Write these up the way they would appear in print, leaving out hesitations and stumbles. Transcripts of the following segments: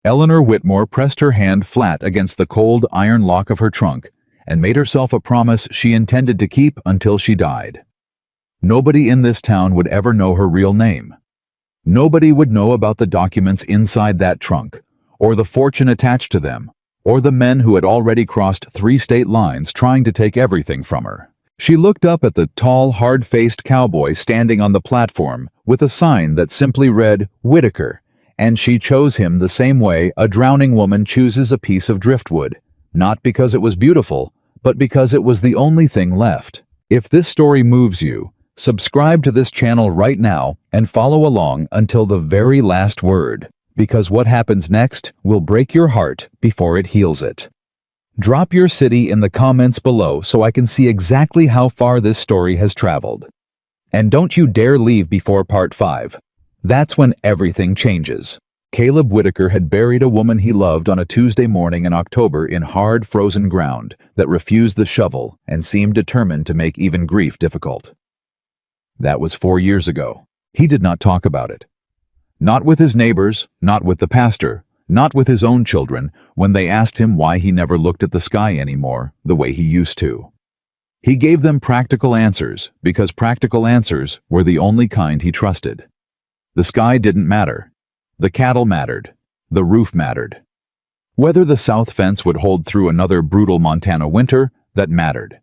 Eleanor Whitmore pressed her hand flat against the cold iron lock of her trunk and made herself a promise she intended to keep until she died. Nobody in this town would ever know her real name. Nobody would know about the documents inside that trunk, or the fortune attached to them, or the men who had already crossed 3 state lines trying to take everything from her. She looked up at the tall, hard-faced cowboy standing on the platform with a sign that simply read, "Whitaker," and she chose him the same way a drowning woman chooses a piece of driftwood, not because it was beautiful, but because it was the only thing left. If this story moves you, subscribe to this channel right now and follow along until the very last word, because what happens next will break your heart before it heals it. Drop your city in the comments below so I can see exactly how far this story has traveled. And don't you dare leave before part 5. That's when everything changes. Caleb Whitaker had buried a woman he loved on a Tuesday morning in October in hard, frozen ground that refused the shovel and seemed determined to make even grief difficult. That was 4 years ago. He did not talk about it. Not with his neighbors, not with the pastor, not with his own children when they asked him why he never looked at the sky anymore the way he used to. He gave them practical answers because practical answers were the only kind he trusted. The sky didn't matter. The cattle mattered. The roof mattered. Whether the south fence would hold through another brutal Montana winter, that mattered.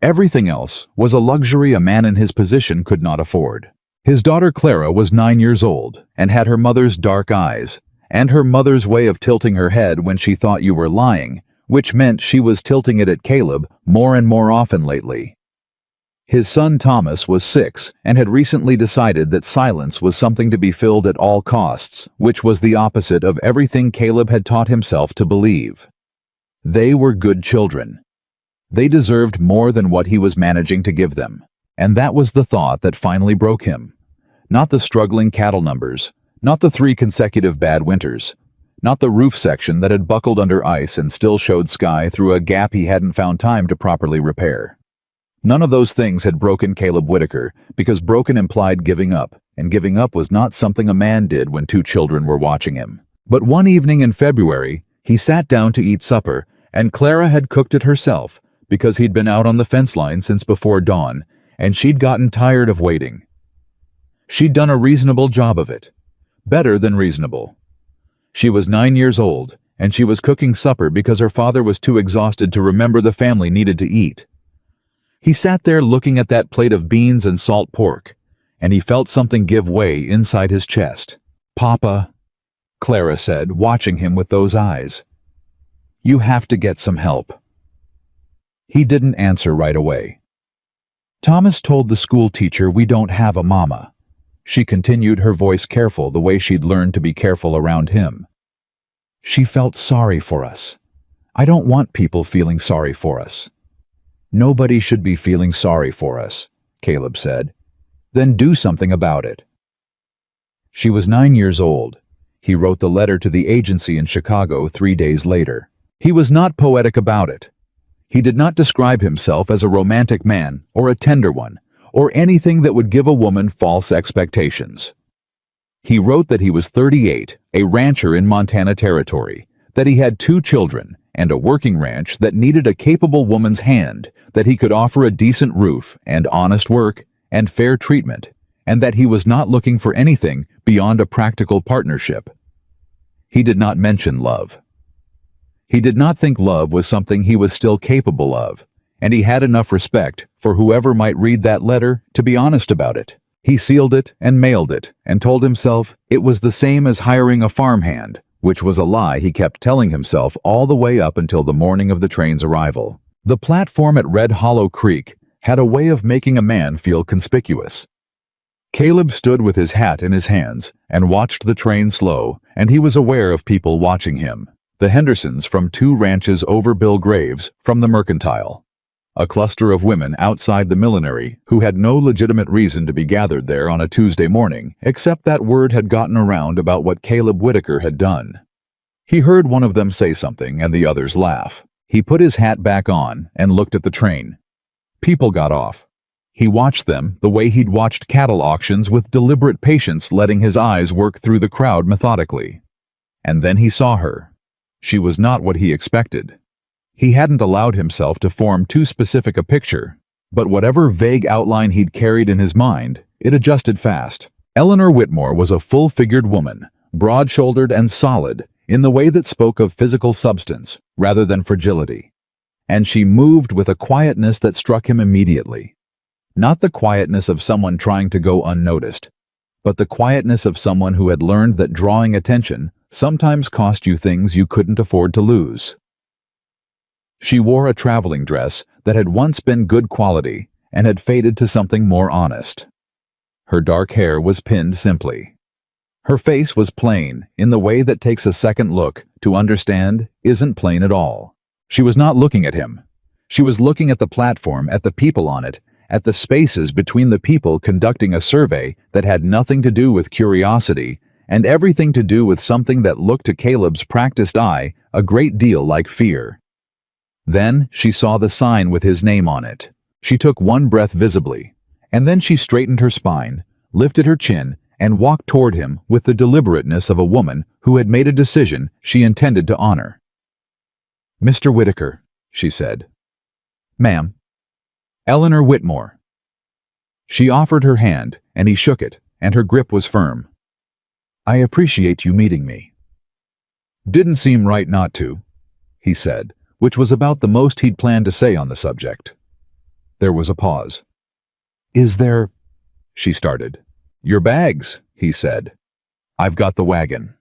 Everything else was a luxury a man in his position could not afford. His daughter Clara was 9 years old and had her mother's dark eyes, and her mother's way of tilting her head when she thought you were lying, which meant she was tilting it at Caleb more and more often lately. His son Thomas was 6 and had recently decided that silence was something to be filled at all costs, which was the opposite of everything Caleb had taught himself to believe. They were good children. They deserved more than what he was managing to give them, and that was the thought that finally broke him. Not the struggling cattle numbers, not the 3 consecutive bad winters, not the roof section that had buckled under ice and still showed sky through a gap he hadn't found time to properly repair. None of those things had broken Caleb Whitaker, because broken implied giving up, and giving up was not something a man did when 2 children were watching him. But one evening in February, he sat down to eat supper, and Clara had cooked it herself, because he'd been out on the fence line since before dawn, and she'd gotten tired of waiting. She'd done a reasonable job of it. Better than reasonable. She was 9 years old, and she was cooking supper because her father was too exhausted to remember the family needed to eat. He sat there looking at that plate of beans and salt pork, and he felt something give way inside his chest. "Papa," Clara said, watching him with those eyes, "you have to get some help." He didn't answer right away. "Thomas told the school teacher we don't have a mama." She continued, her voice careful the way she'd learned to be careful around him. "She felt sorry for us. I don't want people feeling sorry for us." "Nobody should be feeling sorry for us," Caleb said. "Then do something about it." She was 9 years old. He wrote the letter to the agency in Chicago 3 days later. He was not poetic about it. He did not describe himself as a romantic man or a tender one, or anything that would give a woman false expectations. He wrote that he was 38, a rancher in Montana Territory, that he had 2 children, and a working ranch that needed a capable woman's hand, that he could offer a decent roof and honest work and fair treatment, and that he was not looking for anything beyond a practical partnership. He did not mention love. He did not think love was something he was still capable of, and he had enough respect for whoever might read that letter to be honest about it. He sealed it and mailed it and told himself it was the same as hiring a farmhand, which was a lie he kept telling himself all the way up until the morning of the train's arrival. The platform at Red Hollow Creek had a way of making a man feel conspicuous. Caleb stood with his hat in his hands and watched the train slow, and he was aware of people watching him. The Hendersons from 2 ranches over Bill Graves from the Mercantile. A cluster of women outside the millinery who had no legitimate reason to be gathered there on a Tuesday morning, except that word had gotten around about what Caleb Whitaker had done. He heard one of them say something and the others laugh. He put his hat back on and looked at the train. People got off. He watched them the way he'd watched cattle auctions, with deliberate patience, letting his eyes work through the crowd methodically. And then he saw her. She was not what he expected. He hadn't allowed himself to form too specific a picture, but whatever vague outline he'd carried in his mind, it adjusted fast. Eleanor Whitmore was a full-figured woman, broad-shouldered and solid, in the way that spoke of physical substance rather than fragility. And she moved with a quietness that struck him immediately. Not the quietness of someone trying to go unnoticed, but the quietness of someone who had learned that drawing attention sometimes cost you things you couldn't afford to lose. She wore a traveling dress that had once been good quality and had faded to something more honest. Her dark hair was pinned simply. Her face was plain in the way that takes a second look to understand isn't plain at all. She was not looking at him. She was looking at the platform, at the people on it, at the spaces between the people conducting a survey that had nothing to do with curiosity and everything to do with something that looked to Caleb's practiced eye a great deal like fear. Then she saw the sign with his name on it. She took one breath visibly, and then she straightened her spine, lifted her chin, and walked toward him with the deliberateness of a woman who had made a decision she intended to honor. "Mr. Whitaker," she said. "Ma'am." "Eleanor Whitmore." She offered her hand, and he shook it, and her grip was firm. "I appreciate you meeting me." "Didn't seem right not to," he said, which was about the most he'd planned to say on the subject. There was a pause. "Is there—" she started. "Your bags," he said. "I've got the wagon."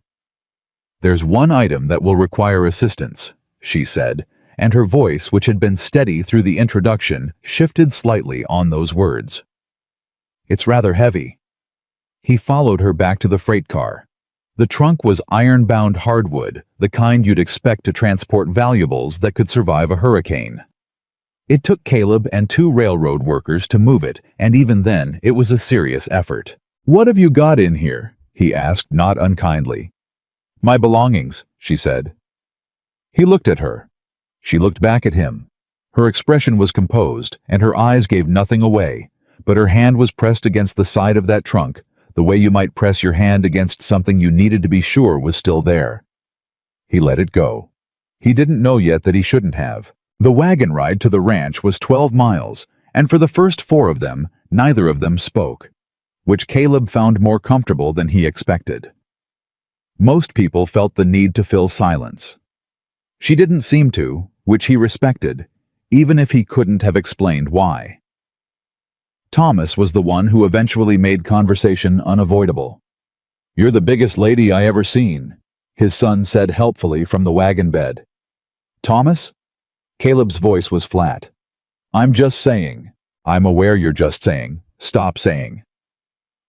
"There's one item that will require assistance," she said, and her voice, which had been steady through the introduction, shifted slightly on those words. "It's rather heavy." He followed her back to the freight car. The trunk was iron-bound hardwood, the kind you'd expect to transport valuables that could survive a hurricane. It took Caleb and 2 railroad workers to move it, and even then, it was a serious effort. "What have you got in here?" he asked, not unkindly. "My belongings," she said. He looked at her. She looked back at him. Her expression was composed, and her eyes gave nothing away, but her hand was pressed against the side of that trunk, the way you might press your hand against something you needed to be sure was still there. He let it go. He didn't know yet that he shouldn't have. The wagon ride to the ranch was 12 miles, and for the first 4 of them, neither of them spoke, which Caleb found more comfortable than he expected. Most people felt the need to fill silence. She didn't seem to, which he respected, even if he couldn't have explained why. Thomas was the one who eventually made conversation unavoidable. "You're the biggest lady I ever seen," his son said helpfully from the wagon bed. "Thomas?" Caleb's voice was flat. "I'm just saying. I'm aware you're just saying. Stop saying."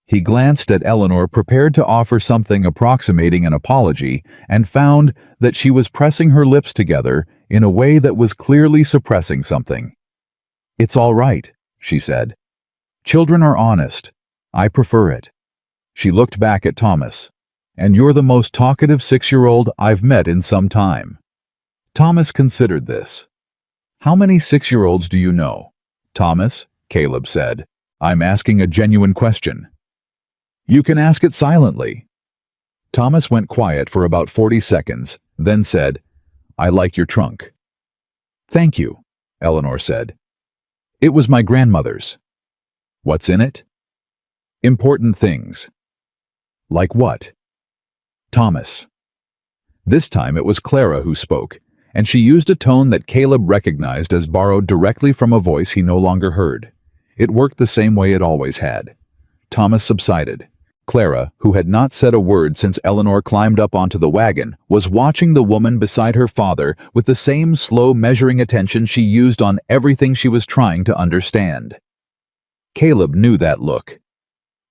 He glanced at Eleanor, prepared to offer something approximating an apology, and found that she was pressing her lips together in a way that was clearly suppressing something. "It's all right," she said. "Children are honest. I prefer it." She looked back at Thomas. "And you're the most talkative 6-year-old I've met in some time." Thomas considered this. "How many 6-year-olds do you know?" "Thomas," Caleb said, "I'm asking a genuine question." "You can ask it silently." Thomas went quiet for about 40 seconds, then said, "I like your trunk." "Thank you," Eleanor said. "It was my grandmother's." "What's in it?" "Important things." "Like what?" "Thomas." This time it was Clara who spoke, and she used a tone that Caleb recognized as borrowed directly from a voice he no longer heard. It worked the same way it always had. Thomas subsided. Clara, who had not said a word since Eleanor climbed up onto the wagon, was watching the woman beside her father with the same slow measuring attention she used on everything she was trying to understand. Caleb knew that look.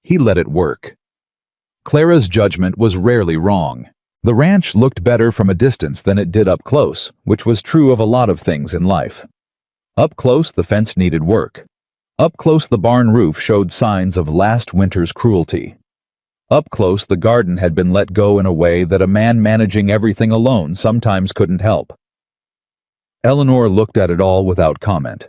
He let it work. Clara's judgment was rarely wrong. The ranch looked better from a distance than it did up close, which was true of a lot of things in life. Up close, the fence needed work. Up close, the barn roof showed signs of last winter's cruelty. Up close, the garden had been let go in a way that a man managing everything alone sometimes couldn't help. Eleanor looked at it all without comment.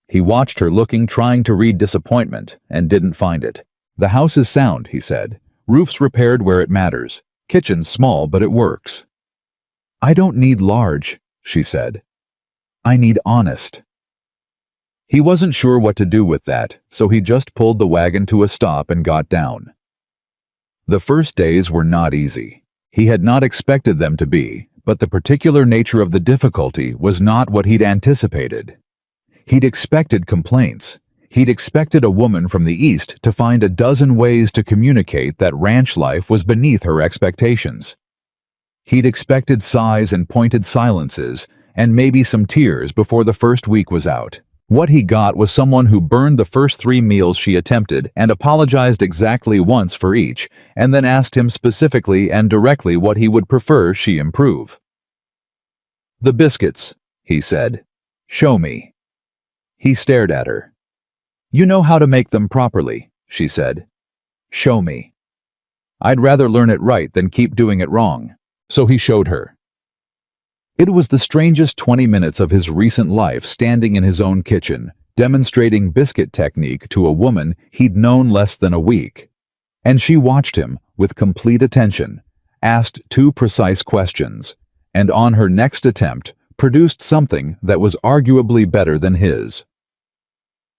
He watched her looking, trying to read disappointment, and didn't find it. "The house is sound," he said. "Roof's repaired where it matters. Kitchen's small, but it works." "I don't need large," she said. "I need honest." He wasn't sure what to do with that, so he just pulled the wagon to a stop and got down. The first days were not easy. He had not expected them to be, but the particular nature of the difficulty was not what he'd anticipated. He'd expected complaints. He'd expected a woman from the East to find a dozen ways to communicate that ranch life was beneath her expectations. He'd expected sighs and pointed silences, and maybe some tears before the first week was out. What he got was someone who burned the first 3 meals she attempted and apologized exactly once for each, and then asked him specifically and directly what he would prefer she improve. "The biscuits," he said. "Show me." He stared at her. "You know how to make them properly," she said. "Show me." "I'd rather learn it right than keep doing it wrong." So he showed her. It was the strangest 20 minutes of his recent life standing in his own kitchen, demonstrating biscuit technique to a woman he'd known less than a week. And she watched him with complete attention, asked 2 precise questions, and on her next attempt produced something that was arguably better than his.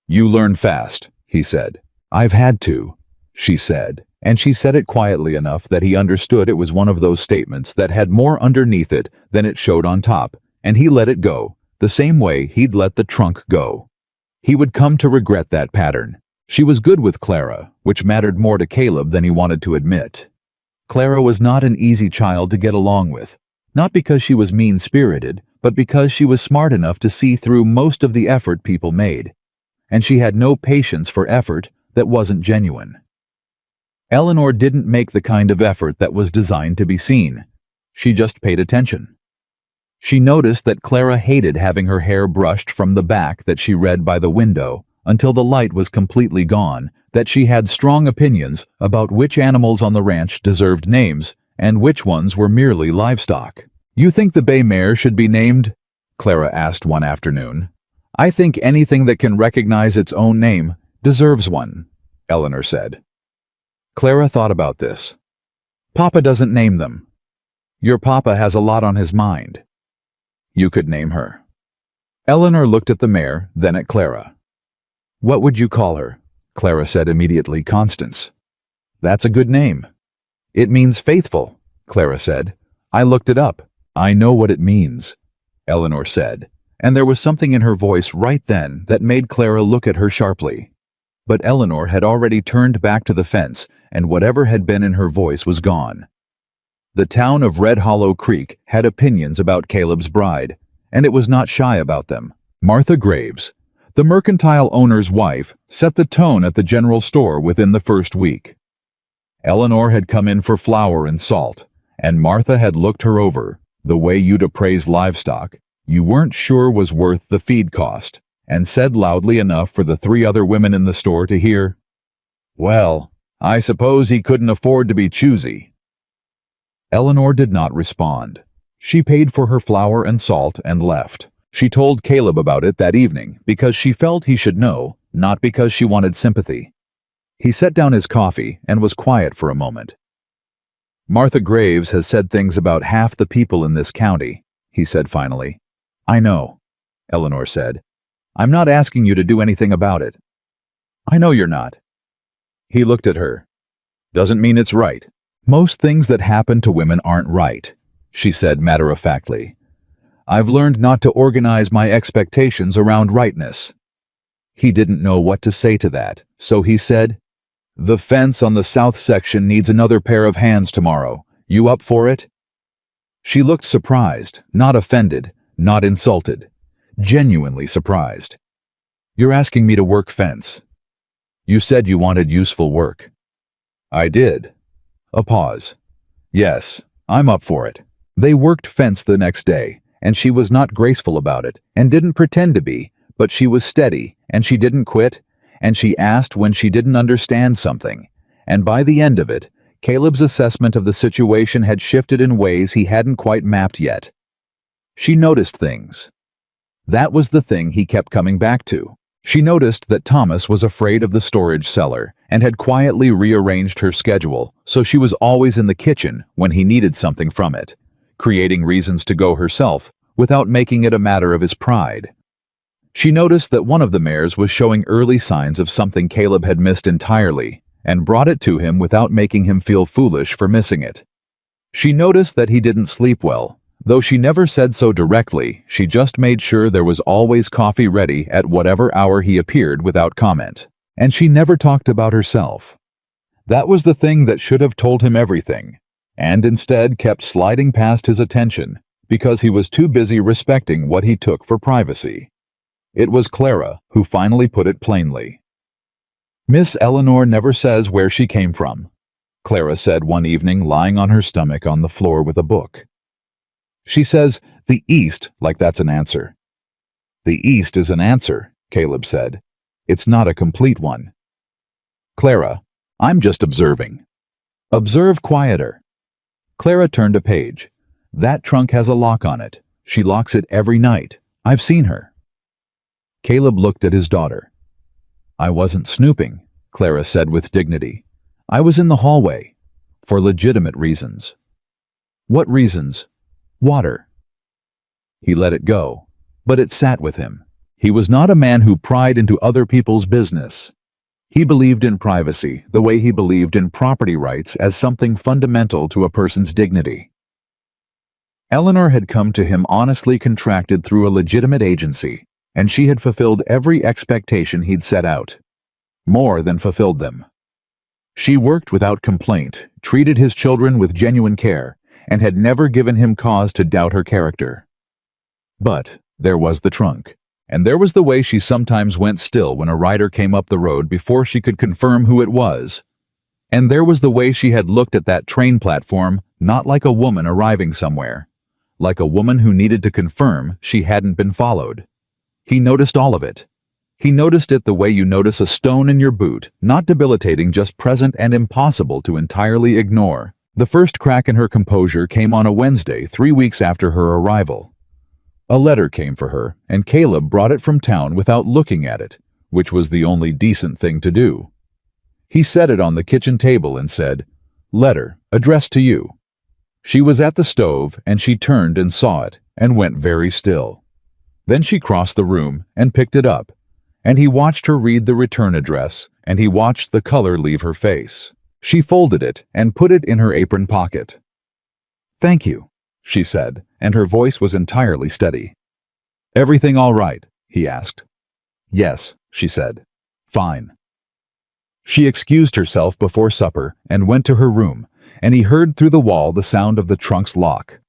"You learn fast," he said. "I've had to," she said, and she said it quietly enough that he understood it was one of those statements that had more underneath it than it showed on top, and he let it go, the same way he'd let the trunk go. He would come to regret that pattern. She was good with Clara, which mattered more to Caleb than he wanted to admit. Clara was not an easy child to get along with, not because she was mean-spirited, but because she was smart enough to see through most of the effort people made, and she had no patience for effort that wasn't genuine. Eleanor didn't make the kind of effort that was designed to be seen. She just paid attention. She noticed that Clara hated having her hair brushed from the back that she read by the window until the light was completely gone, that she had strong opinions about which animals on the ranch deserved names and which ones were merely livestock. "You think the bay mare should be named?" Clara asked one afternoon. "I think anything that can recognize its own name deserves one," Eleanor said. Clara thought about this. "Papa doesn't name them." "Your papa has a lot on his mind." "You could name her." Eleanor looked at the mare, then at Clara. "What would you call her?" Clara said immediately. "Constance." "That's a good name." "It means faithful," Clara said. "I looked it up. I know what it means," Eleanor said, and there was something in her voice right then that made Clara look at her sharply. But Eleanor had already turned back to the fence, and whatever had been in her voice was gone. The town of Red Hollow Creek had opinions about Caleb's bride, and it was not shy about them. Martha Graves, the mercantile owner's wife, set the tone at the general store within the first week. Eleanor had come in for flour and salt, and Martha had looked her over, the way you'd appraise livestock you weren't sure was worth the feed cost, and said loudly enough for the 3 other women in the store to hear, "Well, I suppose he couldn't afford to be choosy." Eleanor did not respond. She paid for her flour and salt and left. She told Caleb about it that evening because she felt he should know, not because she wanted sympathy. He set down his coffee and was quiet for a moment. "Martha Graves has said things about half the people in this county," he said finally. "I know," Eleanor said. "I'm not asking you to do anything about it." "I know you're not." He looked at her. "Doesn't mean it's right." "Most things that happen to women aren't right," she said matter-of-factly. "I've learned not to organize my expectations around rightness." He didn't know what to say to that, so he said, "The fence on the south section needs another pair of hands tomorrow. You up for it?" She looked surprised, not offended, not insulted. Genuinely surprised. "You're asking me to work fence." "You said you wanted useful work." "I did." A pause. "Yes, I'm up for it." They worked fence the next day, and she was not graceful about it, and didn't pretend to be, but she was steady, and she didn't quit, and she asked when she didn't understand something, and by the end of it, Caleb's assessment of the situation had shifted in ways he hadn't quite mapped yet. She noticed things. That was the thing he kept coming back to. She noticed that Thomas was afraid of the storage cellar and had quietly rearranged her schedule so she was always in the kitchen when he needed something from it, creating reasons to go herself without making it a matter of his pride. She noticed that one of the mares was showing early signs of something Caleb had missed entirely and brought it to him without making him feel foolish for missing it. She noticed that he didn't sleep well. Though she never said so directly, she just made sure there was always coffee ready at whatever hour he appeared without comment. And she never talked about herself. That was the thing that should have told him everything, and instead kept sliding past his attention because he was too busy respecting what he took for privacy. It was Clara who finally put it plainly. "Miss Eleanor never says where she came from," Clara said one evening lying on her stomach on the floor with a book. "She says, the East, like that's an answer." "The East is an answer," Caleb said. "It's not a complete one." "Clara, I'm just observing." "Observe quieter." Clara turned a page. "That trunk has a lock on it. She locks it every night. I've seen her." Caleb looked at his daughter. "I wasn't snooping," Clara said with dignity. "I was in the hallway. For legitimate reasons." "What reasons?" "Water." He let it go, but it sat with him. He was not a man who pried into other people's business. He believed in privacy the way he believed in property rights as something fundamental to a person's dignity. Eleanor had come to him honestly contracted through a legitimate agency, and she had fulfilled every expectation he'd set out. More than fulfilled them. She worked without complaint, treated his children with genuine care, and had never given him cause to doubt her character. But there was the trunk, and there was the way she sometimes went still when a rider came up the road before she could confirm who it was. And there was the way she had looked at that train platform not like a woman arriving somewhere, like a woman who needed to confirm she hadn't been followed. He noticed all of it. He noticed it the way you notice a stone in your boot, not debilitating, just present and impossible to entirely ignore. The first crack in her composure came on a Wednesday 3 weeks after her arrival. A letter came for her, and Caleb brought it from town without looking at it, which was the only decent thing to do. He set it on the kitchen table and said, "Letter, addressed to you." She was at the stove, and she turned and saw it, and went very still. Then she crossed the room and picked it up, and he watched her read the return address, and he watched the color leave her face. She folded it and put it in her apron pocket. "Thank you," she said, and her voice was entirely steady. "Everything all right?" he asked. "Yes," she said. "Fine." She excused herself before supper and went to her room, and he heard through the wall the sound of the trunk's lock.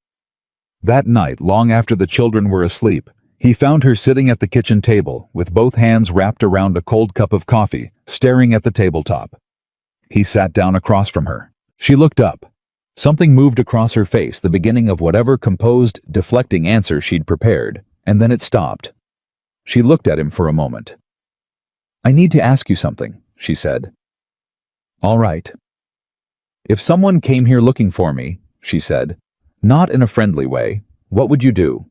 That night, long after the children were asleep, he found her sitting at the kitchen table with both hands wrapped around a cold cup of coffee, staring at the tabletop. He sat down across from her. She looked up. Something moved across her face, the beginning of whatever composed, deflecting answer she'd prepared, and then it stopped. She looked at him for a moment. "I need to ask you something," she said. "All right." "If someone came here looking for me," she said, "not in a friendly way, what would you do?"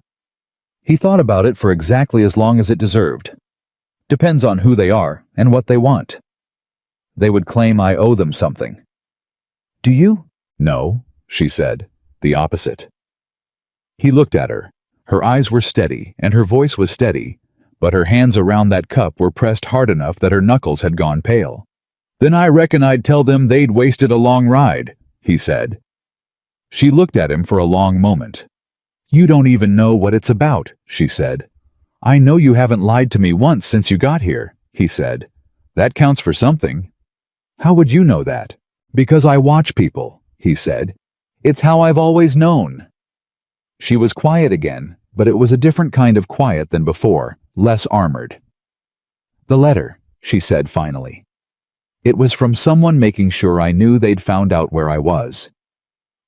He thought about it for exactly as long as it deserved. "Depends on who they are and what they want." "They would claim I owe them something." "Do you?" "No," she said. "The opposite." He looked at her. Her eyes were steady, and her voice was steady, but her hands around that cup were pressed hard enough that her knuckles had gone pale. "Then I reckon I'd tell them they'd wasted a long ride," he said. She looked at him for a long moment. "You don't even know what it's about," she said. "I know you haven't lied to me once since you got here," he said. "That counts for something." "How would you know that?" "Because I watch people," he said. "It's how I've always known." She was quiet again, but it was a different kind of quiet than before, less armored. "The letter," she said finally. "It was from someone making sure I knew they'd found out where I was."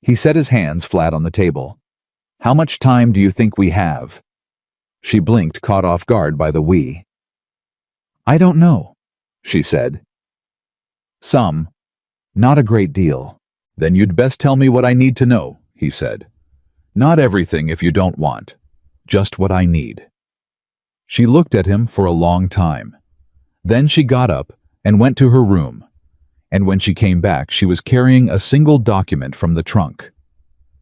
He set his hands flat on the table. "How much time do you think we have?" She blinked, caught off guard by the "we." "I don't know," she said. "Some. Not a great deal." "Then you'd best tell me what I need to know," he said. "Not everything if you don't want. Just what I need." She looked at him for a long time. Then she got up and went to her room, and when she came back, she was carrying a single document from the trunk.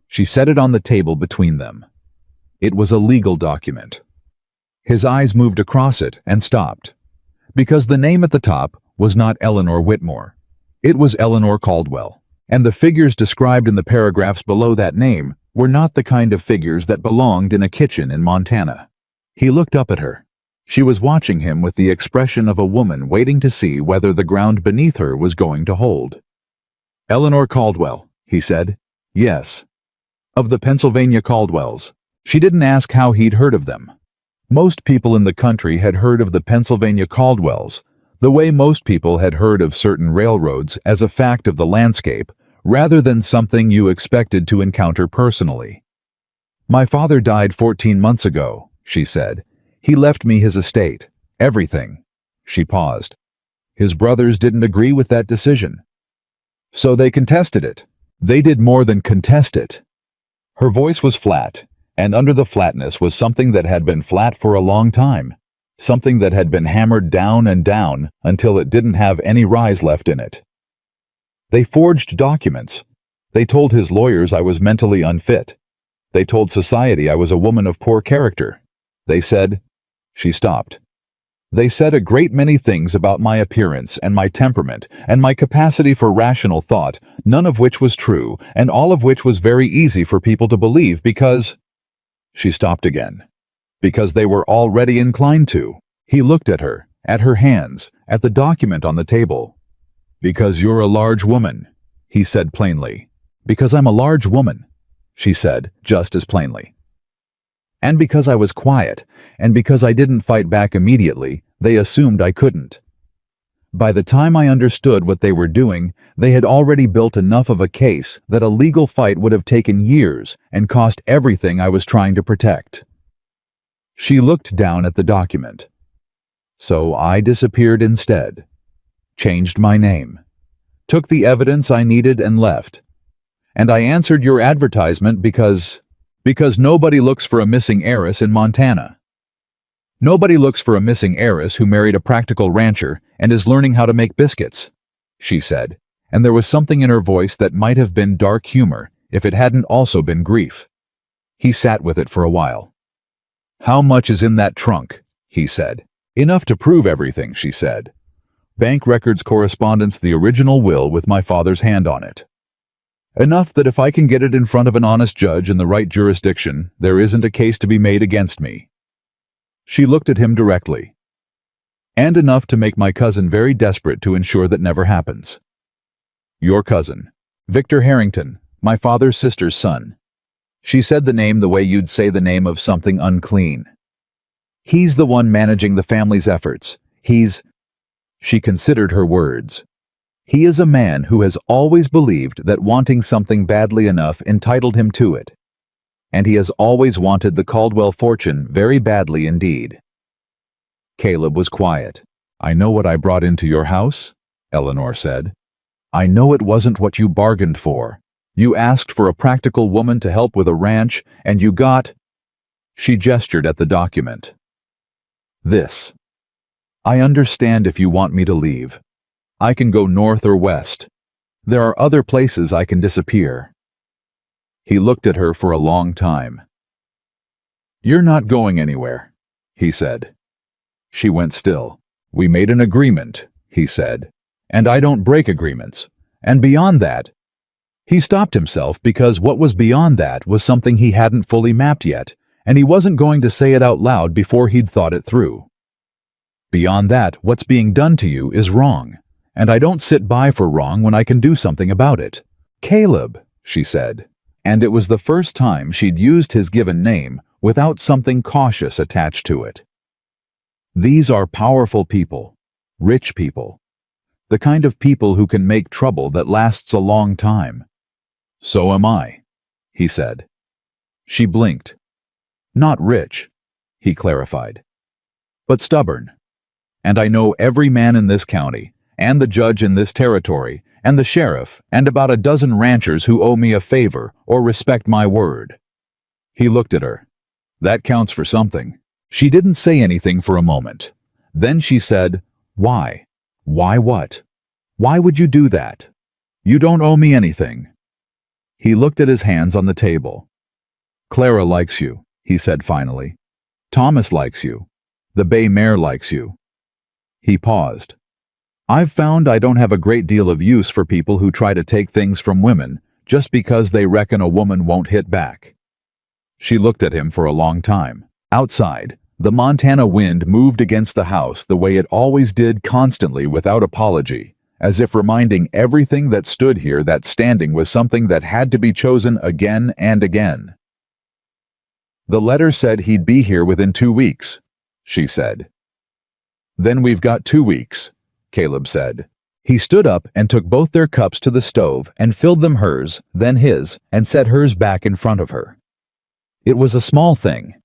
She set it on the table between them. It was a legal document. His eyes moved across it and stopped, because the name at the top was not Eleanor Whitmore. It was Eleanor Caldwell, and the figures described in the paragraphs below that name were not the kind of figures that belonged in a kitchen in Montana. He looked up at her. She was watching him with the expression of a woman waiting to see whether the ground beneath her was going to hold. "Eleanor Caldwell," he said. "Yes." "Of the Pennsylvania Caldwells." She didn't ask how he'd heard of them. Most people in the country had heard of the Pennsylvania Caldwells, the way most people had heard of certain railroads as a fact of the landscape, rather than something you expected to encounter personally. "My father died 14 months ago," she said. "He left me his estate, everything." She paused. "His brothers didn't agree with that decision. So they contested it." "They did more than contest it." Her voice was flat, and under the flatness was something that had been flat for a long time, something that had been hammered down and down until it didn't have any rise left in it. "They forged documents. They told his lawyers I was mentally unfit. They told society I was a woman of poor character. They said—" She stopped. "They said a great many things about my appearance and my temperament and my capacity for rational thought, none of which was true, and all of which was very easy for people to believe because—" She stopped again. "Because they were already inclined to." He looked at her hands, at the document on the table. "Because you're a large woman," he said plainly. "Because I'm a large woman," she said just as plainly. "And because I was quiet, and because I didn't fight back immediately, they assumed I couldn't. By the time I understood what they were doing, they had already built enough of a case that a legal fight would have taken years and cost everything I was trying to protect." She looked down at the document. "So I disappeared instead. Changed my name. Took the evidence I needed and left. And I answered your advertisement because nobody looks for a missing heiress in Montana. Nobody looks for a missing heiress who married a practical rancher and is learning how to make biscuits," she said, and there was something in her voice that might have been dark humor if it hadn't also been grief. He sat with it for a while. "How much is in that trunk?" he said. "Enough to prove everything," she said. "Bank records, correspondence, the original will with my father's hand on it. Enough that if I can get it in front of an honest judge in the right jurisdiction, there isn't a case to be made against me." She looked at him directly. "And enough to make my cousin very desperate to ensure that never happens." "Your cousin, Victor Harrington, my father's sister's son." She said the name the way you'd say the name of something unclean. "He's the one managing the family's efforts. She considered her words. "He is a man who has always believed that wanting something badly enough entitled him to it. And he has always wanted the Caldwell fortune very badly indeed." Caleb was quiet. "I know what I brought into your house," Eleanor said. "I know it wasn't what you bargained for. You asked for a practical woman to help with a ranch, and you got—" She gestured at the document. "This. I understand if you want me to leave. I can go north or west. There are other places I can disappear." He looked at her for a long time. "You're not going anywhere," he said. She went still. "We made an agreement," he said, "and I don't break agreements. And beyond that—" He stopped himself because what was beyond that was something he hadn't fully mapped yet, and he wasn't going to say it out loud before he'd thought it through. "Beyond that, what's being done to you is wrong, and I don't sit by for wrong when I can do something about it." "Caleb," she said, and it was the first time she'd used his given name without something cautious attached to it. "These are powerful people, rich people, the kind of people who can make trouble that lasts a long time." "So am I," he said. She blinked. "Not rich," he clarified, "but stubborn. And I know every man in this county, and the judge in this territory, and the sheriff, and about a dozen ranchers who owe me a favor or respect my word." He looked at her. "That counts for something." She didn't say anything for a moment. Then she said, Why? Why what? Why would you do that? You don't owe me anything. He looked at his hands on the table. Clara likes you, he said finally. Thomas likes you. The Bay Mare likes you. He paused. I've found I don't have a great deal of use for people who try to take things from women just because they reckon a woman won't hit back. She looked at him for a long time. Outside, the Montana wind moved against the house the way it always did, constantly without apology, as if reminding everything that stood here that standing was something that had to be chosen again and again. The letter said he'd be here within 2 weeks, she said. Then we've got 2 weeks, Caleb said. He stood up and took both their cups to the stove and filled them hers, then his, and set hers back in front of her. It was a small thing.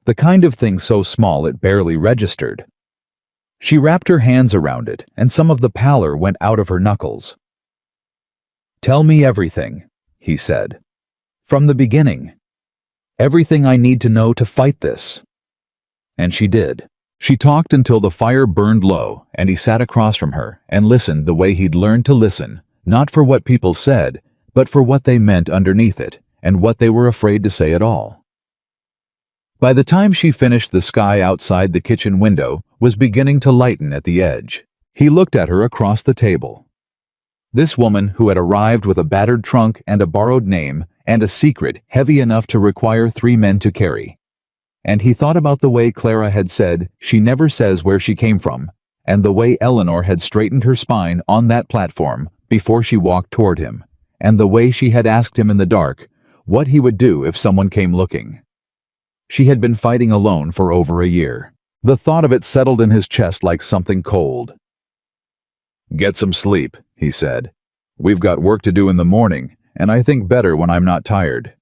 The kind of thing so small it barely registered. She wrapped her hands around it, and some of the pallor went out of her knuckles. Tell me everything, he said. From the beginning. Everything I need to know to fight this. And she did. She talked until the fire burned low, and he sat across from her and listened the way he'd learned to listen, not for what people said, but for what they meant underneath it, and what they were afraid to say at all. By the time she finished, the sky outside the kitchen window was beginning to lighten at the edge. He looked at her across the table. This woman who had arrived with a battered trunk and a borrowed name and a secret heavy enough to require 3 men to carry. And he thought about the way Clara had said she never says where she came from, and the way Eleanor had straightened her spine on that platform before she walked toward him, and the way she had asked him in the dark what he would do if someone came looking. She had been fighting alone for over a year. The thought of it settled in his chest like something cold. Get some sleep, he said. We've got work to do in the morning, and I think better when I'm not tired.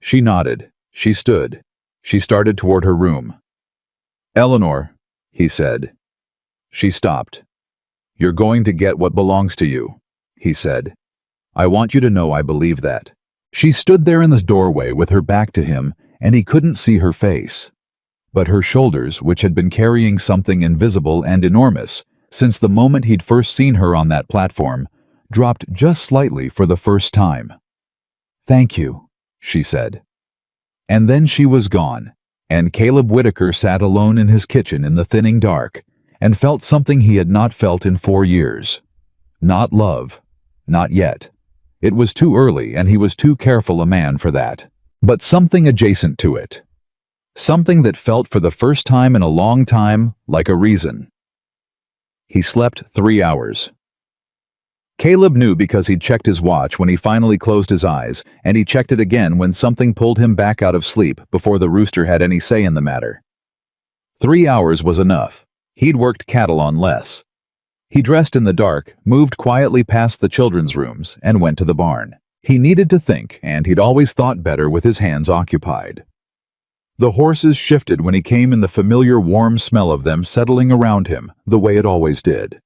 She nodded. She stood. She started toward her room. Eleanor, he said. She stopped. You're going to get what belongs to you, he said. I want you to know I believe that. She stood there in the doorway with her back to him, and he couldn't see her face. But her shoulders, which had been carrying something invisible and enormous since the moment he'd first seen her on that platform, dropped just slightly for the first time. Thank you, she said. And then she was gone, and Caleb Whitaker sat alone in his kitchen in the thinning dark, and felt something he had not felt in 4 years. Not love. Not yet. It was too early, and he was too careful a man for that. But something adjacent to it. Something that felt for the first time in a long time like a reason. He slept 3 hours. Caleb knew because he'd checked his watch when he finally closed his eyes, and he checked it again when something pulled him back out of sleep before the rooster had any say in the matter. 3 hours was enough. He'd worked cattle on less. He dressed in the dark, moved quietly past the children's rooms, and went to the barn. He needed to think, and he'd always thought better with his hands occupied. The horses shifted when he came in, the familiar warm smell of them settling around him the way it always did.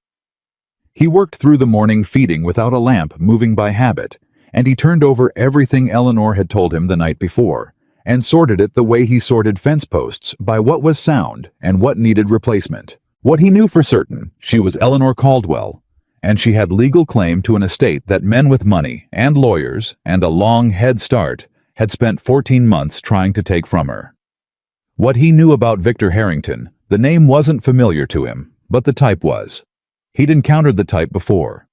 He worked through the morning feeding without a lamp, moving by habit, and he turned over everything Eleanor had told him the night before, and sorted it the way he sorted fence posts by what was sound and what needed replacement. What he knew for certain, she was Eleanor Caldwell, and she had legal claim to an estate that men with money and lawyers and a long head start had spent 14 months trying to take from her. What he knew about Victor Harrington, the name wasn't familiar to him, but the type was. He'd encountered the type before.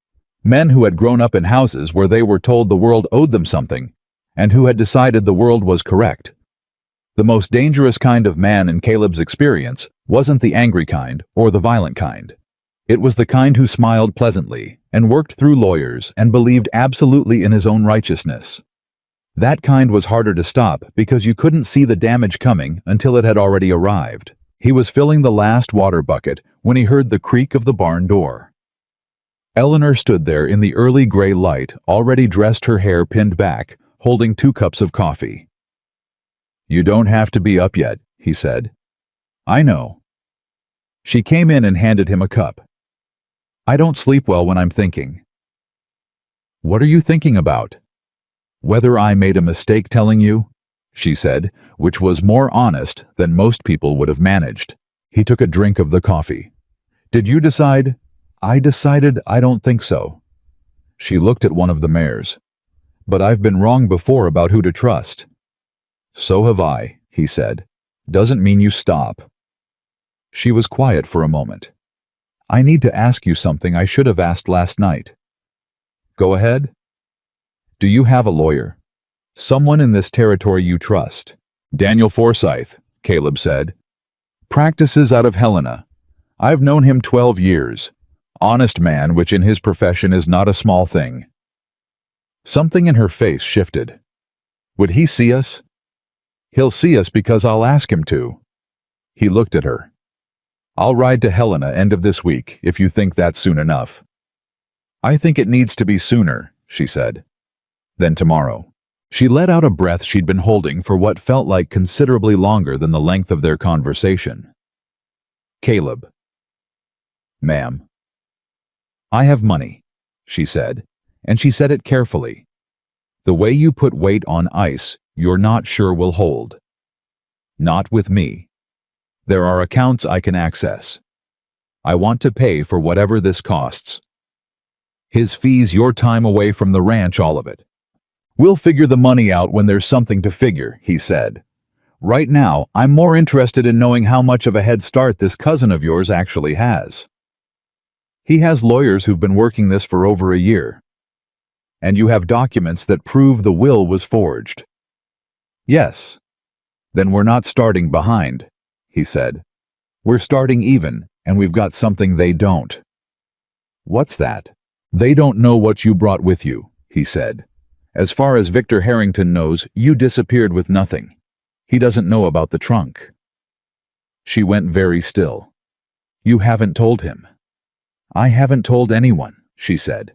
Men who had grown up in houses where they were told the world owed them something, and who had decided the world was correct. The most dangerous kind of man in Caleb's experience wasn't the angry kind or the violent kind. It was the kind who smiled pleasantly and worked through lawyers and believed absolutely in his own righteousness. That kind was harder to stop because you couldn't see the damage coming until it had already arrived. He was filling the last water bucket when he heard the creak of the barn door. Eleanor stood there in the early gray light, already dressed, her hair pinned back, holding 2 cups of coffee. "You don't have to be up yet," he said. "I know." She came in and handed him a cup. "I don't sleep well when I'm thinking." "What are you thinking about?" "Whether I made a mistake telling you," she said, which was more honest than most people would have managed. He took a drink of the coffee. Did you decide? I decided I don't think so. She looked at one of the mares. But I've been wrong before about who to trust. So have I, he said. Doesn't mean you stop. She was quiet for a moment. I need to ask you something I should have asked last night. Go ahead. Do you have a lawyer? Someone in this territory you trust? Daniel Forsyth, Caleb said. Practices out of Helena. I've known him 12 years. Honest man, which in his profession is not a small thing. Something in her face shifted. Would he see us? He'll see us because I'll ask him to. He looked at her. I'll ride to Helena end of this week, if you think that's soon enough. I think it needs to be sooner, she said. Then tomorrow. She let out a breath she'd been holding for what felt like considerably longer than the length of their conversation. Caleb. Ma'am. I have money, she said, and she said it carefully. The way you put weight on ice, you're not sure will hold. Not with me. There are accounts I can access. I want to pay for whatever this costs. His fees, your time away from the ranch, all of it. We'll figure the money out when there's something to figure, he said. Right now, I'm more interested in knowing how much of a head start this cousin of yours actually has. He has lawyers who've been working this for over a year. And you have documents that prove the will was forged. Yes. Then we're not starting behind, he said. We're starting even, and we've got something they don't. What's that? They don't know what you brought with you, he said. As far as Victor Harrington knows, you disappeared with nothing. He doesn't know about the trunk. She went very still. You haven't told him. I haven't told anyone, she said.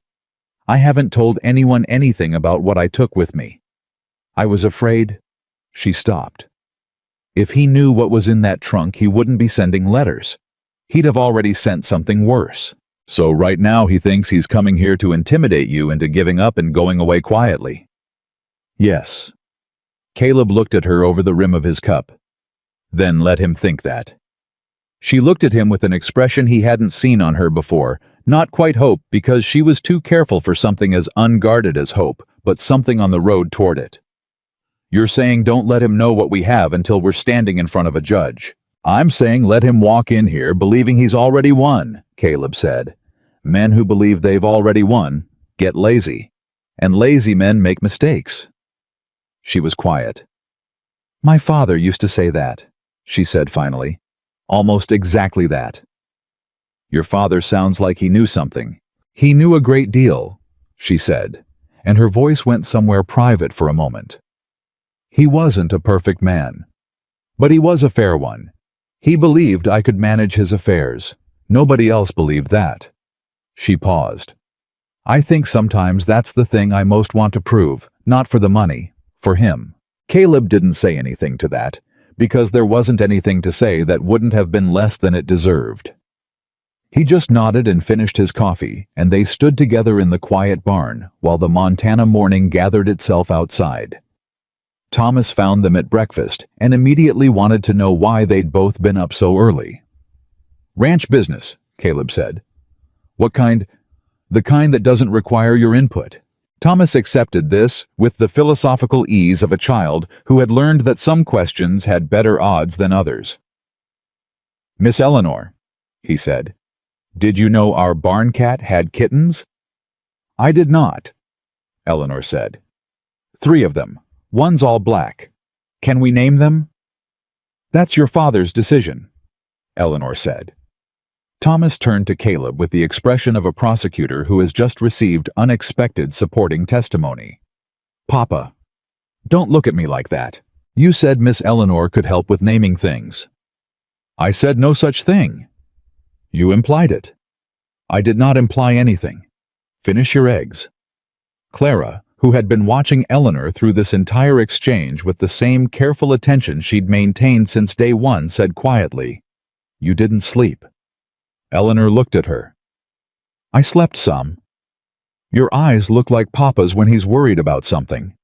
I haven't told anyone anything about what I took with me. I was afraid. She stopped. If he knew what was in that trunk, he wouldn't be sending letters. He'd have already sent something worse. So right now he thinks he's coming here to intimidate you into giving up and going away quietly. Yes. Caleb looked at her over the rim of his cup. Then let him think that. She looked at him with an expression he hadn't seen on her before, not quite hope because she was too careful for something as unguarded as hope, but something on the road toward it. You're saying don't let him know what we have until we're standing in front of a judge. I'm saying let him walk in here believing he's already won, Caleb said. Men who believe they've already won get lazy, and lazy men make mistakes. She was quiet. My father used to say that, she said finally. Almost exactly that. Your father sounds like he knew something. He knew a great deal, she said, and her voice went somewhere private for a moment. He wasn't a perfect man, but he was a fair one. He believed I could manage his affairs. Nobody else believed that. She paused. I think sometimes that's the thing I most want to prove, not for the money, for him. Caleb didn't say anything to that, because there wasn't anything to say that wouldn't have been less than it deserved. He just nodded and finished his coffee, and they stood together in the quiet barn while the Montana morning gathered itself outside. Thomas found them at breakfast and immediately wanted to know why they'd both been up so early. Ranch business, Caleb said. What kind? The kind that doesn't require your input. Thomas accepted this with the philosophical ease of a child who had learned that some questions had better odds than others. Miss Eleanor, he said, did you know our barn cat had kittens? I did not, Eleanor said. 3 of them. One's all black. Can we name them? That's your father's decision, Eleanor said. Thomas turned to Caleb with the expression of a prosecutor who has just received unexpected supporting testimony. Papa, don't look at me like that. You said Miss Eleanor could help with naming things. I said no such thing. You implied it. I did not imply anything. Finish your eggs. Clara, who had been watching Eleanor through this entire exchange with the same careful attention she'd maintained since day one, said quietly, You didn't sleep. Eleanor looked at her. I slept some. Your eyes look like Papa's when he's worried about something.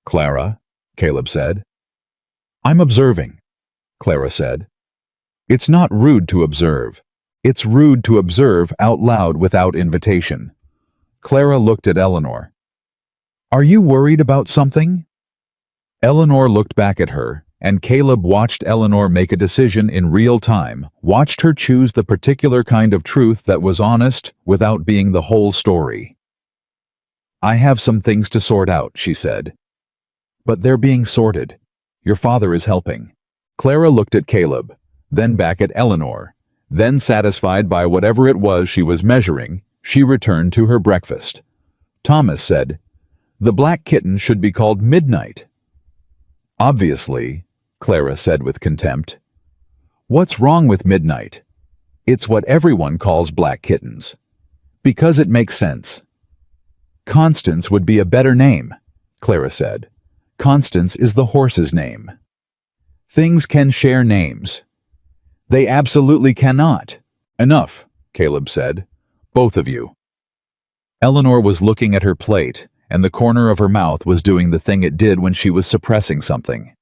Clara, Caleb said. I'm observing, Clara said. It's not rude to observe. It's rude to observe out loud without invitation. Clara looked at Eleanor. Are you worried about something? Eleanor looked back at her, and Caleb watched Eleanor make a decision in real time, watched her choose the particular kind of truth that was honest without being the whole story. I have some things to sort out, she said. But they're being sorted. Your father is helping. Clara looked at Caleb, then back at Eleanor. Then, satisfied by whatever it was she was measuring, she returned to her breakfast. Thomas said, The black kitten should be called Midnight. Obviously, Clara said with contempt. What's wrong with Midnight? It's what everyone calls black kittens. Because it makes sense. Constance would be a better name, Clara said. Constance is the horse's name. Things can share names. They absolutely cannot. Enough, Caleb said. Both of you. Eleanor was looking at her plate, and the corner of her mouth was doing the thing it did when she was suppressing something.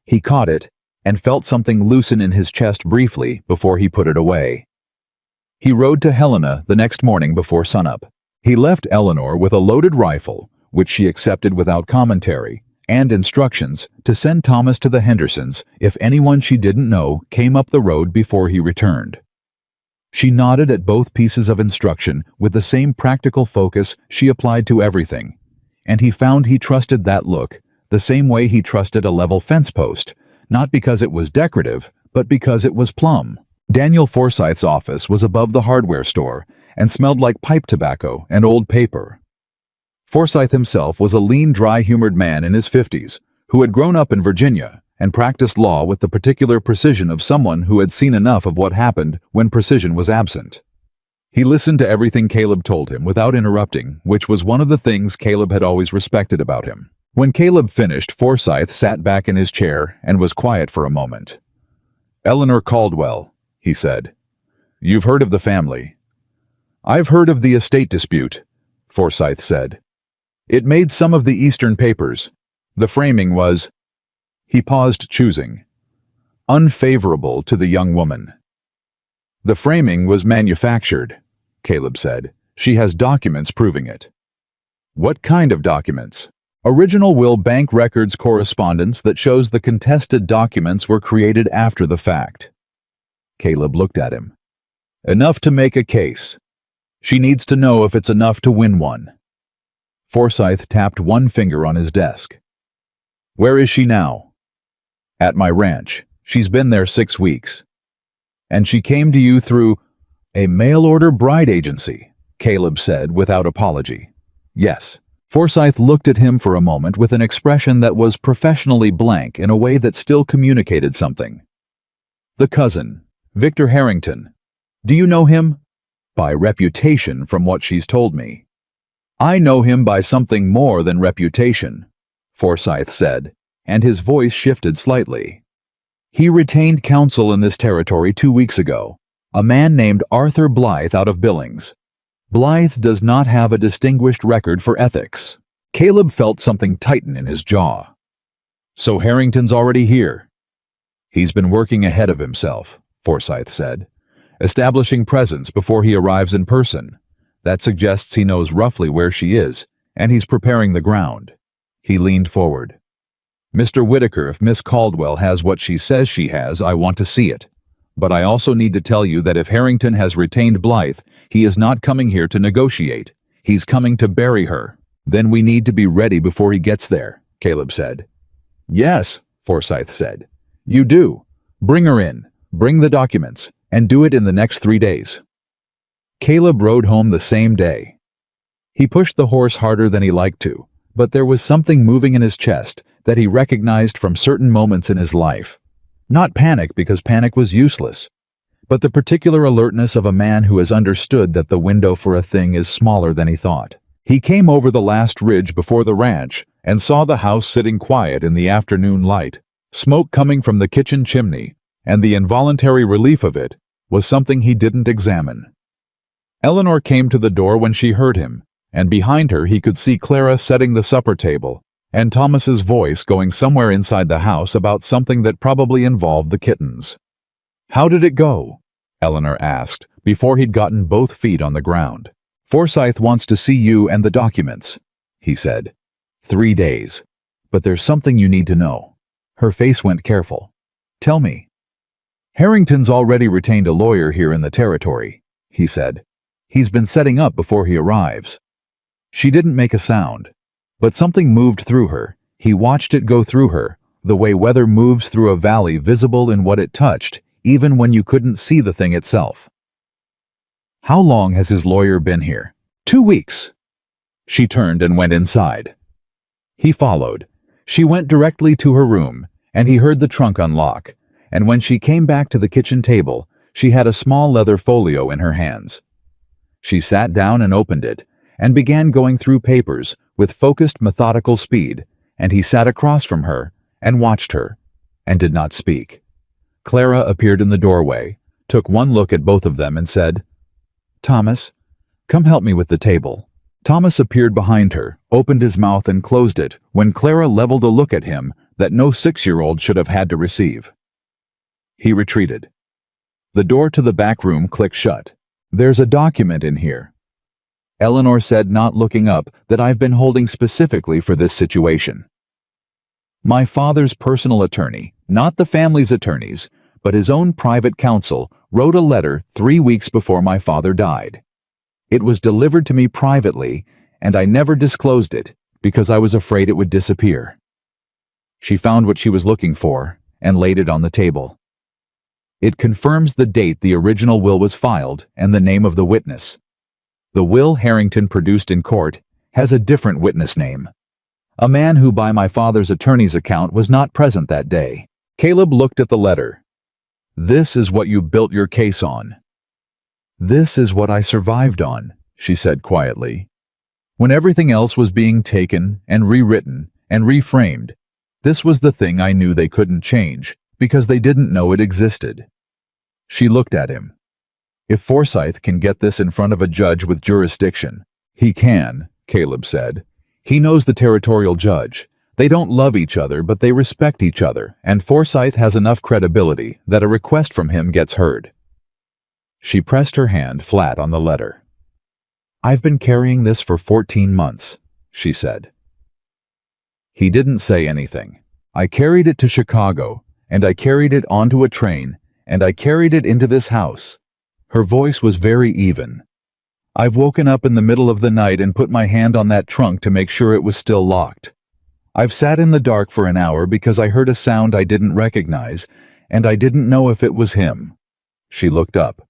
He caught it, and felt something loosen in his chest briefly before he put it away. He rode to Helena the next morning before sunup. He left Eleanor with a loaded rifle, which she accepted without commentary, and instructions to send Thomas to the Hendersons if anyone she didn't know came up the road before he returned. She nodded at both pieces of instruction with the same practical focus she applied to everything, and he found he trusted that look the same way he trusted a level fence post, not because it was decorative, but because it was plumb. Daniel Forsythe's office was above the hardware store and smelled like pipe tobacco and old paper. Forsythe himself was a lean, dry-humored man in his 50s who had grown up in Virginia and practiced law with the particular precision of someone who had seen enough of what happened when precision was absent. He listened to everything Caleb told him without interrupting, which was one of the things Caleb had always respected about him. When Caleb finished, Forsythe sat back in his chair and was quiet for a moment. Eleanor Caldwell, he said. You've heard of the family. I've heard of the estate dispute, Forsythe said. It made some of the Eastern papers. The framing was, he paused, choosing, unfavorable to the young woman. The framing was manufactured, Caleb said. She has documents proving it. What kind of documents? Original will bank records correspondence that shows the contested documents were created after the fact. Caleb looked at him. Enough to make a case. She needs to know if it's enough to win one. Forsythe tapped one finger on his desk. Where is she now? At my ranch. She's been there 6 weeks. And she came to you through a mail-order bride agency, Caleb said without apology. Yes. Forsythe looked at him for a moment with an expression that was professionally blank in a way that still communicated something. The cousin, Victor Harrington. Do you know him? By reputation, from what she's told me. I know him by something more than reputation, Forsythe said, and his voice shifted slightly. He retained counsel in this territory 2 weeks ago, a man named Arthur Blythe out of Billings. Blythe does not have a distinguished record for ethics. Caleb felt something tighten in his jaw. So Harrington's already here. He's been working ahead of himself, Forsythe said, establishing presence before he arrives in person. That suggests he knows roughly where she is, and he's preparing the ground. He leaned forward. Mr. Whitaker, if Miss Caldwell has what she says she has, I want to see it. But I also need to tell you that if Harrington has retained Blythe, he is not coming here to negotiate. He's coming to bury her. Then we need to be ready before he gets there, Caleb said. Yes, Forsythe said. You do. Bring her in. Bring the documents. And do it in the next 3 days. Caleb rode home the same day. He pushed the horse harder than he liked to, but there was something moving in his chest that he recognized from certain moments in his life. Not panic, because panic was useless, but the particular alertness of a man who has understood that the window for a thing is smaller than he thought. He came over the last ridge before the ranch and saw the house sitting quiet in the afternoon light, smoke coming from the kitchen chimney, and the involuntary relief of it was something he didn't examine. Eleanor came to the door when she heard him, and behind her he could see Clara setting the supper table, and Thomas's voice going somewhere inside the house about something that probably involved the kittens. How did it go? Eleanor asked, before he'd gotten both feet on the ground. "Forsyth wants to see you and the documents," he said. "3 days. But there's something you need to know." Her face went careful. "Tell me." "Harrington's already retained a lawyer here in the territory," he said. "He's been setting up before he arrives." She didn't make a sound, but something moved through her. He watched it go through her, the way weather moves through a valley, visible in what it touched, even when you couldn't see the thing itself. "How long has his lawyer been here?" "2 weeks." She turned and went inside. He followed. She went directly to her room, and he heard the trunk unlock, and when she came back to the kitchen table, she had a small leather folio in her hands. She sat down and opened it, and began going through papers with focused, methodical speed, and he sat across from her and watched her, and did not speak. Clara appeared in the doorway, took one look at both of them and said, "Thomas, come help me with the table." Thomas appeared behind her, opened his mouth and closed it when Clara leveled a look at him that no 6-year-old should have had to receive. He retreated. The door to the back room clicked shut. "There's a document in here," Eleanor said, not looking up, "that I've been holding specifically for this situation. My father's personal attorney, not the family's attorneys, but his own private counsel, wrote a letter 3 weeks before my father died. It was delivered to me privately, and I never disclosed it because I was afraid it would disappear." She found what she was looking for and laid it on the table. "It confirms the date the original will was filed and the name of the witness. The will Harrington produced in court has a different witness name. A man who, by my father's attorney's account, was not present that day." Caleb looked at the letter. "This is what you built your case on." "This is what I survived on," she said quietly. "When everything else was being taken and rewritten and reframed, this was the thing I knew they couldn't change because they didn't know it existed." She looked at him. "If Forsyth can get this in front of a judge with jurisdiction—" "He can," Caleb said. "He knows the territorial judge. They don't love each other, but they respect each other, and Forsyth has enough credibility that a request from him gets heard." She pressed her hand flat on the letter. "I've been carrying this for 14 months, she said. He didn't say anything. "I carried it to Chicago, and I carried it onto a train, and I carried it into this house." Her voice was very even. "I've woken up in the middle of the night and put my hand on that trunk to make sure it was still locked. I've sat in the dark for an hour because I heard a sound I didn't recognize, and I didn't know if it was him." She looked up.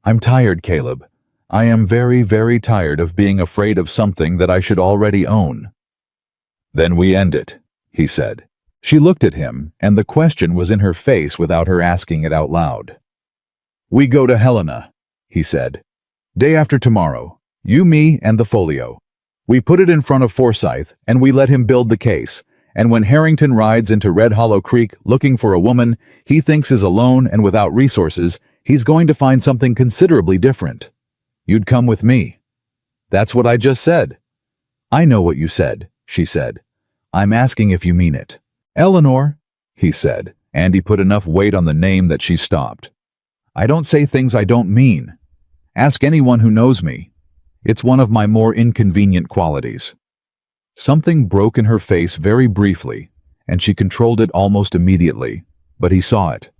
"I'm tired, Caleb. I am very, very tired of being afraid of something that I should already own." "Then we end it," he said. She looked at him, and the question was in her face without her asking it out loud. "We go to Helena," he said. "Day after tomorrow. You, me, and the folio. We put it in front of Forsyth, and we let him build the case. And when Harrington rides into Red Hollow Creek looking for a woman he thinks is alone and without resources, he's going to find something considerably different. You'd come with me." "That's what I just said." "I know what you said," she said. "I'm asking if you mean it." "Eleanor," he said, and he put enough weight on the name that she stopped. "I don't say things I don't mean. Ask anyone who knows me. It's one of my more inconvenient qualities." Something broke in her face very briefly, and she controlled it almost immediately, but he saw it.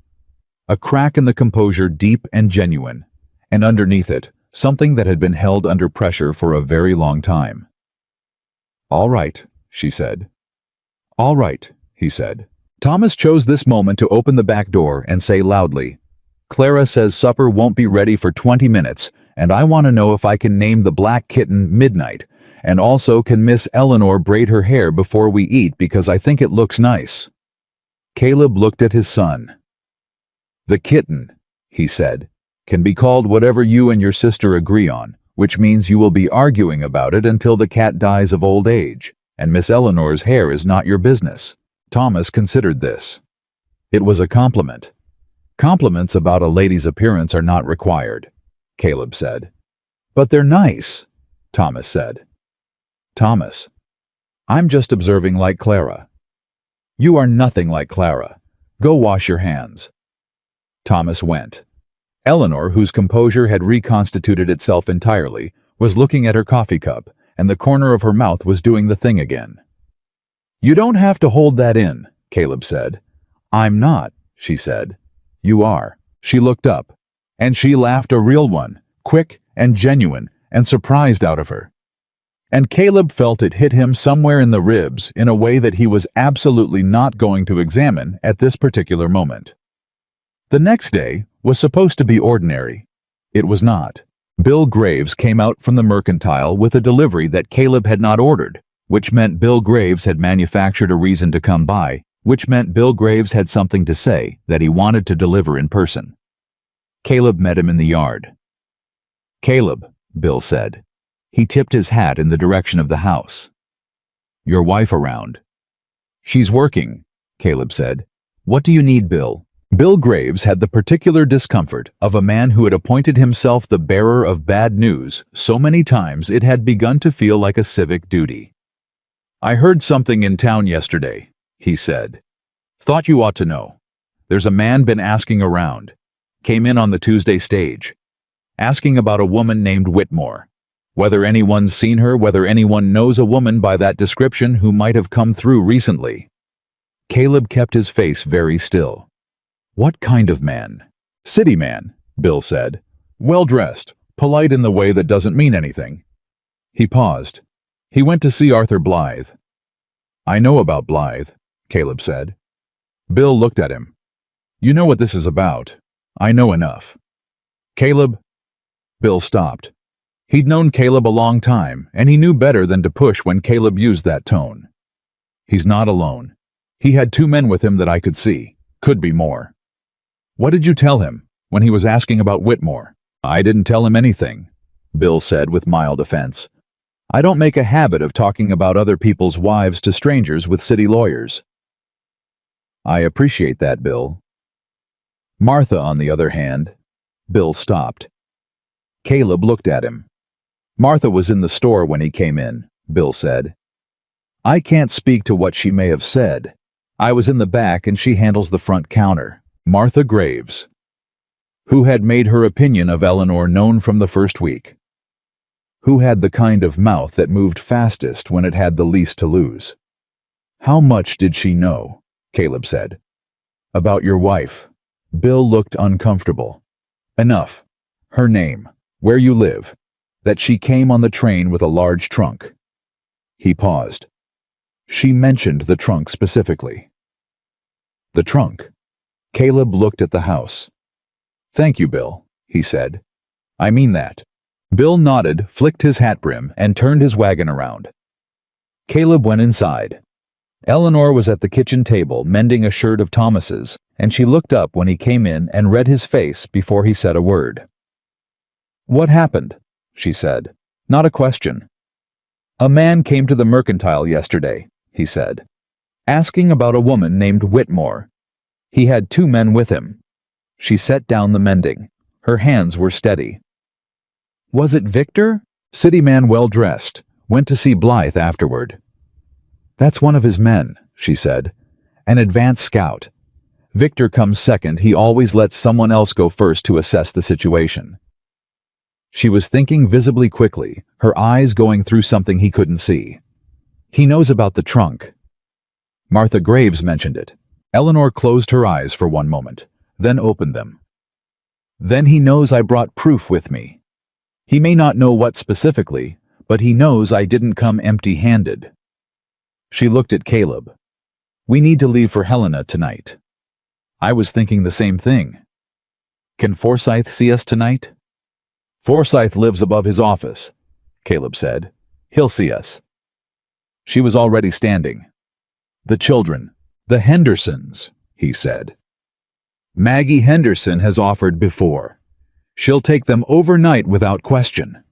A crack in the composure, deep and genuine, and underneath it, something that had been held under pressure for a very long time. "All right," she said. "All right," he said. Thomas chose this moment to open the back door and say loudly, "Clara says supper won't be ready for 20 minutes, and I want to know if I can name the black kitten Midnight, and also can Miss Eleanor braid her hair before we eat because I think it looks nice." Caleb looked at his son. "The kitten," he said, "can be called whatever you and your sister agree on, which means you will be arguing about it until the cat dies of old age, and Miss Eleanor's hair is not your business." Thomas considered this. It was a compliment. "Compliments about a lady's appearance are not required," Caleb said. "But they're nice," Thomas said. "Thomas, I'm just observing like Clara." "You are nothing like Clara. Go wash your hands." Thomas went. Eleanor, whose composure had reconstituted itself entirely, was looking at her coffee cup, and the corner of her mouth was doing the thing again. "You don't have to hold that in," Caleb said. "I'm not," she said. "You are." She looked up, and she laughed, a real one, quick and genuine and surprised out of her. And Caleb felt it hit him somewhere in the ribs in a way that he was absolutely not going to examine at this particular moment. The next day was supposed to be ordinary. It was not. Bill Graves came out from the mercantile with a delivery that Caleb had not ordered, which meant Bill Graves had manufactured a reason to come by, which meant Bill Graves had something to say that he wanted to deliver in person. Caleb met him in the yard. "Caleb," Bill said. He tipped his hat in the direction of the house. "Your wife around?" "She's working," Caleb said. "What do you need, Bill?" Bill Graves had the particular discomfort of a man who had appointed himself the bearer of bad news so many times it had begun to feel like a civic duty. "I heard something in town yesterday," he said. "Thought you ought to know. There's a man been asking around. Came in on the Tuesday stage. Asking about a woman named Whitmore. Whether anyone's seen her, whether anyone knows a woman by that description who might have come through recently." Caleb kept his face very still. "What kind of man?" "City man," Bill said. "Well-dressed, polite in the way that doesn't mean anything." He paused. "He went to see Arthur Blythe." "I know about Blythe," Caleb said. Bill looked at him. "You know what this is about. I know enough." "Caleb—" Bill stopped. He'd known Caleb a long time, and he knew better than to push when Caleb used that tone. "He's not alone. He had 2 men with him that I could see. Could be more." "What did you tell him when he was asking about Whitmore?" "I didn't tell him anything," Bill said with mild offense. "I don't make a habit of talking about other people's wives to strangers with city lawyers." "I appreciate that, Bill." "Martha, on the other hand—" Bill stopped. Caleb looked at him. "Martha was in the store when he came in," Bill said. "I can't speak to what she may have said. I was in the back and she handles the front counter. Martha Graves, who had made her opinion of Eleanor known from the first week. Who had the kind of mouth that moved fastest when it had the least to lose." "How much did she know?" Caleb said. "About your wife." Bill looked uncomfortable. "Enough. Her name, where you live, that she came on the train with a large trunk." He paused. "She mentioned the trunk specifically." "The trunk?" Caleb looked at the house. "Thank you, Bill," he said. "I mean that." Bill nodded, flicked his hat brim, and turned his wagon around. Caleb went inside. Eleanor was at the kitchen table mending a shirt of Thomas's, and she looked up when he came in and read his face before he said a word. "What happened?" she said. Not a question. "A man came to the mercantile yesterday," he said, "asking about a woman named Whitmore. He had 2 men with him." She set down the mending. Her hands were steady. "Was it Victor?" "City man, well-dressed. Went to see Blythe afterward." "That's one of his men," she said. "An advance scout. Victor comes second. He always lets someone else go first to assess the situation." She was thinking visibly quickly, her eyes going through something he couldn't see. "He knows about the trunk. Martha Graves mentioned it." Eleanor closed her eyes for one moment, then opened them. "Then he knows I brought proof with me. He may not know what specifically, but he knows I didn't come empty-handed." She looked at Caleb. "We need to leave for Helena tonight." "I was thinking the same thing." "Can Forsyth see us tonight?" "Forsyth lives above his office," Caleb said. "He'll see us." She was already standing. "The children, the Hendersons," he said. "Maggie Henderson has offered before. She'll take them overnight without question."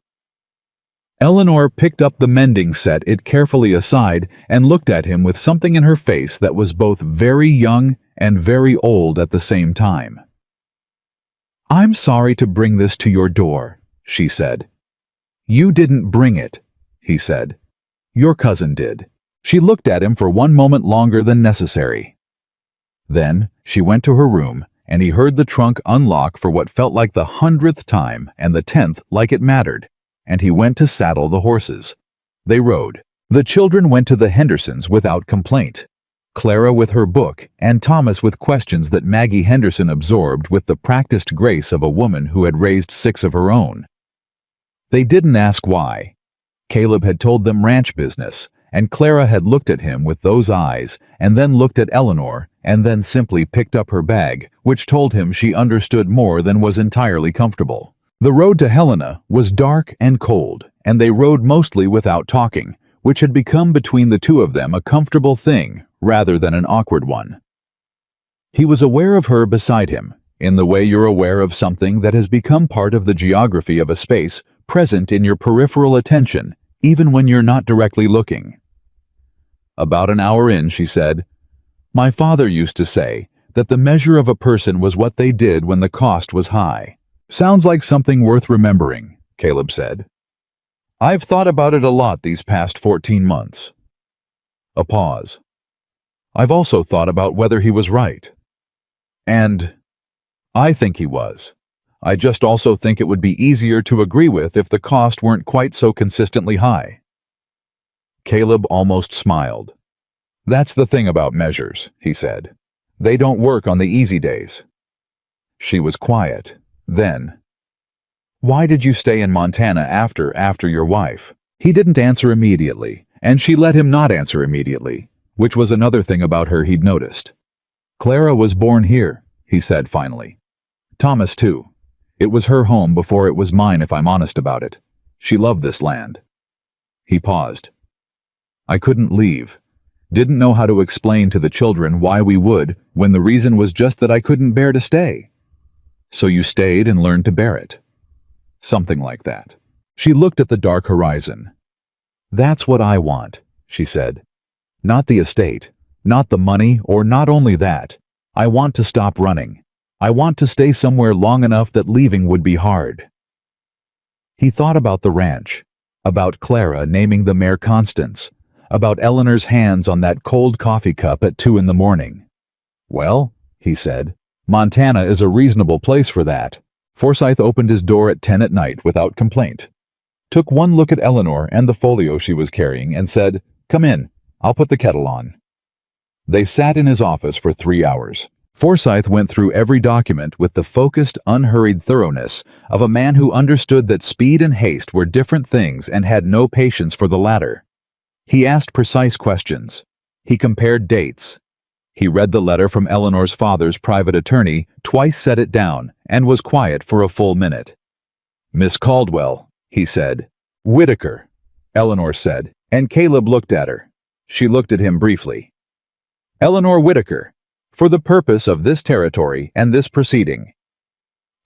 Eleanor picked up the mending set it carefully aside and looked at him with something in her face that was both very young and very old at the same time. "I'm sorry to bring this to your door," she said. "You didn't bring it," he said. "Your cousin did." She looked at him for one moment longer than necessary. Then she went to her room and he heard the trunk unlock for what felt like the 100th time and the 10th like it mattered, and he went to saddle the horses. They rode. The children went to the Hendersons without complaint. Clara with her book, and Thomas with questions that Maggie Henderson absorbed with the practiced grace of a woman who had raised 6 of her own. They didn't ask why. Caleb had told them ranch business, and Clara had looked at him with those eyes, and then looked at Eleanor, and then simply picked up her bag, which told him she understood more than was entirely comfortable. The road to Helena was dark and cold, and they rode mostly without talking, which had become between the two of them a comfortable thing rather than an awkward one. He was aware of her beside him, in the way you're aware of something that has become part of the geography of a space, present in your peripheral attention, even when you're not directly looking. About an hour in, she said, "My father used to say that the measure of a person was what they did when the cost was high." "Sounds like something worth remembering," Caleb said. "I've thought about it a lot these past 14 months. A pause. "I've also thought about whether he was right. And I think he was. I just also think it would be easier to agree with if the cost weren't quite so consistently high." Caleb almost smiled. "That's the thing about measures," he said. "They don't work on the easy days." She was quiet. Then, "Why did you stay in Montana after your wife?" He didn't answer immediately, and she let him not answer immediately, which was another thing about her he'd noticed. "Clara was born here," he said finally. "Thomas, too. It was her home before it was mine, if I'm honest about it. She loved this land." He paused. "I couldn't leave. Didn't know how to explain to the children why we would, when the reason was just that I couldn't bear to stay. So you stayed and learned to bear it." Something like that. She looked at the dark horizon. "That's what I want," she said. "Not the estate, not the money, or not only that. I want to stop running. I want to stay somewhere long enough that leaving would be hard." He thought about the ranch, about Clara naming the mare Constance, about Eleanor's hands on that cold coffee cup at 2 in the morning. "Well," he said, "Montana is a reasonable place for that." Forsyth opened his door at 10 at night without complaint, took one look at Eleanor and the folio she was carrying, and said, "Come in, I'll put the kettle on." They sat in his office for 3 hours. Forsyth went through every document with the focused, unhurried thoroughness of a man who understood that speed and haste were different things and had no patience for the latter. He asked precise questions. He compared dates. He read the letter from Eleanor's father's private attorney, twice set it down, and was quiet for a full minute. "Miss Caldwell," he said. "Whitaker," Eleanor said, and Caleb looked at her. She looked at him briefly. "Eleanor Whitaker, for the purpose of this territory and this proceeding."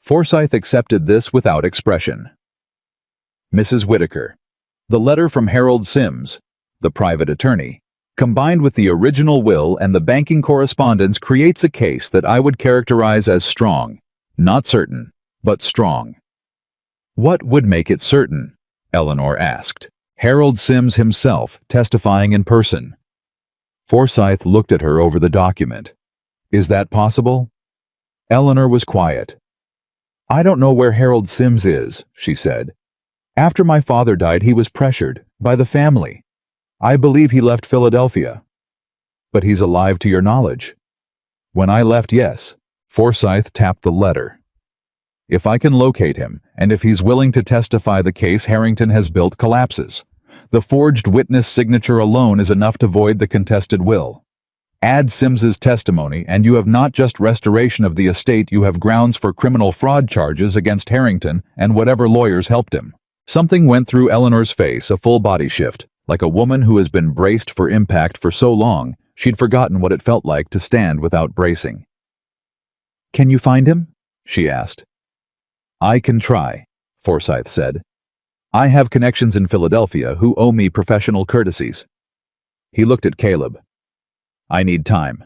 Forsyth accepted this without expression. "Mrs. Whitaker, the letter from Harold Sims, the private attorney, combined with the original will and the banking correspondence creates a case that I would characterize as strong, not certain, but strong." "What would make it certain?" Eleanor asked. "Harold Sims himself testifying in person." Forsyth looked at her over the document. "Is that possible?" Eleanor was quiet. "I don't know where Harold Sims is," she said. "After my father died, he was pressured by the family. I believe he left Philadelphia." "But he's alive to your knowledge?" "When I left, yes." Forsyth tapped the letter. "If I can locate him, and if he's willing to testify, the case Harrington has built collapses. The forged witness signature alone is enough to void the contested will. Add Sims's testimony, and you have not just restoration of the estate, you have grounds for criminal fraud charges against Harrington and whatever lawyers helped him." Something went through Eleanor's face, a full body shift, like a woman who has been braced for impact for so long, she'd forgotten what it felt like to stand without bracing. "Can you find him?" she asked. "I can try," Forsyth said. "I have connections in Philadelphia who owe me professional courtesies." He looked at Caleb. "I need time.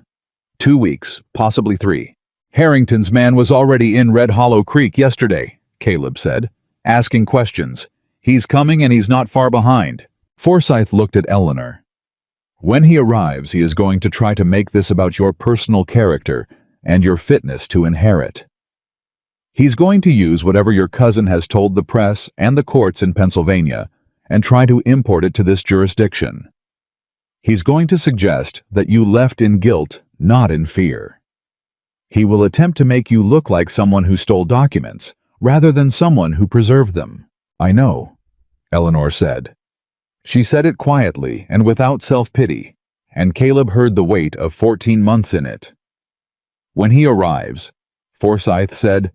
2 weeks, possibly 3. "Harrington's man was already in Red Hollow Creek yesterday," Caleb said, "asking questions. He's coming and he's not far behind." Forsyth looked at Eleanor. "When he arrives, he is going to try to make this about your personal character, and your fitness to inherit. He's going to use whatever your cousin has told the press and the courts in Pennsylvania and try to import it to this jurisdiction. He's going to suggest that you left in guilt, not in fear. He will attempt to make you look like someone who stole documents, rather than someone who preserved them. I know, Eleanor said. She said it quietly and without self-pity, and Caleb heard the weight of 14 months in it. When he arrives, Forsyth said,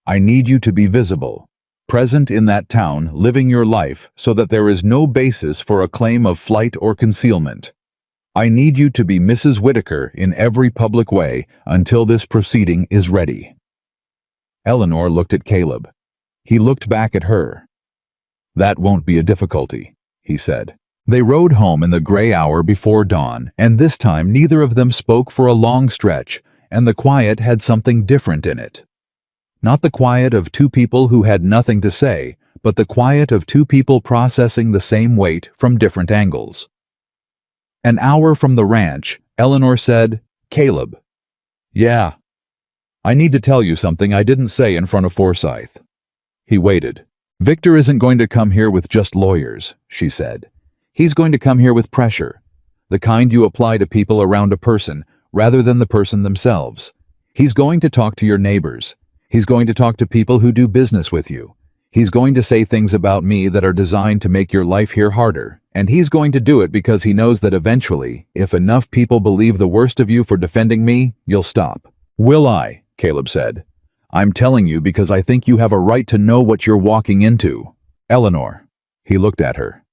I need you to be visible, present in that town, living your life so that there is no basis for a claim of flight or concealment. I need you to be Mrs. Whitaker in every public way until this proceeding is ready. Eleanor looked at Caleb. He looked back at her. That won't be a difficulty, he said. They rode home in the gray hour before dawn, and this time neither of them spoke for a long stretch, and the quiet had something different in it. Not the quiet of two people who had nothing to say, but the quiet of two people processing the same weight from different angles. An hour from the ranch, Eleanor said, Caleb. Yeah. I need to tell you something I didn't say in front of Forsyth. He waited. Victor isn't going to come here with just lawyers, she said. He's going to come here with pressure, the kind you apply to people around a person rather than the person themselves. He's going to talk to your neighbors. He's going to talk to people who do business with you. He's going to say things about me that are designed to make your life here harder, and he's going to do it because he knows that eventually, if enough people believe the worst of you for defending me, you'll stop. Will I? Caleb said. I'm telling you because I think you have a right to know what you're walking into. Eleanor. He looked at her.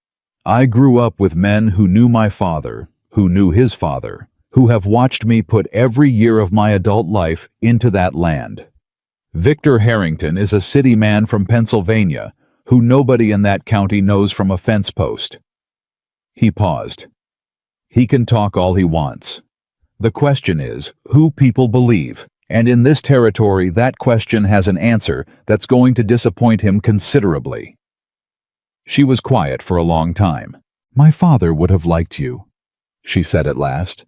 I grew up with men who knew my father, who knew his father, who have watched me put every year of my adult life into that land. Victor Harrington is a city man from Pennsylvania who nobody in that county knows from a fence post. He paused. He can talk all he wants. The question is who people believe, and in this territory that question has an answer that's going to disappoint him considerably. She was quiet for a long time. My father would have liked you, she said at last.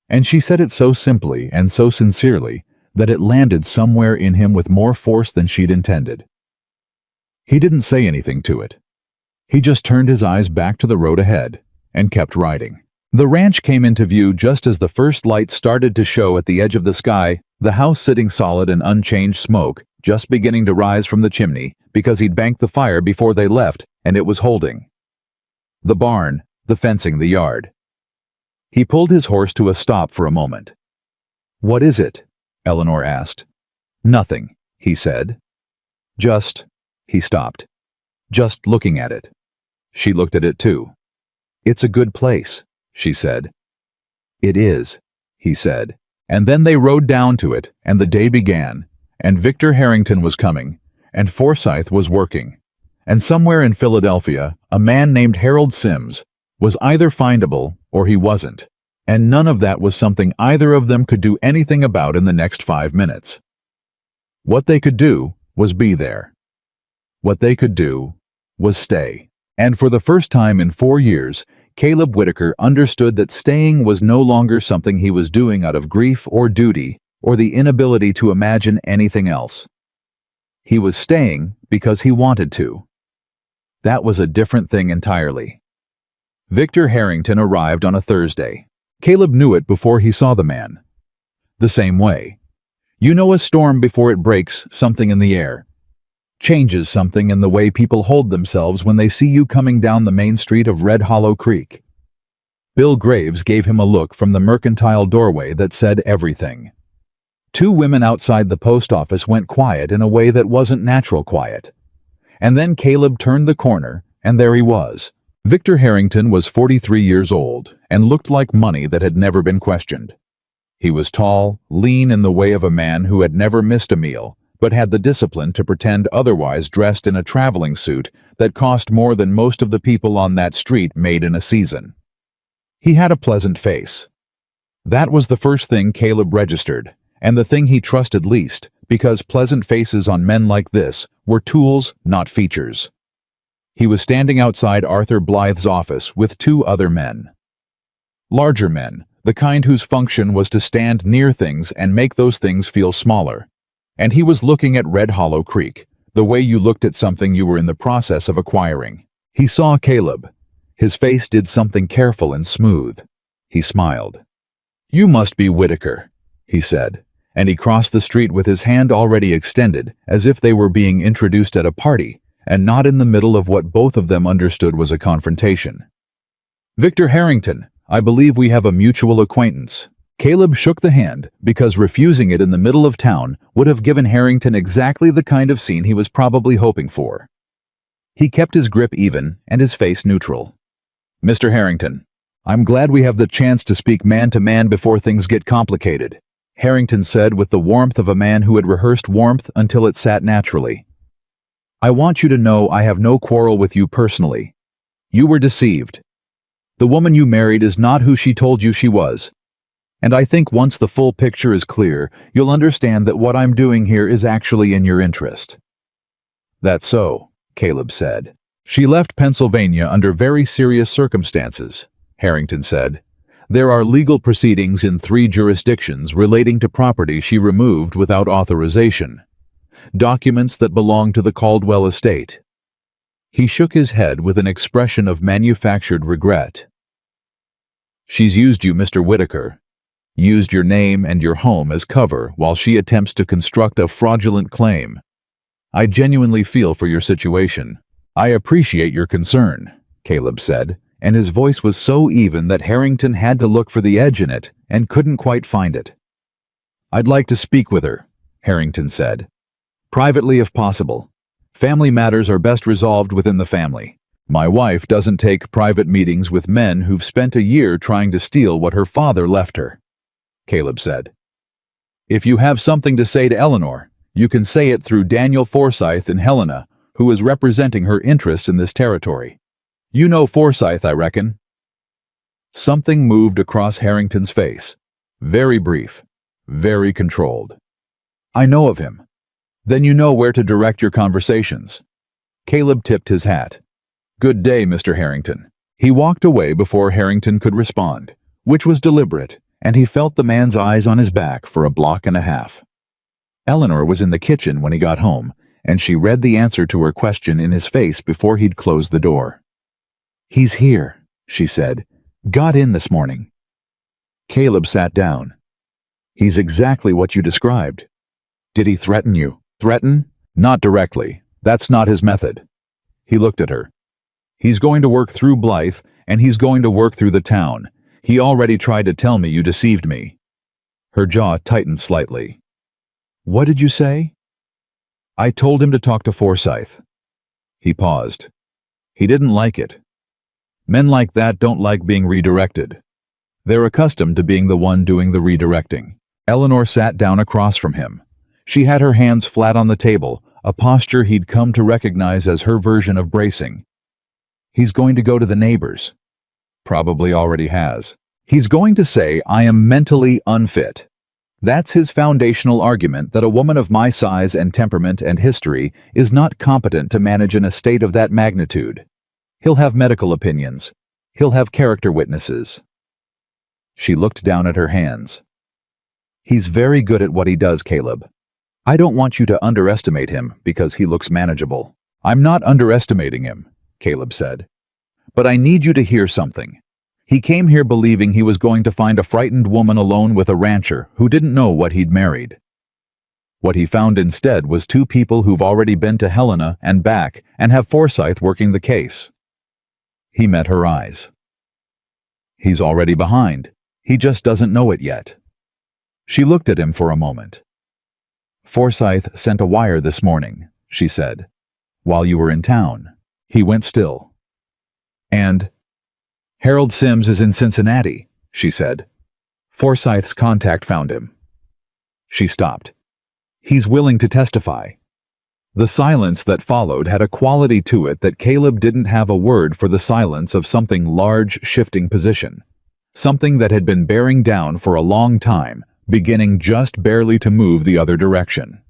And she said it so simply and so sincerely that it landed somewhere in him with more force than she'd intended. He didn't say anything to it. He just turned his eyes back to the road ahead and kept riding. The ranch came into view just as the first light started to show at the edge of the sky, the house sitting solid in unchanged smoke, just beginning to rise from the chimney because he'd banked the fire before they left and it was holding. The barn, the fencing, the yard. He pulled his horse to a stop for a moment. What is it? Eleanor asked. Nothing, he said. He stopped. Just looking at it. She looked at it too. It's a good place, she said. It is, he said. And then they rode down to it, and the day began, and Victor Harrington was coming, and Forsyth was working. And somewhere in Philadelphia, a man named Harold Sims was either findable or he wasn't. And none of that was something either of them could do anything about in the next 5 minutes. What they could do was be there. What they could do was stay. And for the first time in 4 years, Caleb Whitaker understood that staying was no longer something he was doing out of grief or duty or the inability to imagine anything else. He was staying because he wanted to. That was a different thing entirely. Victor Harrington arrived on a Thursday. Caleb knew it before he saw the man. The same way. You know a storm before it breaks something in the air. Changes something in the way people hold themselves when they see you coming down the main street of Red Hollow Creek. Bill Graves gave him a look from the mercantile doorway that said everything. 2 women outside the post office went quiet in a way that wasn't natural quiet. And then Caleb turned the corner, and there he was. Victor Harrington was 43 years old and looked like money that had never been questioned. He was tall, lean in the way of a man who had never missed a meal, but had the discipline to pretend otherwise dressed in a traveling suit that cost more than most of the people on that street made in a season. He had a pleasant face. That was the first thing Caleb registered, and the thing he trusted least, because pleasant faces on men like this were tools, not features. He was standing outside Arthur Blythe's office with 2 other men. Larger men, the kind whose function was to stand near things and make those things feel smaller. And he was looking at Red Hollow Creek, the way you looked at something you were in the process of acquiring. He saw Caleb. His face did something careful and smooth. He smiled. "You must be Whitaker," he said, and he crossed the street with his hand already extended, as if they were being introduced at a party, and not in the middle of what both of them understood was a confrontation. "Victor Harrington, I believe we have a mutual acquaintance." Caleb shook the hand, because refusing it in the middle of town would have given Harrington exactly the kind of scene he was probably hoping for. He kept his grip even and his face neutral. "Mr. Harrington, I'm glad we have the chance to speak man to man before things get complicated," Harrington said with the warmth of a man who had rehearsed warmth until it sat naturally. "I want you to know I have no quarrel with you personally. You were deceived. The woman you married is not who she told you she was. And I think once the full picture is clear, you'll understand that what I'm doing here is actually in your interest." "That's so," Caleb said. "She left Pennsylvania under very serious circumstances," Harrington said. "There are legal proceedings in 3 jurisdictions relating to property she removed without authorization. Documents that belong to the Caldwell estate." He shook his head with an expression of manufactured regret. "She's used you, Mr. Whitaker. Used your name and your home as cover while she attempts to construct a fraudulent claim. I genuinely feel for your situation." "I appreciate your concern," Caleb said, and his voice was so even that Harrington had to look for the edge in it and couldn't quite find it. "I'd like to speak with her," Harrington said. "Privately if possible. Family matters are best resolved within the family. My wife doesn't take private meetings with men who've spent a year trying to steal what her father left her," Caleb said. "If you have something to say to Eleanor, you can say it through Daniel Forsyth in Helena, who is representing her interests in this territory. You know Forsyth, I reckon." Something moved across Harrington's face. Very brief, very controlled. "I know of him." "Then you know where to direct your conversations." Caleb tipped his hat. "Good day, Mr. Harrington." He walked away before Harrington could respond, which was deliberate, and he felt the man's eyes on his back for a block and a half. Eleanor was in the kitchen when he got home, and she read the answer to her question in his face before he'd closed the door. "He's here," she said. "Got in this morning." Caleb sat down. "He's exactly what you described." "Did he threaten you?" "Threaten? Not directly. That's not his method." He looked at her. "He's going to work through Blythe, and he's going to work through the town. He already tried to tell me you deceived me." Her jaw tightened slightly. "What did you say?" "I told him to talk to Forsyth." He paused. He didn't like it. Men like that don't like being redirected. They're accustomed to being the one doing the redirecting. Eleanor sat down across from him. She had her hands flat on the table, a posture he'd come to recognize as her version of bracing. "He's going to go to the neighbors." Probably already has. "He's going to say I am mentally unfit." That's his foundational argument, that a woman of my size and temperament and history is not competent to manage an estate of that magnitude. He'll have medical opinions. He'll have character witnesses. She looked down at her hands. "He's very good at what he does, Caleb. I don't want you to underestimate him because he looks manageable." "I'm not underestimating him," Caleb said. "But I need you to hear something. He came here believing he was going to find a frightened woman alone with a rancher who didn't know what he'd married. What he found instead was 2 people who've already been to Helena and back and have Forsyth working the case." He met her eyes. "He's already behind. He just doesn't know it yet." She looked at him for a moment. "Forsyth sent a wire this morning," she said, "while you were in town." He went still. "And Harold Sims is in Cincinnati," she said. "Forsyth's contact found him." She stopped. "He's willing to testify." The silence that followed had a quality to it that Caleb didn't have a word for. The silence of something large shifting position. Something that had been bearing down for a long time, beginning just barely to move the other direction.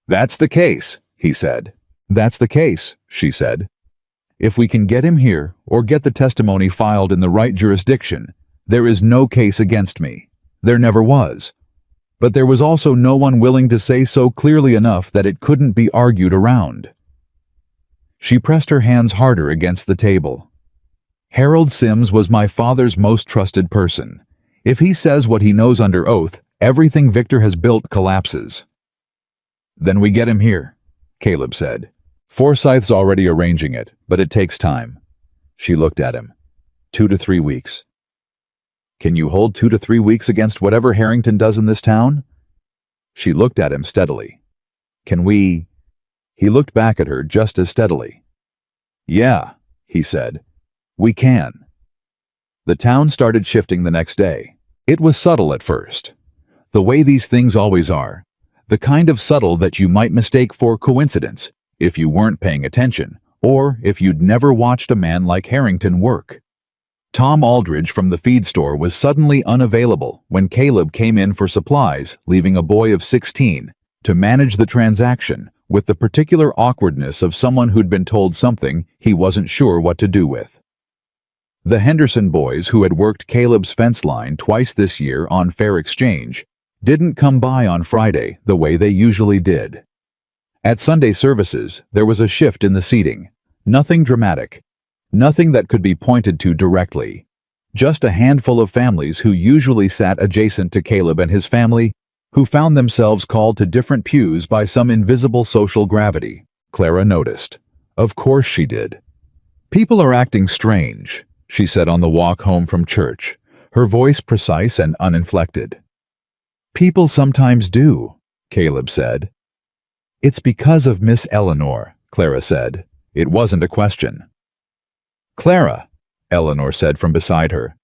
"That's the case," he said. "That's the case," she said. "If we can get him here, or get the testimony filed in the right jurisdiction, There is no case against me. There never was. But there was also no one willing to say so clearly enough that it couldn't be argued around. She pressed her hands harder against the table. Harold Sims was my father's most trusted person. If he says what he knows under oath, everything Victor has built collapses. Then we get him here, Caleb said. Forsyth's already arranging it, but it takes time. She looked at him. 2 to 3 weeks. Can you hold 2 to 3 weeks against whatever Harrington does in this town? She looked at him steadily. Can we? He looked back at her just as steadily. Yeah, he said. We can. The town started shifting the next day. It was subtle at first. The way these things always are. The kind of subtle that you might mistake for coincidence if you weren't paying attention, or if you'd never watched a man like Harrington work. Tom Aldridge from the feed store was suddenly unavailable when Caleb came in for supplies, leaving a boy of 16 to manage the transaction with the particular awkwardness of someone who'd been told something he wasn't sure what to do with. The Henderson boys, who had worked Caleb's fence line twice this year on fair exchange, didn't come by on Friday the way they usually did. At Sunday services, there was a shift in the seating. Nothing dramatic. Nothing that could be pointed to directly. Just a handful of families who usually sat adjacent to Caleb and his family, who found themselves called to different pews by some invisible social gravity. Clara noticed. Of course she did. People are acting strange, she said on the walk home from church, her voice precise and uninflected. People sometimes do, Caleb said. It's because of Miss Eleanor, Clara said. It wasn't a question. Clara, Eleanor said from beside her.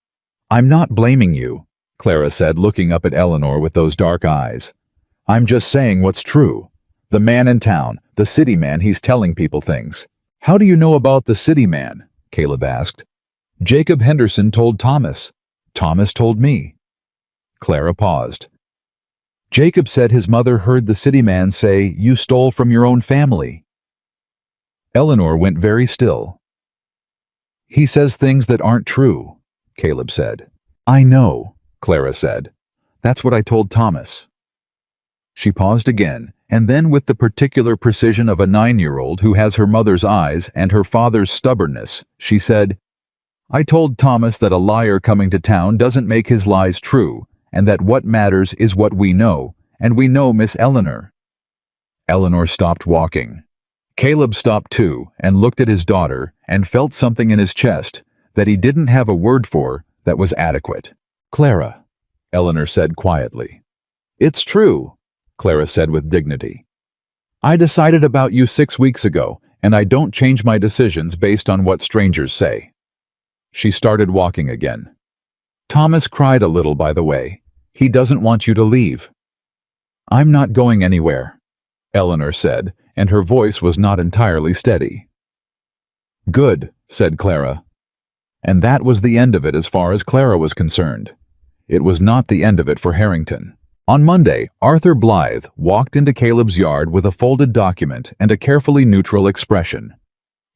I'm not blaming you, Clara said, looking up at Eleanor with those dark eyes. I'm just saying what's true. The man in town, the city man, he's telling people things. How do you know about the city man? Caleb asked. Jacob Henderson told Thomas. Thomas told me. Clara paused. Jacob said his mother heard the city man say, you stole from your own family. Eleanor went very still. He says things that aren't true, Caleb said. I know, Clara said. That's what I told Thomas. She paused again, and then with the particular precision of a 9-year-old who has her mother's eyes and her father's stubbornness, she said, I told Thomas that a liar coming to town doesn't make his lies true, and that what matters is what we know, and we know Miss Eleanor. Eleanor stopped walking. Caleb stopped too, and looked at his daughter, and felt something in his chest that he didn't have a word for that was adequate. Clara, Eleanor said quietly. It's true, Clara said with dignity. I decided about you 6 weeks ago, and I don't change my decisions based on what strangers say. She started walking again. Thomas cried a little, by the way. He doesn't want you to leave. I'm not going anywhere, Eleanor said, and her voice was not entirely steady. Good, said Clara. And that was the end of it as far as Clara was concerned. It was not the end of it for Harrington. On Monday, Arthur Blythe walked into Caleb's yard with a folded document and a carefully neutral expression.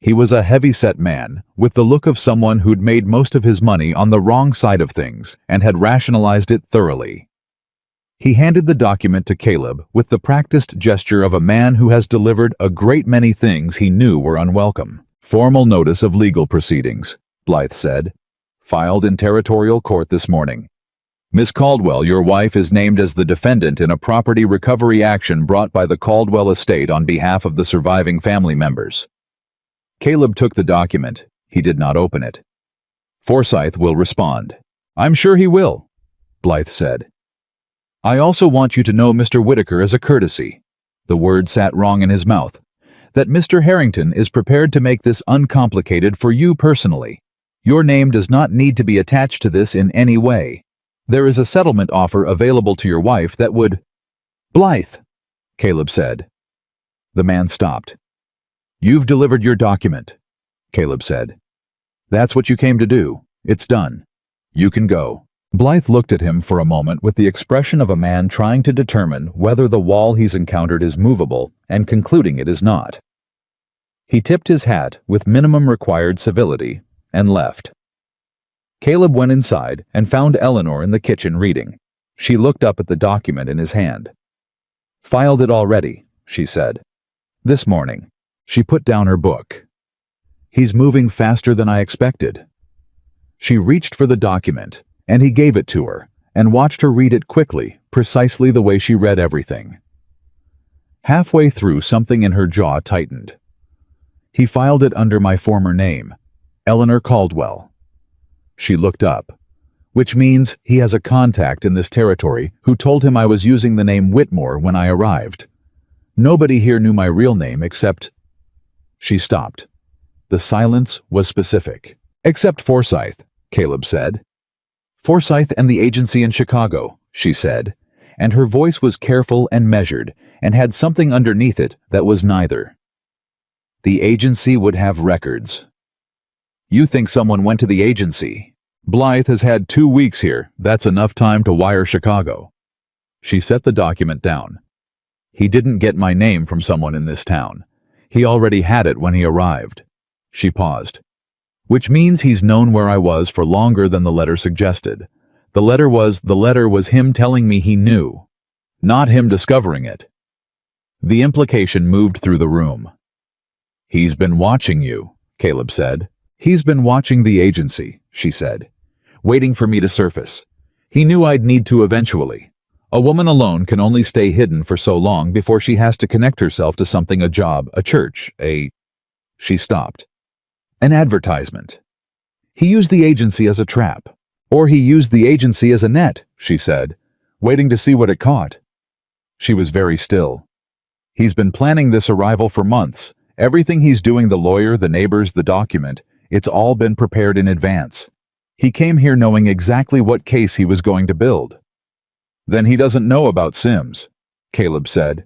He was a heavy-set man, with the look of someone who'd made most of his money on the wrong side of things and had rationalized it thoroughly. He handed the document to Caleb with the practiced gesture of a man who has delivered a great many things he knew were unwelcome. Formal notice of legal proceedings, Blythe said. Filed in territorial court this morning. Miss Caldwell, your wife, is named as the defendant in a property recovery action brought by the Caldwell estate on behalf of the surviving family members. Caleb took the document. He did not open it. Forsyth will respond. I'm sure he will, Blythe said. I also want you to know, Mr. Whitaker, as a courtesy, the word sat wrong in his mouth, that Mr. Harrington is prepared to make this uncomplicated for you personally. Your name does not need to be attached to this in any way. There is a settlement offer available to your wife that would... Blythe, Caleb said. The man stopped. You've delivered your document, Caleb said. That's what you came to do. It's done. You can go. Blythe looked at him for a moment with the expression of a man trying to determine whether the wall he's encountered is movable and concluding it is not. He tipped his hat with minimum required civility and left. Caleb went inside and found Eleanor in the kitchen reading. She looked up at the document in his hand. "Filed it already," she said. "This morning." She put down her book. "He's moving faster than I expected." She reached for the document, and he gave it to her, and watched her read it quickly, precisely the way she read everything. Halfway through, something in her jaw tightened. "He filed it under my former name, Eleanor Caldwell." She looked up. "Which means he has a contact in this territory who told him I was using the name Whitmore when I arrived. Nobody here knew my real name except—" She stopped. The silence was specific. "Except Forsyth," Caleb said. "Forsyth and the agency in Chicago," she said, and her voice was careful and measured and had something underneath it that was neither. "The agency would have records." "You think someone went to the agency? Blythe has had 2 weeks here. That's enough time to wire Chicago." She set the document down. "He didn't get my name from someone in this town. He already had it when he arrived." She paused. "Which means he's known where I was for longer than the letter suggested. The letter was him telling me he knew, not him discovering it." The implication moved through the room. "He's been watching you," Caleb said. "He's been watching the agency," she said, "waiting for me to surface. He knew I'd need to eventually. A woman alone can only stay hidden for so long before she has to connect herself to something, a job, a church, She stopped. "An advertisement. He used the agency as a trap. Or he used the agency as a net," she said, waiting to see what it caught. She was very still. "He's been planning this arrival for months. Everything he's doing, the lawyer, the neighbors, the document, it's all been prepared in advance. He came here knowing exactly what case he was going to build." "Then he doesn't know about Sims," Caleb said.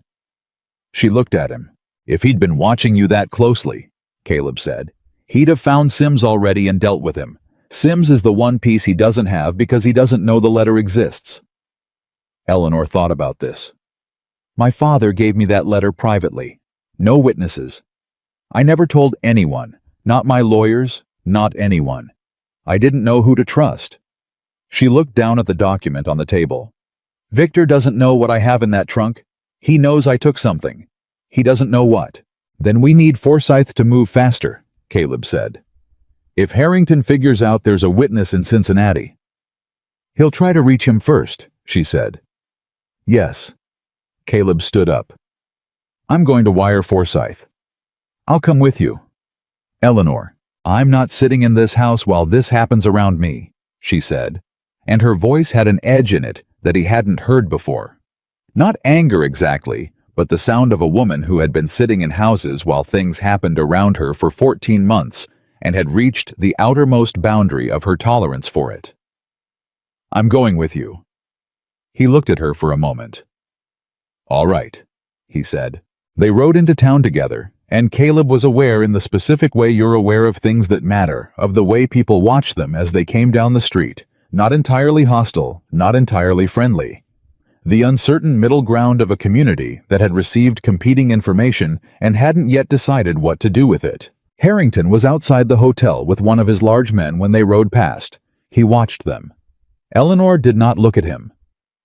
She looked at him. "If he'd been watching you that closely," Caleb said, "he'd have found Sims already and dealt with him. Sims is the one piece he doesn't have because he doesn't know the letter exists." Eleanor thought about this. "My father gave me that letter privately. No witnesses. I never told anyone, not my lawyers, not anyone. I didn't know who to trust." She looked down at the document on the table. "Victor doesn't know what I have in that trunk. He knows I took something. He doesn't know what." "Then we need Forsyth to move faster," Caleb said. "If Harrington figures out there's a witness in Cincinnati." "He'll try to reach him first," she said. "Yes." Caleb stood up. "I'm going to wire Forsyth. I'll come with you." "Eleanor, I'm not sitting in this house while this happens around me," she said, and her voice had an edge in it that he hadn't heard before. Not anger exactly, but the sound of a woman who had been sitting in houses while things happened around her for 14 months and had reached the outermost boundary of her tolerance for it. "I'm going with you." He looked at her for a moment. "All right," he said. They rode into town together, and Caleb was aware in the specific way you're aware of things that matter, of the way people watched them as they came down the street, not entirely hostile, not entirely friendly. The uncertain middle ground of a community that had received competing information and hadn't yet decided what to do with it. Harrington was outside the hotel with one of his large men when they rode past. He watched them. Eleanor did not look at him.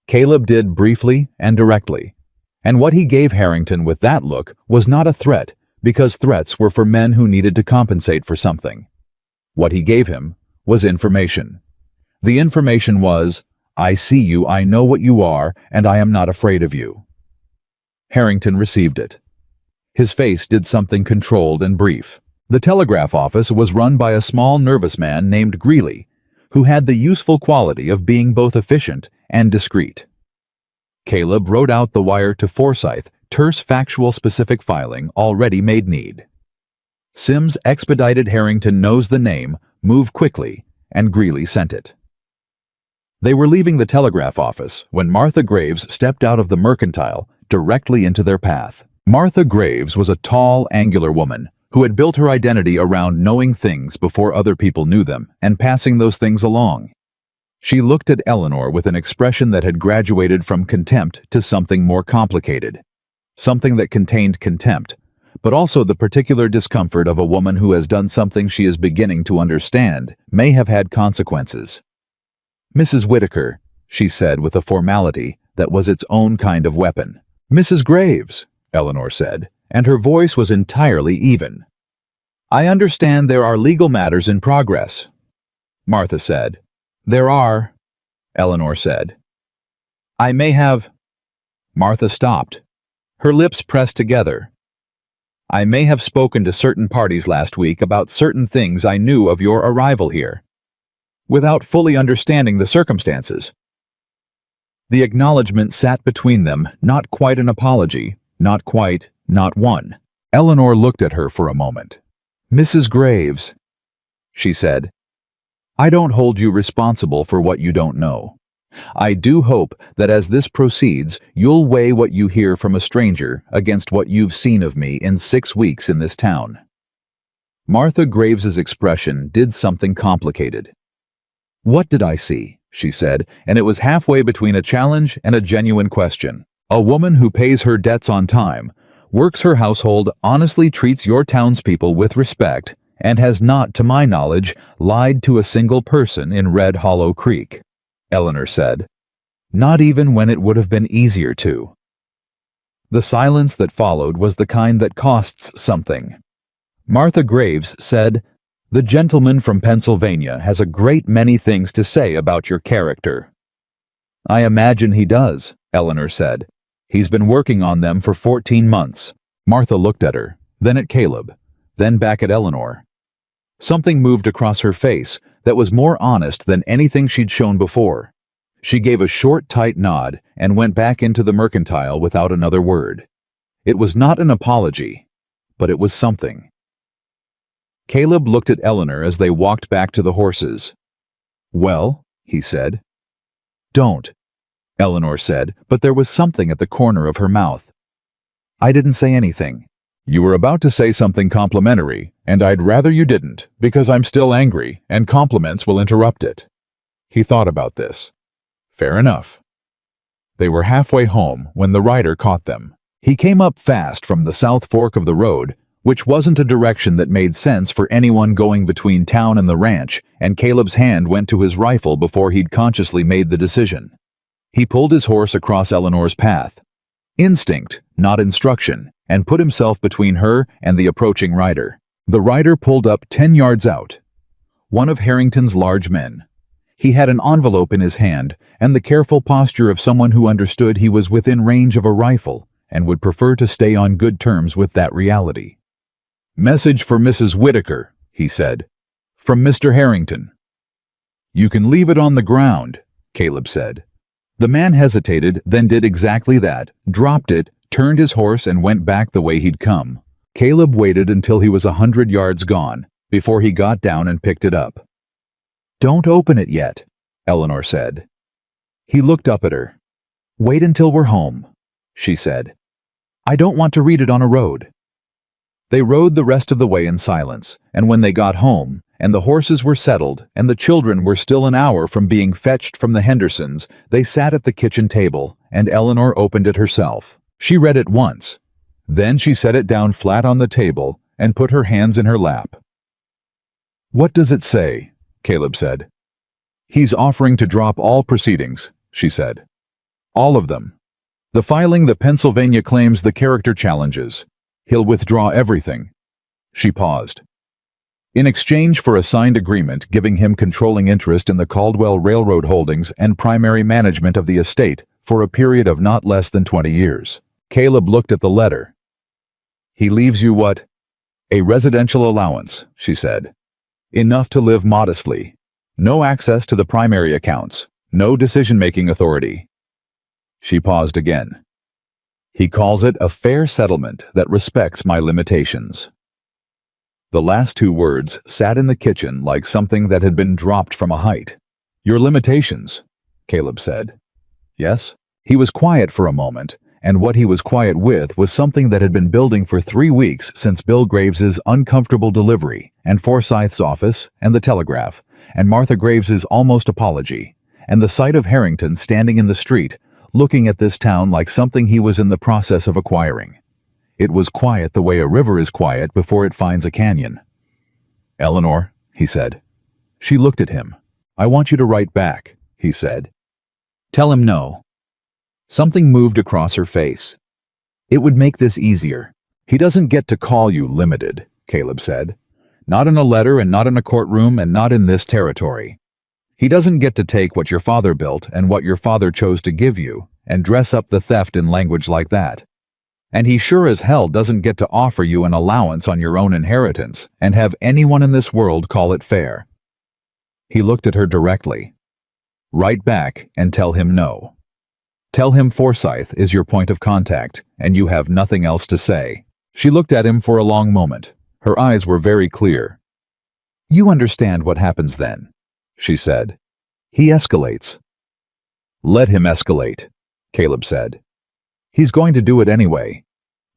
Caleb did briefly and directly. And what he gave Harrington with that look was not a threat, because threats were for men who needed to compensate for something. What he gave him was information. The information was, "I see you, I know what you are, and I am not afraid of you." Harrington received it. His face did something controlled and brief. The telegraph office was run by a small, nervous man named Greeley, who had the useful quality of being both efficient and discreet. Caleb wrote out the wire to Forsyth, terse, factual, specific filing already made need. Sims expedited. Harrington knows the name, move quickly, and Greeley sent it. They were leaving the telegraph office when Martha Graves stepped out of the Mercantile directly into their path. Martha Graves was a tall, angular woman who had built her identity around knowing things before other people knew them and passing those things along. She looked at Eleanor with an expression that had graduated from contempt to something more complicated. Something that contained contempt, but also the particular discomfort of a woman who has done something she is beginning to understand may have had consequences. "Mrs. Whitaker," she said with a formality that was its own kind of weapon. "Mrs. Graves," Eleanor said, and her voice was entirely even. "I understand there are legal matters in progress," Martha said. "There are," Eleanor said. "I may have—" Martha stopped. Her lips pressed together. "I may have spoken to certain parties last week about certain things I knew of your arrival here, without fully understanding the circumstances." The acknowledgement sat between them, not quite an apology, not quite, not one. Eleanor looked at her for a moment. "Mrs. Graves," she said, "I don't hold you responsible for what you don't know. I do hope that as this proceeds, you'll weigh what you hear from a stranger against what you've seen of me in 6 weeks in this town." Martha Graves's expression did something complicated. "What did I see?" she said, and it was halfway between a challenge and a genuine question. "A woman who pays her debts on time, works her household, honestly treats your townspeople with respect, and has not, to my knowledge, lied to a single person in Red Hollow Creek," Eleanor said. "Not even when it would have been easier to." The silence that followed was the kind that costs something. Martha Graves said, "The gentleman from Pennsylvania has a great many things to say about your character." "I imagine he does," Eleanor said. "He's been working on them for 14 months. Martha looked at her, then at Caleb, then back at Eleanor. Something moved across her face that was more honest than anything she'd shown before. She gave a short, tight nod and went back into the mercantile without another word. It was not an apology, but it was something. Caleb looked at Eleanor as they walked back to the horses. "Well," he said. "Don't," Eleanor said, but there was something at the corner of her mouth. "I didn't say anything." "You were about to say something complimentary, and I'd rather you didn't, because I'm still angry, and compliments will interrupt it." He thought about this. Fair enough. They were halfway home when the rider caught them. He came up fast from the south fork of the road, which wasn't a direction that made sense for anyone going between town and the ranch, and Caleb's hand went to his rifle before he'd consciously made the decision. He pulled his horse across Eleanor's path. Instinct, not instruction, and put himself between her and the approaching rider. The rider pulled up 10 yards out. One of Harrington's large men. He had an envelope in his hand, and the careful posture of someone who understood he was within range of a rifle, and would prefer to stay on good terms with that reality. "Message for Mrs. Whitaker," he said. "From Mr. Harrington." "You can leave it on the ground," Caleb said. The man hesitated, then did exactly that, dropped it, turned his horse and went back the way he'd come. Caleb waited until he was 100 yards gone, before he got down and picked it up. "Don't open it yet," Eleanor said. He looked up at her. "Wait until we're home," she said. "I don't want to read it on a road." They rode the rest of the way in silence, and when they got home, and the horses were settled, and the children were still an hour from being fetched from the Hendersons, they sat at the kitchen table, and Eleanor opened it herself. She read it once. Then she set it down flat on the table and put her hands in her lap. "What does it say?" Caleb said. "He's offering to drop all proceedings," she said. "All of them. The filing the Pennsylvania claims the character challenges. He'll withdraw everything." She paused. "In exchange for a signed agreement giving him controlling interest in the Caldwell Railroad holdings and primary management of the estate for a period of not less than 20 years. Caleb looked at the letter. "He leaves you what?" "A residential allowance," she said. "Enough to live modestly. No access to the primary accounts. No decision-making authority." She paused again. "He calls it a fair settlement that respects my limitations." The last 2 words sat in the kitchen like something that had been dropped from a height. "Your limitations," Caleb said. "Yes?" He was quiet for a moment, and what he was quiet with was something that had been building for 3 weeks since Bill Graves's uncomfortable delivery, and Forsyth's office, and the telegraph, and Martha Graves's almost apology, and the sight of Harrington standing in the street, looking at this town like something he was in the process of acquiring. It was quiet the way a river is quiet before it finds a canyon. "Eleanor," he said. She looked at him. "I want you to write back," he said. "Tell him no." Something moved across her face. "It would make this easier. He doesn't get to call you limited," Caleb said. "Not in a letter and not in a courtroom and not in this territory. He doesn't get to take what your father built and what your father chose to give you and dress up the theft in language like that. And he sure as hell doesn't get to offer you an allowance on your own inheritance and have anyone in this world call it fair." He looked at her directly. "Write back and tell him no. Tell him Forsyth is your point of contact and you have nothing else to say." She looked at him for a long moment. Her eyes were very clear. "You understand what happens then," she said. "He escalates." "Let him escalate," Caleb said. "He's going to do it anyway.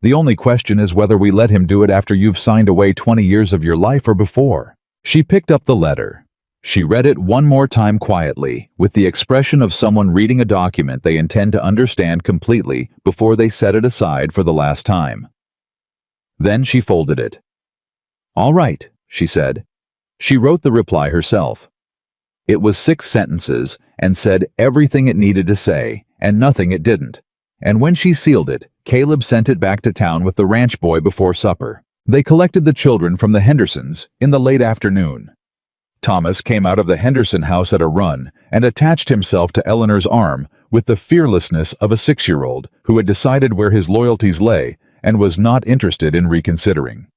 The only question is whether we let him do it after you've signed away 20 years of your life or before." She picked up the letter. She read it one more time quietly, with the expression of someone reading a document they intend to understand completely before they set it aside for the last time. Then she folded it. "All right," she said. She wrote the reply herself. It was 6 sentences and said everything it needed to say and nothing it didn't. And when she sealed it, Caleb sent it back to town with the ranch boy before supper. They collected the children from the Hendersons in the late afternoon. Thomas came out of the Henderson house at a run and attached himself to Eleanor's arm with the fearlessness of a 6-year-old who had decided where his loyalties lay and was not interested in reconsidering.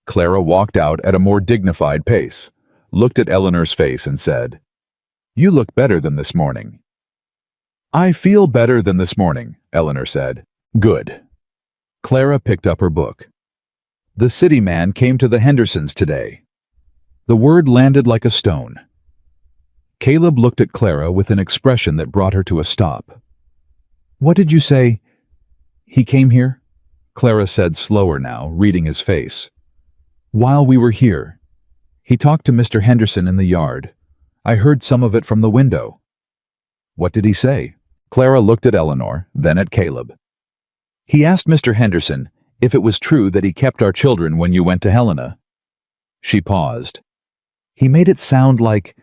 Clara walked out at a more dignified pace, looked at Eleanor's face and said, "You look better than this morning." "I feel better than this morning," Eleanor said. "Good." Clara picked up her book. "The city man came to the Hendersons today." The word landed like a stone. Caleb looked at Clara with an expression that brought her to a stop. "What did you say? He came here?" Clara said slower now, reading his face. "While we were here. He talked to Mr. Henderson in the yard. I heard some of it from the window." "What did he say?" Clara looked at Eleanor, then at Caleb. "He asked Mr. Henderson if it was true that he kept our children when you went to Helena." She paused. "He made it sound like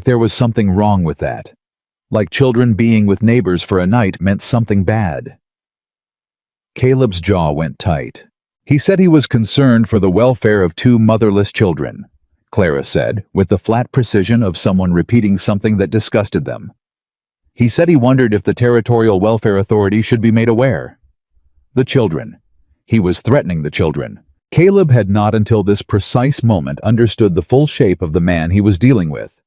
there was something wrong with that. Like children being with neighbors for a night meant something bad." Caleb's jaw went tight. "He said he was concerned for the welfare of 2 motherless children," Clara said, with the flat precision of someone repeating something that disgusted them. "He said he wondered if the Territorial Welfare Authority should be made aware." The children. He was threatening the children. Caleb had not until this precise moment understood the full shape of the man he was dealing with.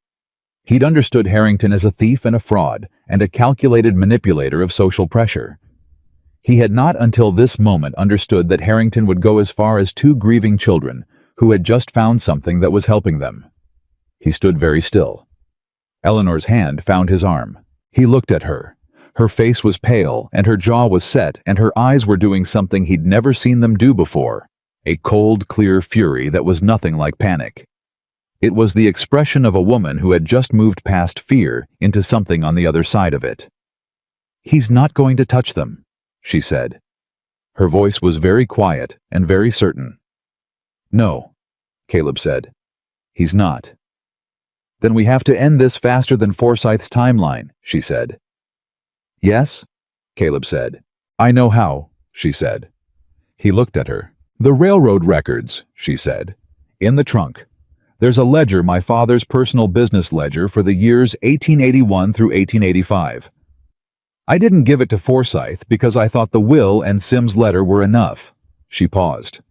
He'd understood Harrington as a thief and a fraud, and a calculated manipulator of social pressure. He had not until this moment understood that Harrington would go as far as 2 grieving children who had just found something that was helping them. He stood very still. Eleanor's hand found his arm. He looked at her. Her face was pale, and her jaw was set, and her eyes were doing something he'd never seen them do before, a cold, clear fury that was nothing like panic. It was the expression of a woman who had just moved past fear into something on the other side of it. "He's not going to touch them," she said. Her voice was very quiet and very certain. "No," Caleb said. "He's not." "Then we have to end this faster than Forsyth's timeline," she said. "Yes?" Caleb said. "I know how," she said. He looked at her. "The railroad records," she said. "In the trunk. There's a ledger, my father's personal business ledger for the years 1881 through 1885. I didn't give it to Forsyth because I thought the will and Sim's letter were enough." She paused.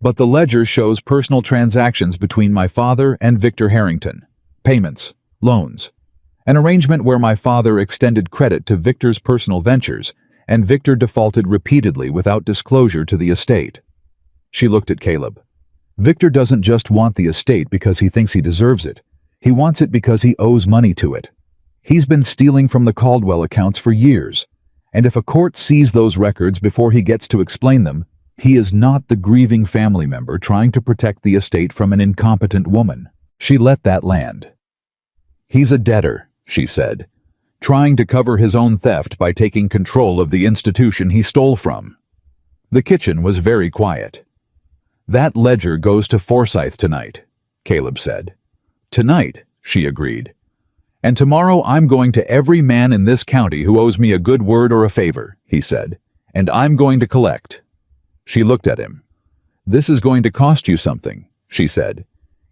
"But the ledger shows personal transactions between my father and Victor Harrington. Payments, loans. An arrangement where my father extended credit to Victor's personal ventures, and Victor defaulted repeatedly without disclosure to the estate." She looked at Caleb. "Victor doesn't just want the estate because he thinks he deserves it. He wants it because he owes money to it. He's been stealing from the Caldwell accounts for years, and if a court sees those records before he gets to explain them, he is not the grieving family member trying to protect the estate from an incompetent woman." She let that land. "He's a debtor," she said, "trying to cover his own theft by taking control of the institution he stole from." The kitchen was very quiet. "That ledger goes to Forsyth tonight," Caleb said. "Tonight," she agreed. "And tomorrow I'm going to every man in this county who owes me a good word or a favor," he said. "And I'm going to collect." She looked at him. "This is going to cost you something," she said.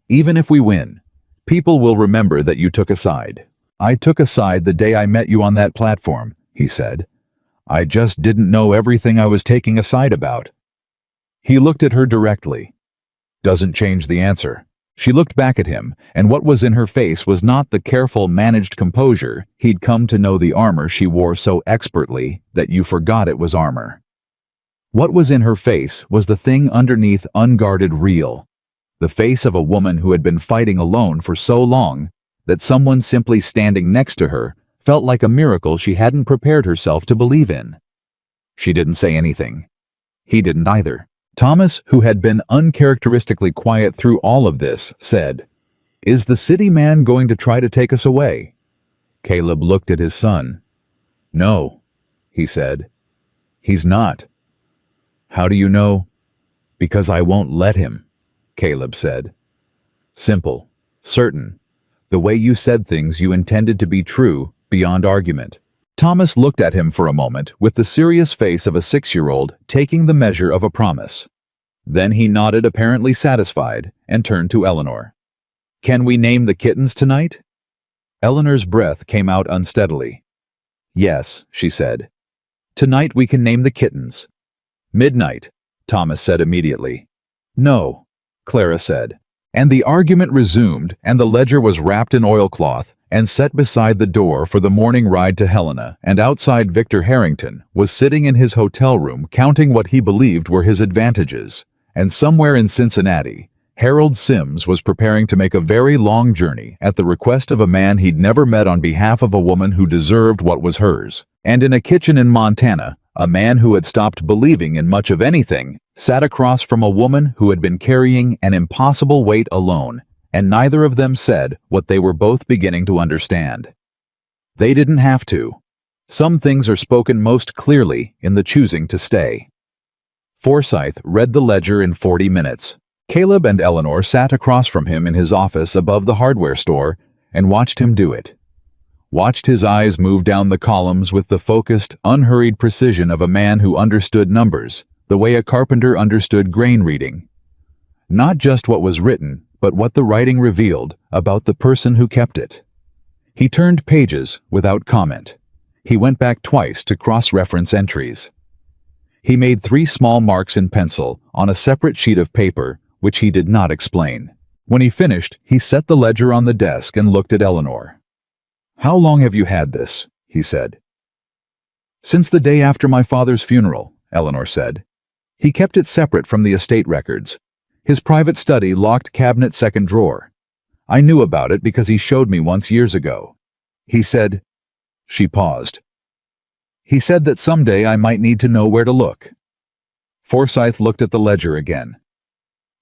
"Even if we win, people will remember that you took a side." "I took a side the day I met you on that platform," he said. "I just didn't know everything I was taking a side about." He looked at her directly. "Doesn't change the answer." She looked back at him, and what was in her face was not the careful, managed composure he'd come to know the armor she wore so expertly that you forgot it was armor. What was in her face was the thing underneath unguarded real, the face of a woman who had been fighting alone for so long that someone simply standing next to her felt like a miracle she hadn't prepared herself to believe in. She didn't say anything. He didn't either. Thomas, who had been uncharacteristically quiet through all of this, said, "Is the city man going to try to take us away?" Caleb looked at his son. "No," he said. "He's not." "How do you know?" "Because I won't let him," Caleb said. "Simple, certain. The way you said things you intended to be true, beyond argument." Thomas looked at him for a moment with the serious face of a 6-year-old taking the measure of a promise. Then he nodded, apparently satisfied, and turned to Eleanor. "Can we name the kittens tonight?" Eleanor's breath came out unsteadily. "Yes," she said. "Tonight we can name the kittens." "Midnight," Thomas said immediately. "No," Clara said. And the argument resumed, and the ledger was wrapped in oilcloth and set beside the door for the morning ride to Helena, and outside Victor Harrington was sitting in his hotel room counting what he believed were his advantages. And somewhere in Cincinnati, Harold Sims was preparing to make a very long journey at the request of a man he'd never met on behalf of a woman who deserved what was hers. And in a kitchen in Montana, a man who had stopped believing in much of anything sat across from a woman who had been carrying an impossible weight alone, and neither of them said what they were both beginning to understand. They didn't have to. Some things are spoken most clearly in the choosing to stay. Forsyth read the ledger in 40 minutes. Caleb and Eleanor sat across from him in his office above the hardware store and watched him do it. Watched his eyes move down the columns with the focused, unhurried precision of a man who understood numbers, the way a carpenter understood grain reading. Not just what was written, but what the writing revealed about the person who kept it. He turned pages without comment. He went back twice to cross-reference entries. He made 3 small marks in pencil on a separate sheet of paper, which he did not explain. When he finished, he set the ledger on the desk and looked at Eleanor. "How long have you had this?" he said. "Since the day after my father's funeral," Eleanor said. "He kept it separate from the estate records. His private study, locked cabinet, second drawer. I knew about it because he showed me once years ago. He said..." She paused. "He said that someday I might need to know where to look." Forsyth looked at the ledger again.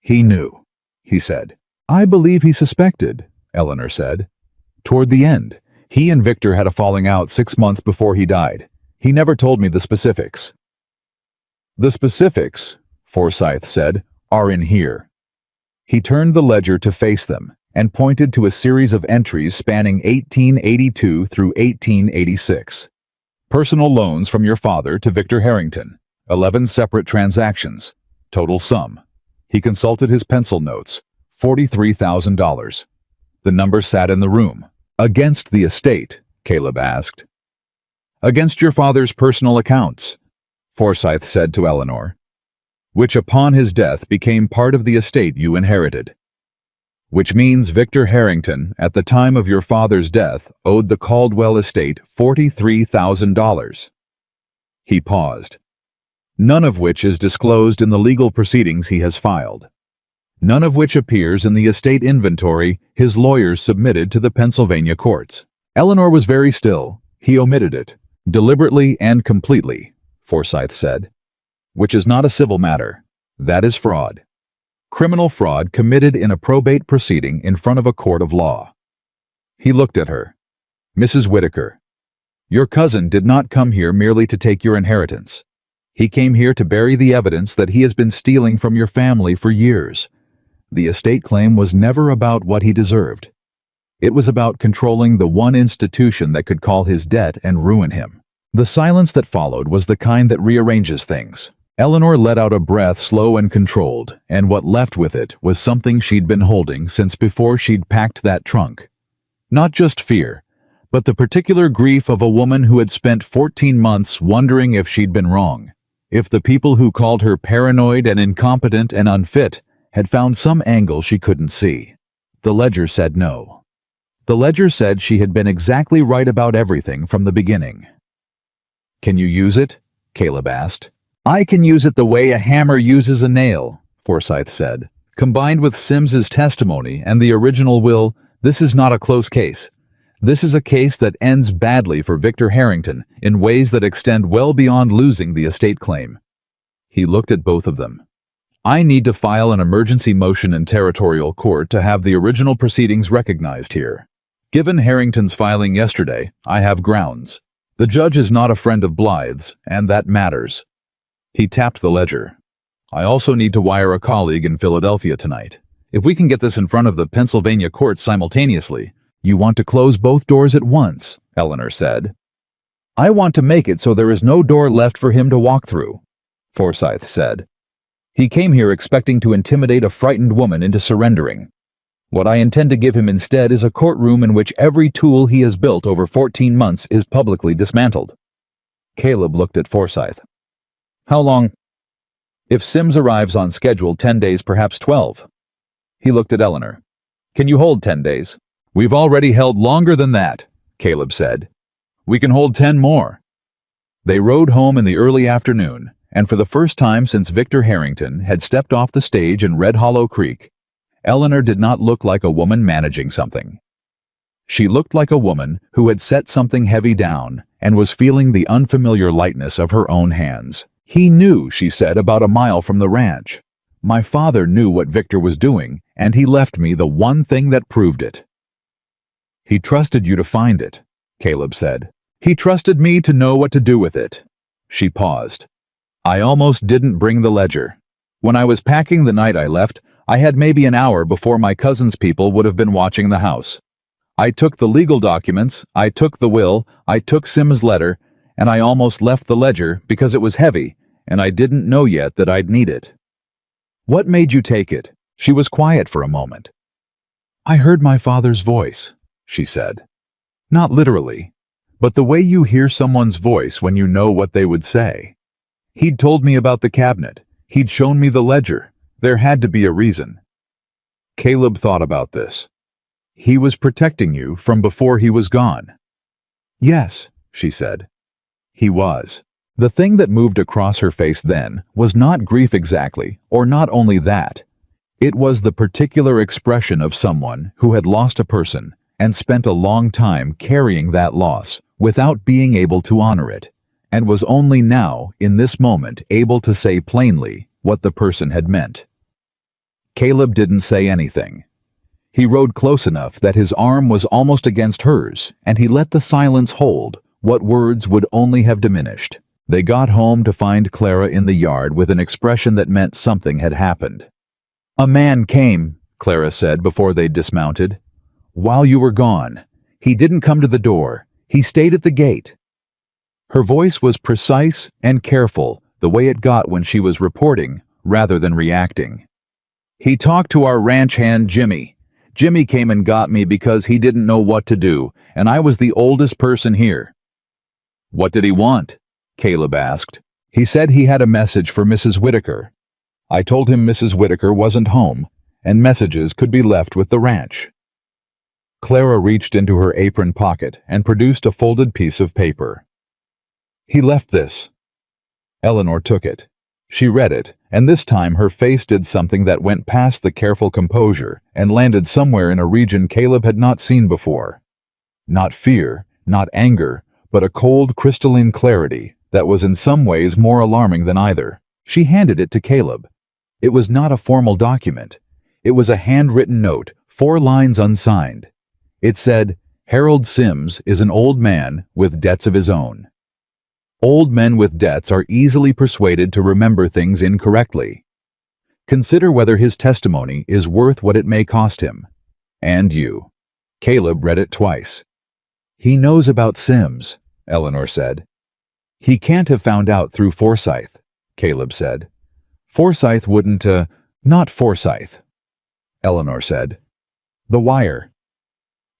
"He knew," he said. "I believe he suspected," Eleanor said. "Toward the end, he and Victor had a falling out 6 months before he died. He never told me the specifics." "The specifics," Forsyth said, "are in here." He turned the ledger to face them and pointed to a series of entries spanning 1882 through 1886. "Personal loans from your father to Victor Harrington. 11 separate transactions. Total sum." He consulted his pencil notes. $43,000. The number sat in the room. "Against the estate?" Caleb asked. "Against your father's personal accounts," Forsyth said to Eleanor, "which upon his death became part of the estate you inherited. Which means Victor Harrington, at the time of your father's death, owed the Caldwell estate $43,000. He paused. "None of which is disclosed in the legal proceedings he has filed. None of which appears in the estate inventory his lawyers submitted to the Pennsylvania courts." Eleanor was very still. "He omitted it, deliberately and completely," Forsyth said. "Which is not a civil matter. That is fraud. Criminal fraud committed in a probate proceeding in front of a court of law." He looked at her. "Mrs. Whitaker, your cousin did not come here merely to take your inheritance. He came here to bury the evidence that he has been stealing from your family for years. The estate claim was never about what he deserved. It was about controlling the one institution that could call his debt and ruin him. The silence that followed was the kind that rearranges things. Eleanor let out a breath slow and controlled, and what left with it was something she'd been holding since before she'd packed that trunk. Not just fear, but the particular grief of a woman who had spent 14 months wondering if she'd been wrong, if the people who called her paranoid and incompetent and unfit had found some angle she couldn't see. The ledger said no. The ledger said she had been exactly right about everything from the beginning. "Can you use it?" Caleb asked. "I can use it the way a hammer uses a nail," Forsyth said. "Combined with Sims's testimony and the original will, this is not a close case. This is a case that ends badly for Victor Harrington in ways that extend well beyond losing the estate claim." He looked at both of them. "I need to file an emergency motion in territorial court to have the original proceedings recognized here. Given Harrington's filing yesterday, I have grounds. The judge is not a friend of Blythe's, and that matters." He tapped the ledger. "I also need to wire a colleague in Philadelphia tonight. If we can get this in front of the Pennsylvania courts simultaneously." "You want to close both doors at once," Eleanor said. "I want to make it so there is no door left for him to walk through," Forsyth said. "He came here expecting to intimidate a frightened woman into surrendering. What I intend to give him instead is a courtroom in which every tool he has built over 14 months is publicly dismantled." Caleb looked at Forsyth. "How long?" "If Sims arrives on schedule, 10 days, perhaps 12. He looked at Eleanor. "Can you hold 10 days? "We've already held longer than that," Caleb said. "We can hold 10 more. They rode home in the early afternoon, and for the first time since Victor Harrington had stepped off the stage in Red Hollow Creek, Eleanor did not look like a woman managing something. She looked like a woman who had set something heavy down and was feeling the unfamiliar lightness of her own hands. "He knew," she said, "about a mile from the ranch. My father knew what Victor was doing, and he left me the one thing that proved it." "He trusted you to find it," Caleb said. "He trusted me to know what to do with it." She paused. "I almost didn't bring the ledger. When I was packing the night I left, I had maybe an hour before my cousin's people would have been watching the house. I took the legal documents, I took the will, I took Sim's letter, and I almost left the ledger because it was heavy, and I didn't know yet that I'd need it." "What made you take it?" She was quiet for a moment. "I heard my father's voice," she said. "Not literally, but the way you hear someone's voice when you know what they would say. He'd told me about the cabinet. He'd shown me the ledger. There had to be a reason." Caleb thought about this. "He was protecting you from before he was gone." "Yes," she said. "He was." The thing that moved across her face then was not grief exactly, or not only that. It was the particular expression of someone who had lost a person and spent a long time carrying that loss without being able to honor it, and was only now, in this moment, able to say plainly what the person had meant. Caleb didn't say anything. He rode close enough that his arm was almost against hers, and he let the silence hold what words would only have diminished. They got home to find Clara in the yard with an expression that meant something had happened. "A man came," Clara said before they dismounted. "While you were gone. He didn't come to the door. He stayed at the gate." Her voice was precise and careful, the way it got when she was reporting rather than reacting. "He talked to our ranch hand, Jimmy. Jimmy came and got me because he didn't know what to do, and I was the oldest person here." "What did he want?" Caleb asked. "He said he had a message for Mrs. Whitaker. I told him Mrs. Whitaker wasn't home, and messages could be left with the ranch." Clara reached into her apron pocket and produced a folded piece of paper. "He left this." Eleanor took it. She read it, and this time her face did something that went past the careful composure and landed somewhere in a region Caleb had not seen before. Not fear, not anger, but a cold, crystalline clarity that was in some ways more alarming than either. She handed it to Caleb. It was not a formal document. It was a handwritten note, 4 lines unsigned. It said, "Harold Sims is an old man with debts of his own." Old men with debts are easily persuaded to remember things incorrectly. Consider whether his testimony is worth what it may cost him. And you. Caleb read it twice. He knows about Sims, Eleanor said. He can't have found out through Forsyth, Caleb said. Forsyth wouldn't, not Forsyth, Eleanor said. The wire.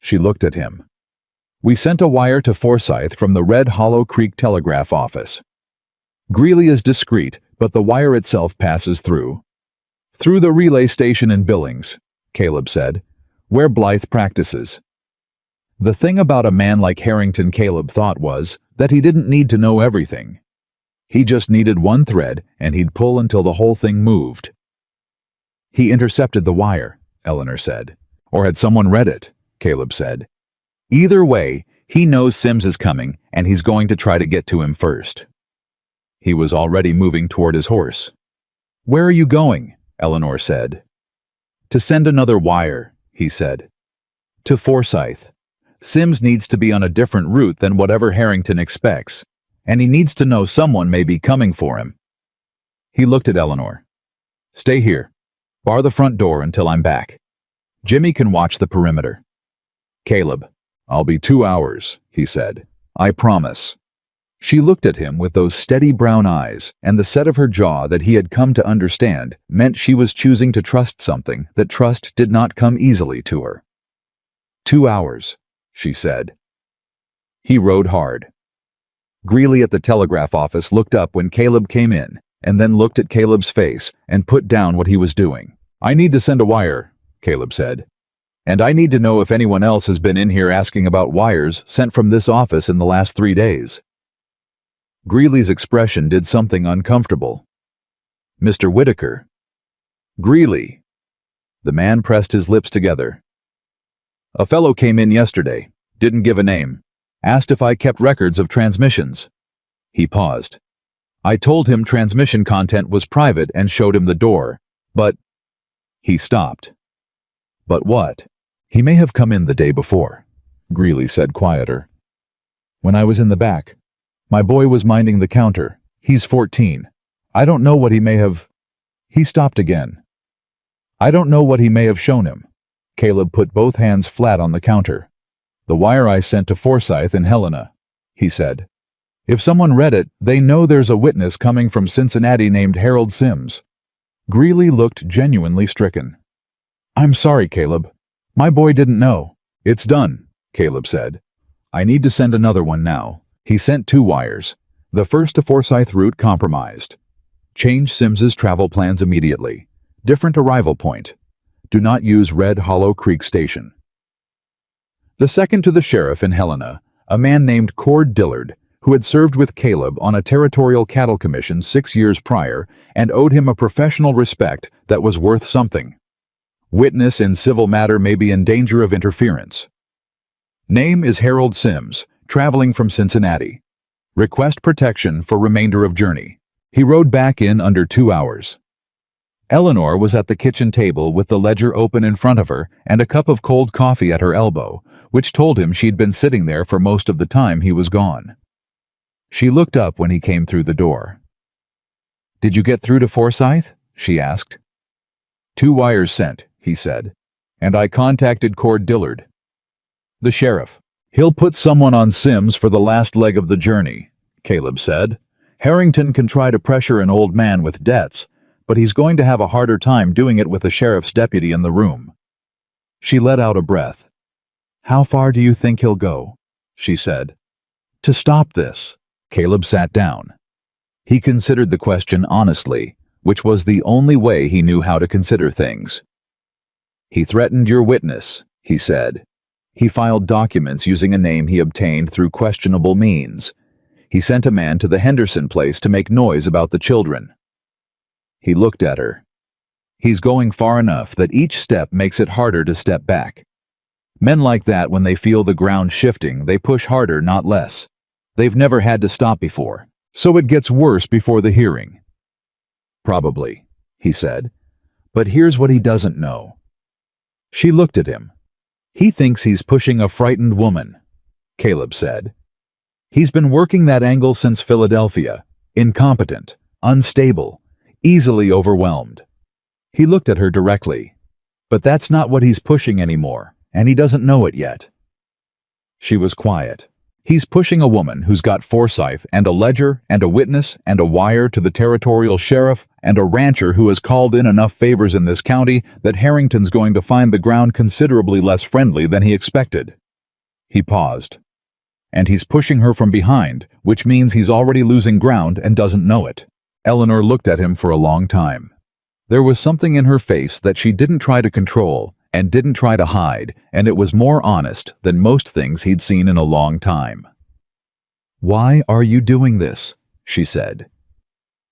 She looked at him. We sent a wire to Forsyth from the Red Hollow Creek Telegraph Office. Greeley is discreet, but the wire itself passes through. Through the relay station in Billings, Caleb said, where Blythe practices. The thing about a man like Harrington, Caleb thought, was that he didn't need to know everything. He just needed one thread, and he'd pull until the whole thing moved. He intercepted the wire, Eleanor said. Or had someone read it, Caleb said. Either way, he knows Sims is coming, and he's going to try to get to him first. He was already moving toward his horse. Where are you going? Eleanor said. To send another wire, he said. To Forsyth. Sims needs to be on a different route than whatever Harrington expects, and he needs to know someone may be coming for him. He looked at Eleanor. Stay here. Bar the front door until I'm back. Jimmy can watch the perimeter. Caleb. I'll be 2 hours, he said. I promise. She looked at him with those steady brown eyes, and the set of her jaw that he had come to understand meant she was choosing to trust something that trust did not come easily to her. 2 hours, she said. He rode hard. Greeley at the telegraph office looked up when Caleb came in, and then looked at Caleb's face and put down what he was doing. I need to send a wire, Caleb said. And I need to know if anyone else has been in here asking about wires sent from this office in the last 3 days. Greeley's expression did something uncomfortable. Mr. Whitaker. Greeley. The man pressed his lips together. A fellow came in yesterday, didn't give a name, asked if I kept records of transmissions. He paused. I told him transmission content was private and showed him the door, but... He stopped. But what? He may have come in the day before, Greeley said quieter. When I was in the back. My boy was minding the counter. He's 14. I don't know what he may have... He stopped again. I don't know what he may have shown him. Caleb put both hands flat on the counter. The wire I sent to Forsyth and Helena, he said. If someone read it, they know there's a witness coming from Cincinnati named Harold Sims. Greeley looked genuinely stricken. I'm sorry, Caleb. My boy didn't know. It's done, Caleb said. I need to send another one now. He sent 2 wires. The first to Forsyth route compromised. Change Sims's travel plans immediately. Different arrival point. Do not use Red Hollow Creek Station. The second to the sheriff in Helena, a man named Cord Dillard, who had served with Caleb on a territorial cattle commission 6 years prior and owed him a professional respect that was worth something. Witness in civil matter may be in danger of interference. Name is Harold Sims, traveling from Cincinnati. Request protection for remainder of journey. He rode back in under 2 hours. Eleanor was at the kitchen table with the ledger open in front of her and a cup of cold coffee at her elbow, which told him she'd been sitting there for most of the time he was gone. She looked up when he came through the door. Did you get through to Forsyth? She asked. 2 wires sent, he said, and I contacted Cord Dillard. The sheriff. He'll put someone on Sims for the last leg of the journey, Caleb said. Harrington can try to pressure an old man with debts, but he's going to have a harder time doing it with the sheriff's deputy in the room. She let out a breath. How far do you think he'll go? She said. To stop this. Caleb sat down. He considered the question honestly, which was the only way he knew how to consider things. He threatened your witness, he said. He filed documents using a name he obtained through questionable means. He sent a man to the Henderson place to make noise about the children. He looked at her. He's going far enough that each step makes it harder to step back. Men like that, when they feel the ground shifting, they push harder, not less. They've never had to stop before, so it gets worse before the hearing. Probably, he said. But here's what he doesn't know. She looked at him. He thinks he's pushing a frightened woman, Caleb said. He's been working that angle since Philadelphia. Incompetent, unstable, easily overwhelmed. He looked at her directly. But that's not what he's pushing anymore, and he doesn't know it yet. She was quiet. He's pushing a woman who's got Forsyth and a ledger and a witness and a wire to the territorial sheriff and a rancher who has called in enough favors in this county that Harrington's going to find the ground considerably less friendly than he expected. He paused. And he's pushing her from behind, which means he's already losing ground and doesn't know it. Eleanor looked at him for a long time. There was something in her face that she didn't try to control and didn't try to hide, and it was more honest than most things he'd seen in a long time. "Why are you doing this?" she said.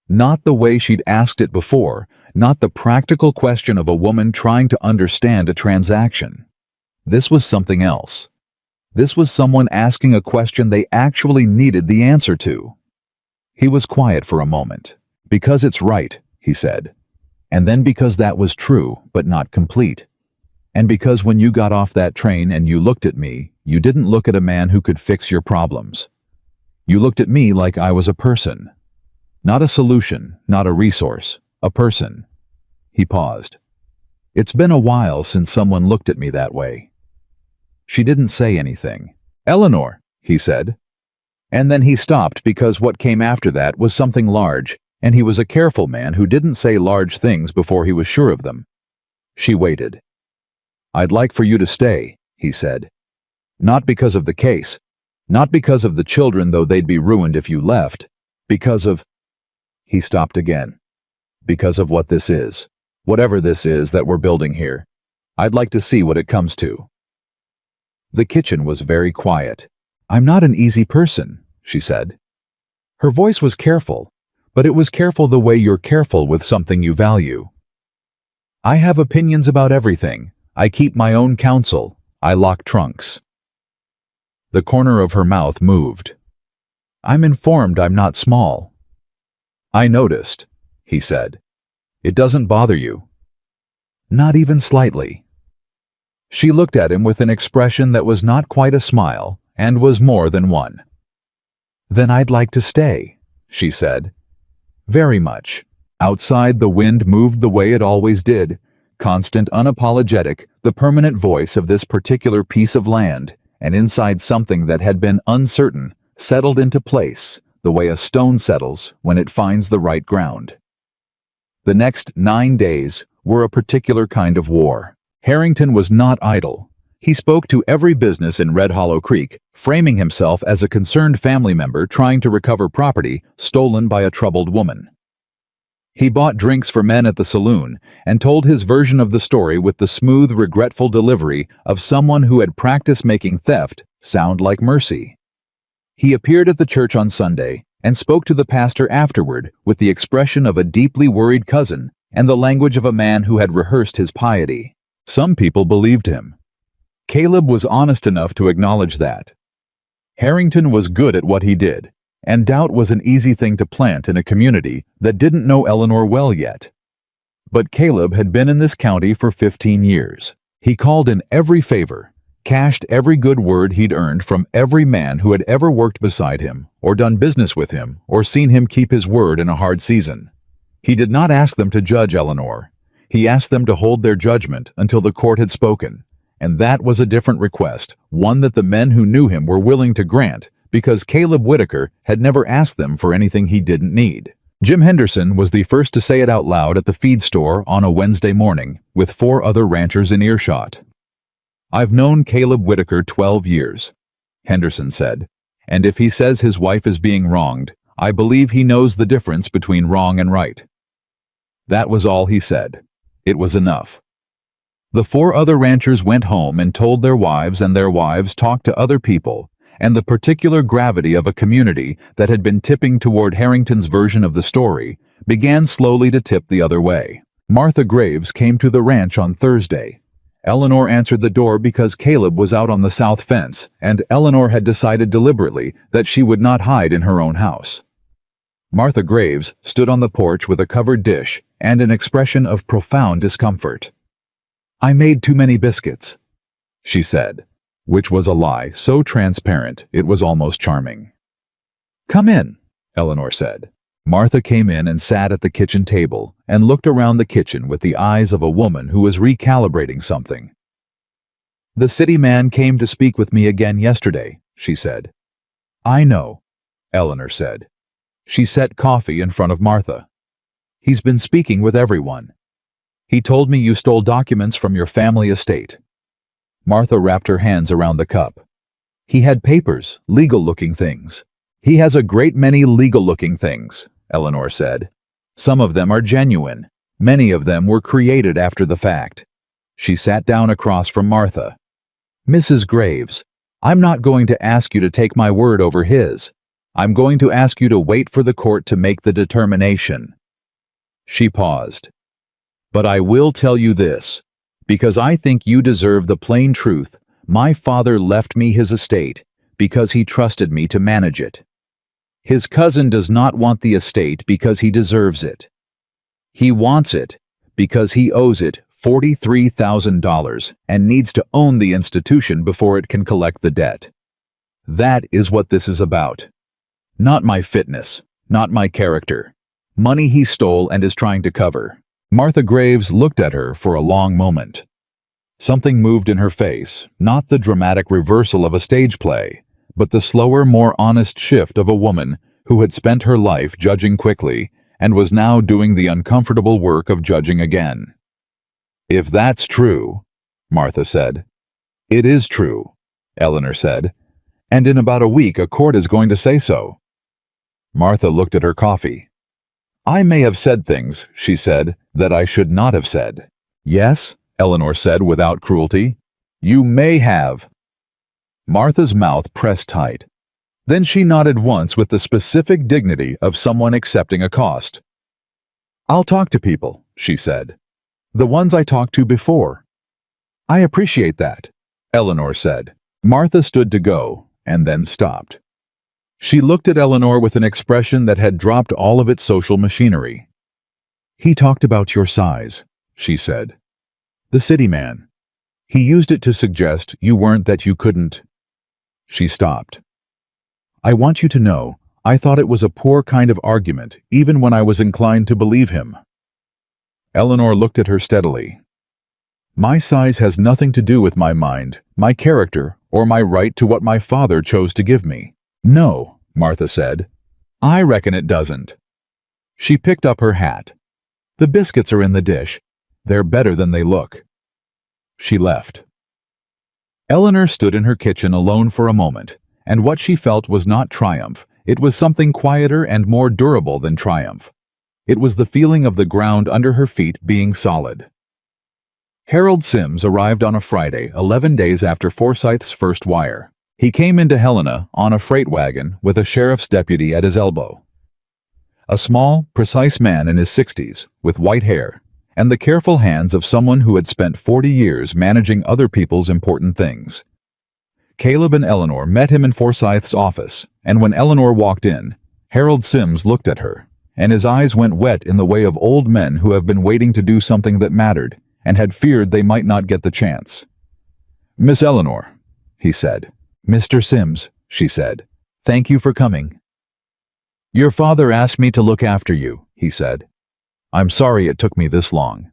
Not the way she'd asked it before, not the practical question of a woman trying to understand a transaction. This was something else. This was someone asking a question they actually needed the answer to. He was quiet for a moment. "Because it's right," he said. "And then because that was true, but not complete. And because when you got off that train and you looked at me, you didn't look at a man who could fix your problems. You looked at me like I was a person. Not a solution, not a resource, a person." He paused. "It's been a while since someone looked at me that way." She didn't say anything. "Eleanor," he said. And then he stopped because what came after that was something large, and he was a careful man who didn't say large things before he was sure of them. She waited. "I'd like for you to stay," he said. "Not because of the case. Not because of the children, though they'd be ruined if you left. Because of—" He stopped again. "Because of what this is. Whatever this is that we're building here. I'd like to see what it comes to." The kitchen was very quiet. "I'm not an easy person," she said. Her voice was careful, but it was careful the way you're careful with something you value. "I have opinions about everything. I keep my own counsel. I lock trunks." The corner of her mouth moved. "I'm informed I'm not small." "I noticed," he said. "It doesn't bother you." "Not even slightly." She looked at him with an expression that was not quite a smile, and was more than one. "Then I'd like to stay," she said. "Very much." Outside, the wind moved the way it always did, constant, unapologetic, the permanent voice of this particular piece of land, and inside something that had been uncertain, settled into place, the way a stone settles when it finds the right ground. The next 9 days were a particular kind of war. Harrington was not idle. He spoke to every business in Red Hollow Creek, framing himself as a concerned family member trying to recover property stolen by a troubled woman. He bought drinks for men at the saloon and told his version of the story with the smooth, regretful delivery of someone who had practiced making theft sound like mercy. He appeared at the church on Sunday and spoke to the pastor afterward with the expression of a deeply worried cousin and the language of a man who had rehearsed his piety. Some people believed him. Caleb was honest enough to acknowledge that. Harrington was good at what he did, and doubt was an easy thing to plant in a community that didn't know Eleanor well yet. But Caleb had been in this county for 15 years. He called in every favor, cashed every good word he'd earned from every man who had ever worked beside him, or done business with him, or seen him keep his word in a hard season. He did not ask them to judge Eleanor. He asked them to hold their judgment until the court had spoken, and that was a different request, one that the men who knew him were willing to grant, because Caleb Whitaker had never asked them for anything he didn't need. Jim Henderson was the first to say it out loud at the feed store on a Wednesday morning, with 4 other ranchers in earshot. "I've known Caleb Whitaker 12 years, Henderson said, "and if he says his wife is being wronged, I believe he knows the difference between wrong and right." That was all he said. It was enough. The 4 other ranchers went home and told their wives, and their wives talked to other people, and the particular gravity of a community that had been tipping toward Harrington's version of the story began slowly to tip the other way. Martha Graves came to the ranch on Thursday. Eleanor answered the door because Caleb was out on the south fence, and Eleanor had decided deliberately that she would not hide in her own house. Martha Graves stood on the porch with a covered dish and an expression of profound discomfort. "I made too many biscuits," she said, which was a lie so transparent it was almost charming. "Come in," Eleanor said. Martha came in and sat at the kitchen table and looked around the kitchen with the eyes of a woman who was recalibrating something. "The city man came to speak with me again yesterday," she said. "I know," Eleanor said. She set coffee in front of Martha. "He's been speaking with everyone. He told me you stole documents from your family estate." Martha wrapped her hands around the cup. "He had papers, legal-looking things." "He has a great many legal-looking things," Eleanor said. "Some of them are genuine. Many of them were created after the fact." She sat down across from Martha. "Mrs. Graves, I'm not going to ask you to take my word over his. I'm going to ask you to wait for the court to make the determination." She paused. "But I will tell you this, because I think you deserve the plain truth. My father left me his estate because he trusted me to manage it. His cousin does not want the estate because he deserves it. He wants it because he owes it $43,000 and needs to own the institution before it can collect the debt. That is what this is about. Not my fitness, not my character. Money he stole and is trying to cover." Martha Graves looked at her for a long moment. Something moved in her face, not the dramatic reversal of a stage play, but the slower, more honest shift of a woman who had spent her life judging quickly and was now doing the uncomfortable work of judging again. "If that's true," Martha said. "It is true," Eleanor said, "and in about a week a court is going to say so." Martha looked at her coffee. "I may have said things," she said, "that I should not have said." "Yes," Eleanor said without cruelty. "You may have." Martha's mouth pressed tight. Then she nodded once with the specific dignity of someone accepting a cost. "I'll talk to people," she said. "The ones I talked to before." "I appreciate that," Eleanor said. Martha stood to go, and then stopped. She looked at Eleanor with an expression that had dropped all of its social machinery. "He talked about your size," she said. "The city man. He used it to suggest you weren't that you couldn't." She stopped. "I want you to know, I thought it was a poor kind of argument, even when I was inclined to believe him." Eleanor looked at her steadily. "My size has nothing to do with my mind, my character, or my right to what my father chose to give me." "No," Martha said. "I reckon it doesn't." She picked up her hat. "The biscuits are in the dish. They're better than they look." She left. Eleanor stood in her kitchen alone for a moment, and what she felt was not triumph. It was something quieter and more durable than triumph. It was the feeling of the ground under her feet being solid. Harold Sims arrived on a Friday, 11 days after Forsyth's first wire. He came into Helena on a freight wagon with a sheriff's deputy at his elbow. A small, precise man in his 60s, with white hair, and the careful hands of someone who had spent 40 years managing other people's important things. Caleb and Eleanor met him in Forsyth's office, and when Eleanor walked in, Harold Sims looked at her, and his eyes went wet in the way of old men who have been waiting to do something that mattered, and had feared they might not get the chance. "Miss Eleanor," he said. "Mr. Sims," she said. "Thank you for coming." "Your father asked me to look after you," he said. "I'm sorry it took me this long."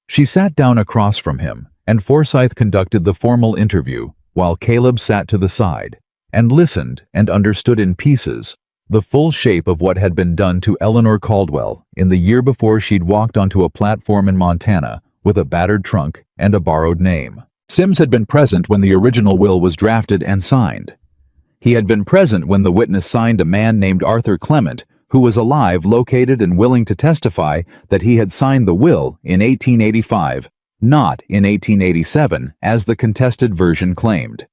She sat down across from him, and Forsyth conducted the formal interview, while Caleb sat to the side, and listened and understood in pieces the full shape of what had been done to Eleanor Caldwell in the year before she'd walked onto a platform in Montana with a battered trunk and a borrowed name. Sims had been present when the original will was drafted and signed. He had been present when the witness signed a man named Arthur Clement, who was alive, located, and willing to testify that he had signed the will in 1885, not in 1887, as the contested version claimed.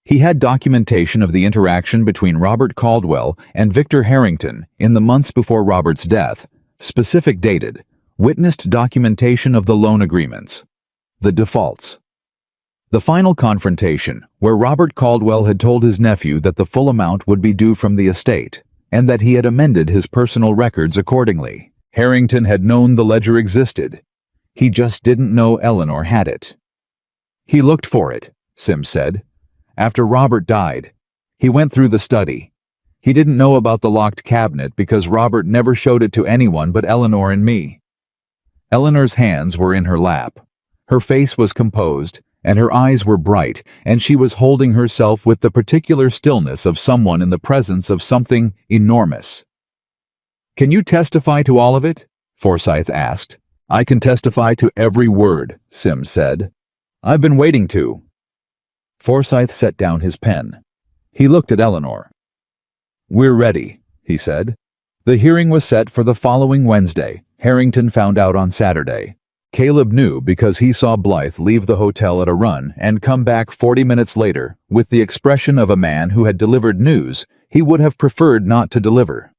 He had documentation of the interaction between Robert Caldwell and Victor Harrington in the months before Robert's death, specific dated, witnessed documentation of the loan agreements, the defaults. The final confrontation, where Robert Caldwell had told his nephew that the full amount would be due from the estate, and that he had amended his personal records accordingly. Harrington had known the ledger existed. He just didn't know Eleanor had it. "He looked for it," Sims said. "After Robert died, he went through the study. He didn't know about the locked cabinet because Robert never showed it to anyone but Eleanor and me." Eleanor's hands were in her lap. Her face was composed, and her eyes were bright, and she was holding herself with the particular stillness of someone in the presence of something enormous. "Can you testify to all of it?" Forsyth asked. "I can testify to every word," Sims said. "I've been waiting to." Forsyth set down his pen. He looked at Eleanor. "We're ready," he said. The hearing was set for the following Wednesday. Harrington found out on Saturday. Caleb knew because he saw Blythe leave the hotel at a run and come back 40 minutes later with the expression of a man who had delivered news he would have preferred not to deliver.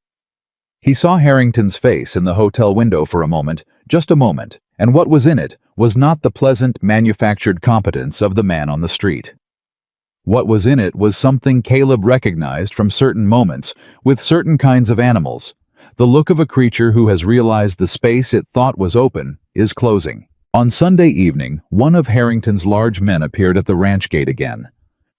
He saw Harrington's face in the hotel window for a moment, just a moment, and what was in it was not the pleasant, manufactured competence of the man on the street. What was in it was something Caleb recognized from certain moments with certain kinds of animals, the look of a creature who has realized the space it thought was open is closing. On Sunday evening, one of Harrington's large men appeared at the ranch gate again.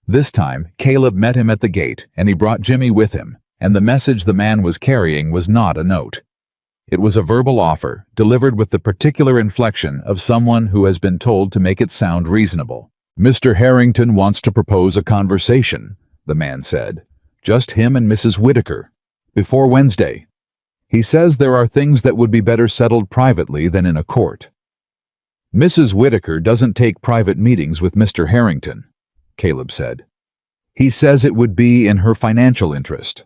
This time, Caleb met him at the gate, and he brought Jimmy with him, and the message the man was carrying was not a note. It was a verbal offer, delivered with the particular inflection of someone who has been told to make it sound reasonable. "Mr. Harrington wants to propose a conversation," the man said. "Just him and Mrs. Whitaker. Before Wednesday. He says there are things that would be better settled privately than in a court." "Mrs. Whitaker doesn't take private meetings with Mr. Harrington," Caleb said. "He says it would be in her financial interest."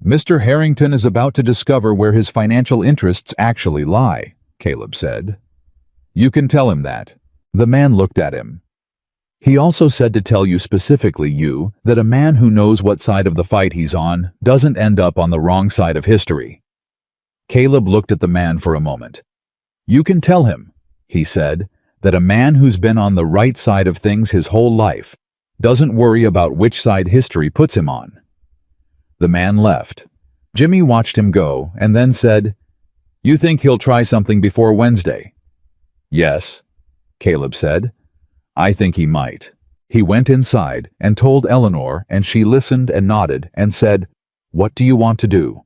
"Mr. Harrington is about to discover where his financial interests actually lie," Caleb said. "You can tell him that." The man looked at him. "He also said to tell you specifically, that a man who knows what side of the fight he's on doesn't end up on the wrong side of history." Caleb looked at the man for a moment. "You can tell him," he said, "that a man who's been on the right side of things his whole life doesn't worry about which side history puts him on." The man left. Jimmy watched him go and then said, "You think he'll try something before Wednesday?" "Yes," Caleb said. "I think he might." He went inside and told Eleanor, and she listened and nodded and said, "What do you want to do?"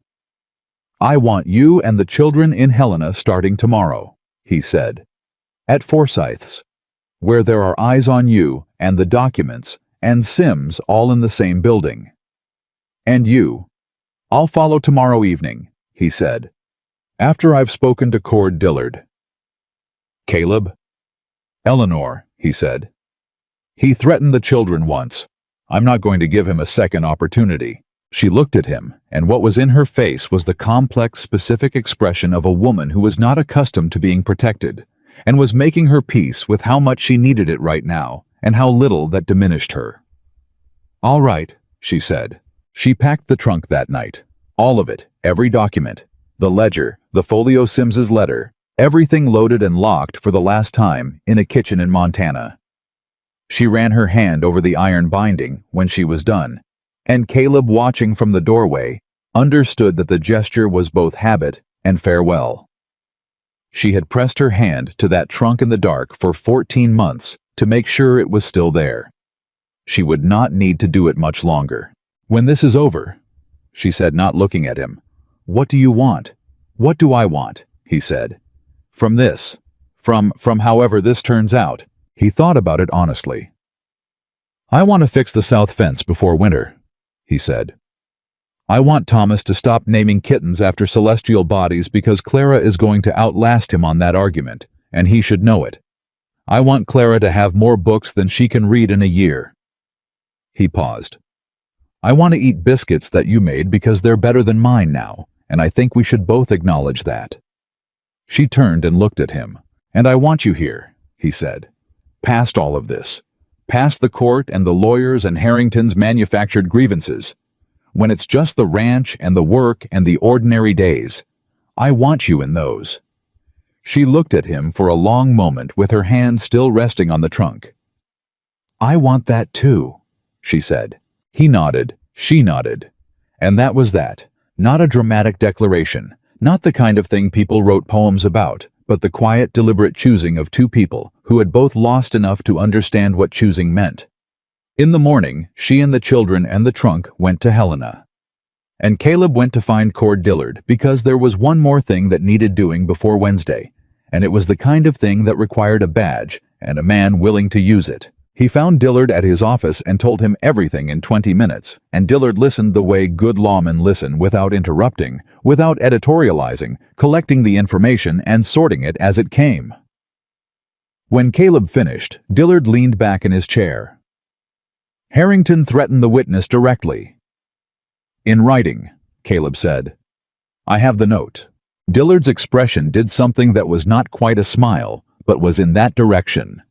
"I want you and the children in Helena starting tomorrow," he said. "At Forsyth's, where there are eyes on you and the documents and Sims all in the same building. And you. I'll follow tomorrow evening," he said, "after I've spoken to Cord Dillard." "Caleb?" "Eleanor," he said. "He threatened the children once. I'm not going to give him a second opportunity." She looked at him, and what was in her face was the complex, specific expression of a woman who was not accustomed to being protected, and was making her peace with how much she needed it right now, and how little that diminished her. "All right," she said. She packed the trunk that night. All of it, every document, the ledger, the folio Sims's letter, everything loaded and locked for the last time in a kitchen in Montana. She ran her hand over the iron binding when she was done, and Caleb, watching from the doorway, understood that the gesture was both habit and farewell. She had pressed her hand to that trunk in the dark for 14 months to make sure it was still there. She would not need to do it much longer. "When this is over," she said, not looking at him, "what do you want?" "What do I want?" he said. "From this. From however this turns out." He thought about it honestly. "I want to fix the south fence before winter," he said. "I want Thomas to stop naming kittens after celestial bodies because Clara is going to outlast him on that argument, and he should know it. I want Clara to have more books than she can read in a year." He paused. "I want to eat biscuits that you made because they're better than mine now, and I think we should both acknowledge that." She turned and looked at him. "And I want you here," he said. "Past all of this. Past the court and the lawyers and Harrington's manufactured grievances. When it's just the ranch and the work and the ordinary days. I want you in those." She looked at him for a long moment with her hand still resting on the trunk. "I want that too," she said. He nodded, she nodded. And that was that. Not a dramatic declaration, not the kind of thing people wrote poems about, but the quiet, deliberate choosing of two people who had both lost enough to understand what choosing meant. In the morning, she and the children and the trunk went to Helena. And Caleb went to find Cord Dillard because there was one more thing that needed doing before Wednesday, and it was the kind of thing that required a badge and a man willing to use it. He found Dillard at his office and told him everything in 20 minutes, and Dillard listened the way good lawmen listen, without interrupting, without editorializing, collecting the information and sorting it as it came. When Caleb finished, Dillard leaned back in his chair. Harrington threatened the witness directly. "In writing," Caleb said. "I have the note." Dillard's expression did something that was not quite a smile, but was in that direction.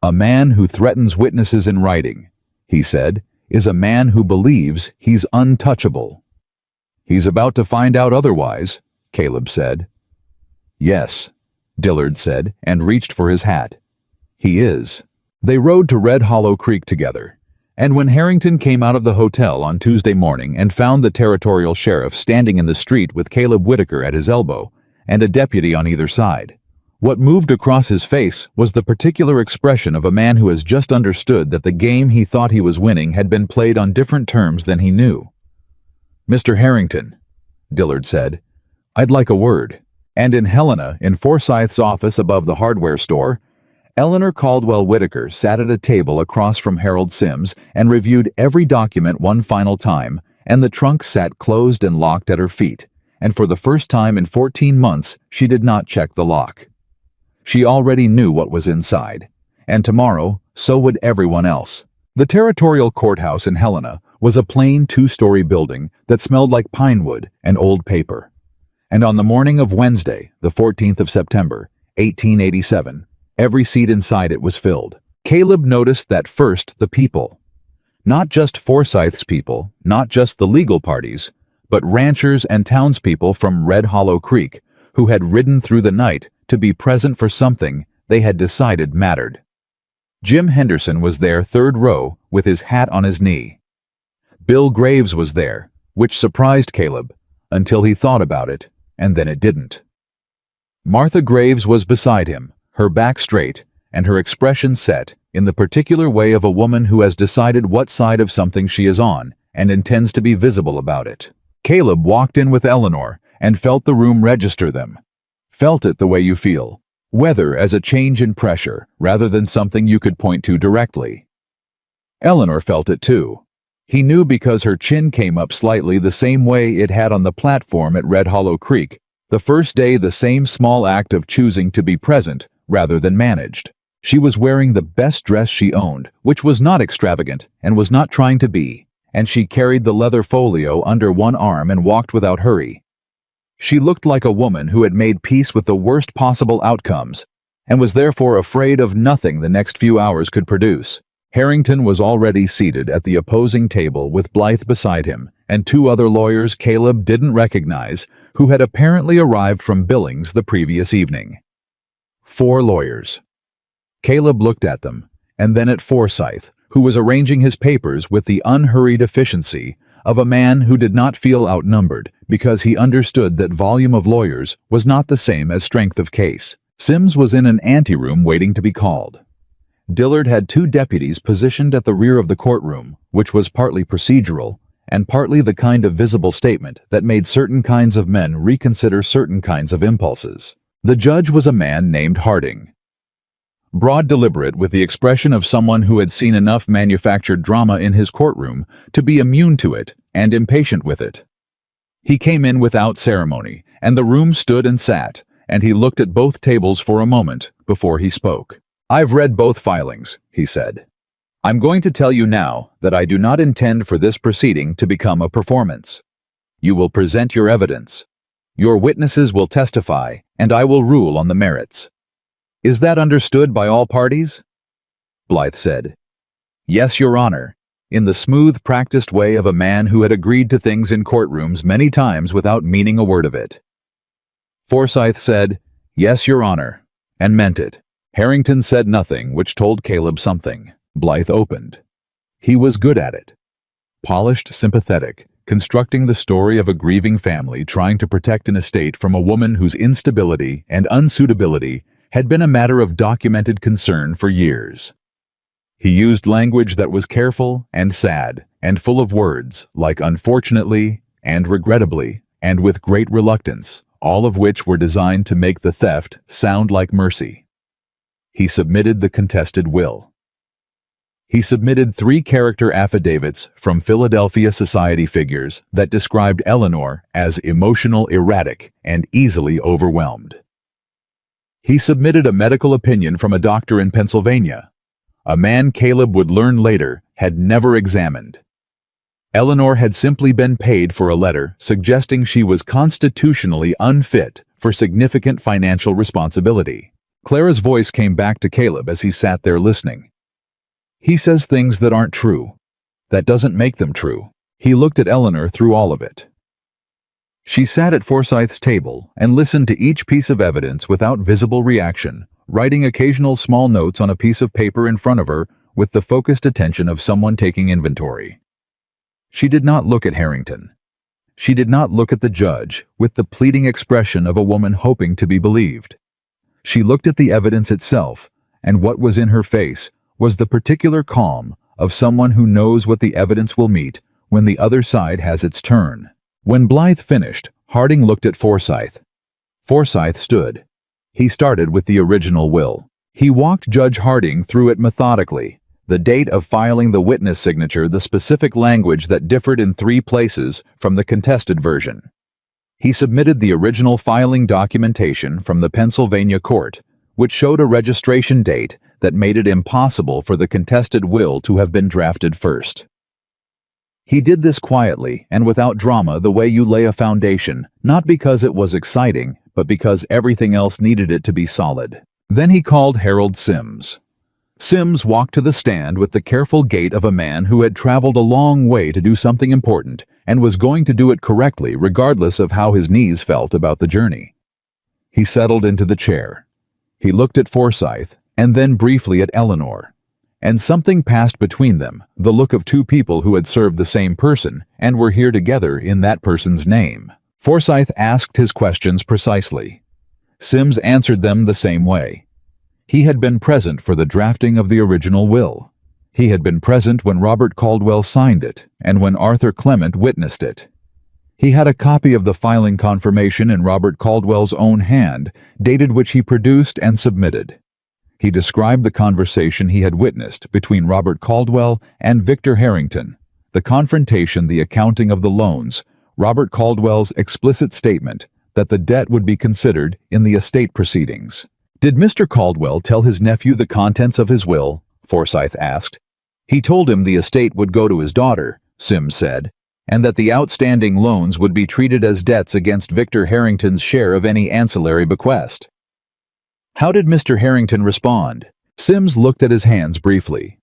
"A man who threatens witnesses in writing," he said, "is a man who believes he's untouchable." "He's about to find out otherwise," Caleb said. "Yes," Dillard said, and reached for his hat. "He is." They rode to Red Hollow Creek together, and when Harrington came out of the hotel on Tuesday morning and found the territorial sheriff standing in the street with Caleb Whitaker at his elbow and a deputy on either side, what moved across his face was the particular expression of a man who has just understood that the game he thought he was winning had been played on different terms than he knew. "Mr. Harrington," Dillard said, "I'd like a word." And in Helena, in Forsyth's office above the hardware store, Eleanor Caldwell Whitaker sat at a table across from Harold Sims and reviewed every document one final time, and the trunk sat closed and locked at her feet, and for the first time in 14 months she did not check the lock. She already knew what was inside, and tomorrow so would everyone else. The territorial courthouse in Helena was a plain 2-story building that smelled like pine wood and old paper. And on the morning of Wednesday, the 14th of September, 1887, every seat inside it was filled. Caleb noticed that first the people. Not just Forsyth's people, not just the legal parties, but ranchers and townspeople from Red Hollow Creek who had ridden through the night to be present for something they had decided mattered. Jim Henderson was there, 3rd row, with his hat on his knee. Bill Graves was there, which surprised Caleb, until he thought about it, and then it didn't. Martha Graves was beside him, her back straight, and her expression set in the particular way of a woman who has decided what side of something she is on and intends to be visible about it. Caleb walked in with Eleanor and felt the room register them. Felt it the way you feel, weather as a change in pressure rather than something you could point to directly. Eleanor felt it too. He knew because her chin came up slightly the same way it had on the platform at Red Hollow Creek, the first day, the same small act of choosing to be present rather than managed. She was wearing the best dress she owned, which was not extravagant and was not trying to be, and she carried the leather folio under one arm and walked without hurry. She looked like a woman who had made peace with the worst possible outcomes and was therefore afraid of nothing the next few hours could produce. Harrington was already seated at the opposing table with Blythe beside him and 2 other lawyers Caleb didn't recognize who had apparently arrived from Billings the previous evening. 4 lawyers. Caleb looked at them, and then at Forsyth, who was arranging his papers with the unhurried efficiency of a man who did not feel outnumbered because he understood that volume of lawyers was not the same as strength of case. Sims was in an anteroom waiting to be called. Dillard had 2 deputies positioned at the rear of the courtroom, which was partly procedural and partly the kind of visible statement that made certain kinds of men reconsider certain kinds of impulses. The judge was a man named Harding. Broad, deliberate, with the expression of someone who had seen enough manufactured drama in his courtroom to be immune to it and impatient with it. He came in without ceremony, and the room stood and sat, and he looked at both tables for a moment before he spoke. "I've read both filings," he said. "I'm going to tell you now that I do not intend for this proceeding to become a performance. You will present your evidence. Your witnesses will testify, and I will rule on the merits. Is that understood by all parties?" Blythe said. "Yes, Your Honor," in the smooth, practiced way of a man who had agreed to things in courtrooms many times without meaning a word of it. Forsyth said, "Yes, Your Honor," and meant it. Harrington said nothing, which told Caleb something. Blythe opened. He was good at it. Polished, sympathetic, constructing the story of a grieving family trying to protect an estate from a woman whose instability and unsuitability had been a matter of documented concern for years. He used language that was careful and sad, and full of words like unfortunately and regrettably, and with great reluctance, all of which were designed to make the theft sound like mercy. He submitted the contested will. He submitted 3 character affidavits from Philadelphia society figures that described Eleanor as emotional, erratic, and easily overwhelmed. He submitted a medical opinion from a doctor in Pennsylvania, a man Caleb would learn later had never examined. Eleanor had simply been paid for a letter suggesting she was constitutionally unfit for significant financial responsibility. Clara's voice came back to Caleb as he sat there listening. He says things that aren't true. That doesn't make them true. He looked at Eleanor through all of it. She sat at Forsyth's table and listened to each piece of evidence without visible reaction, writing occasional small notes on a piece of paper in front of her with the focused attention of someone taking inventory. She did not look at Harrington. She did not look at the judge with the pleading expression of a woman hoping to be believed. She looked at the evidence itself, and what was in her face was the particular calm of someone who knows what the evidence will meet when the other side has its turn. When Blythe finished, Harding looked at Forsyth. Forsyth stood. He started with the original will. He walked Judge Harding through it methodically, the date of filing the witness signature, the specific language that differed in 3 places from the contested version. He submitted the original filing documentation from the Pennsylvania court, which showed a registration date that made it impossible for the contested will to have been drafted first. He did this quietly and without drama, the way you lay a foundation, not because it was exciting, but because everything else needed it to be solid. Then he called Harold Sims. Sims walked to the stand with the careful gait of a man who had traveled a long way to do something important and was going to do it correctly regardless of how his knees felt about the journey. He settled into the chair. He looked at Forsyth and then briefly at Eleanor. And something passed between them, the look of 2 people who had served the same person and were here together in that person's name. Forsyth asked his questions precisely. Sims answered them the same way. He had been present for the drafting of the original will. He had been present when Robert Caldwell signed it and when Arthur Clement witnessed it. He had a copy of the filing confirmation in Robert Caldwell's own hand, dated which he produced and submitted. He described the conversation he had witnessed between Robert Caldwell and Victor Harrington, the confrontation, the accounting of the loans, Robert Caldwell's explicit statement that the debt would be considered in the estate proceedings. Did Mr. Caldwell tell his nephew the contents of his will? Forsyth asked. He told him the estate would go to his daughter, Sims said, and that the outstanding loans would be treated as debts against Victor Harrington's share of any ancillary bequest. How did Mr. Harrington respond? Sims looked at his hands briefly.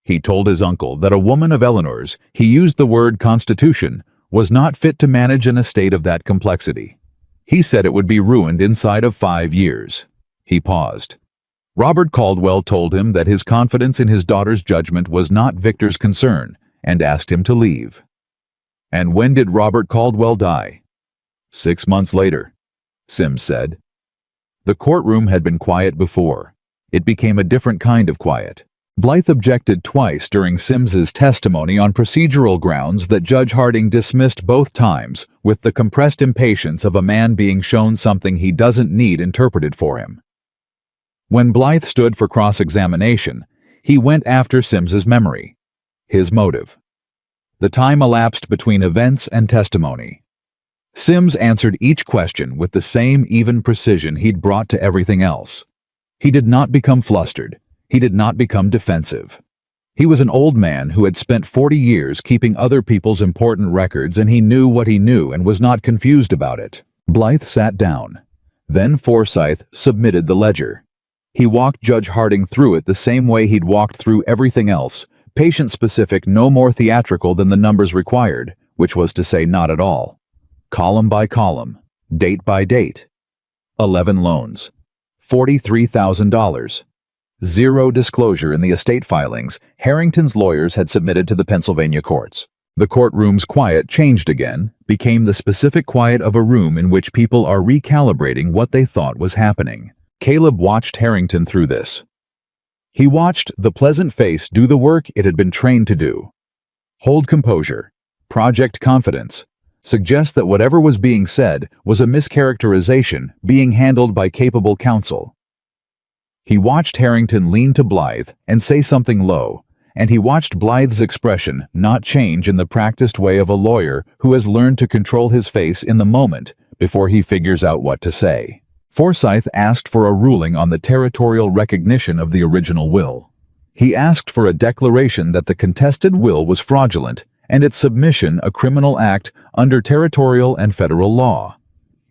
He told his uncle that a woman of Eleanor's, he used the word constitution, was not fit to manage an estate of that complexity. He said it would be ruined inside of 5 years. He paused. Robert Caldwell told him that his confidence in his daughter's judgment was not Victor's concern and asked him to leave. And when did Robert Caldwell die? 6 months later, Sims said. The courtroom had been quiet before. It became a different kind of quiet. Blythe objected twice during Sims's testimony on procedural grounds that Judge Harding dismissed both times with the compressed impatience of a man being shown something he doesn't need interpreted for him. When Blythe stood for cross-examination, he went after Sims's memory, his motive. The time elapsed between events and testimony. Sims answered each question with the same even precision he'd brought to everything else. He did not become flustered. He did not become defensive. He was an old man who had spent 40 years keeping other people's important records, and he knew what he knew and was not confused about it. Blythe sat down. Then Forsyth submitted the ledger. He walked Judge Harding through it the same way he'd walked through everything else, patient-specific, no more theatrical than the numbers required, which was to say not at all. Column by column, date by date. 11 loans. $43,000. Zero disclosure in the estate filings Harrington's lawyers had submitted to the Pennsylvania courts. The courtroom's quiet changed again, became the specific quiet of a room in which people are recalibrating what they thought was happening. Caleb watched Harrington through this. He watched the pleasant face do the work it had been trained to do. Hold composure. Project confidence. Suggest that whatever was being said was a mischaracterization being handled by capable counsel. He watched Harrington lean to Blythe and say something low, and he watched Blythe's expression not change in the practiced way of a lawyer who has learned to control his face in the moment before he figures out what to say. Forsyth asked for a ruling on the territorial recognition of the original will. He asked for a declaration that the contested will was fraudulent and its submission a criminal act under territorial and federal law.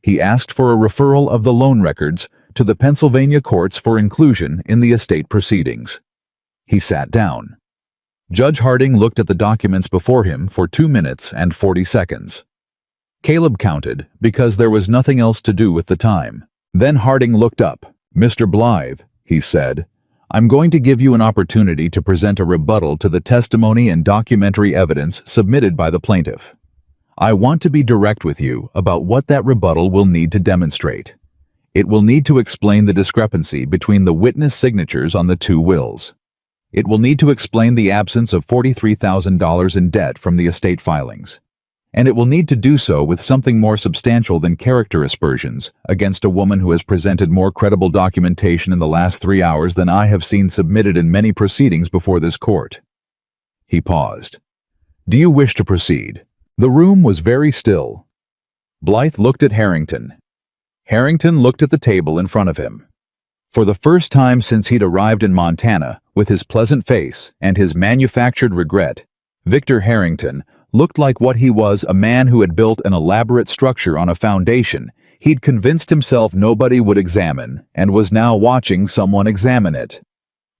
He asked for a referral of the loan records to the Pennsylvania courts for inclusion in the estate proceedings. He sat down. Judge Harding looked at the documents before him for 2 minutes and 40 seconds. Caleb counted because there was nothing else to do with the time. Then Harding looked up. "Mr. Blythe," he said, "I'm going to give you an opportunity to present a rebuttal to the testimony and documentary evidence submitted by the plaintiff. I want to be direct with you about what that rebuttal will need to demonstrate. It will need to explain the discrepancy between the witness signatures on the two wills. It will need to explain the absence of $43,000 in debt from the estate filings. And it will need to do so with something more substantial than character aspersions against a woman who has presented more credible documentation in the last 3 hours than I have seen submitted in many proceedings before this court." He paused. "Do you wish to proceed?" The room was very still. Blythe looked at Harrington. Harrington looked at the table in front of him. For the first time since he'd arrived in Montana, with his pleasant face and his manufactured regret, Victor Harrington looked like what he was, a man who had built an elaborate structure on a foundation he'd convinced himself nobody would examine and was now watching someone examine it.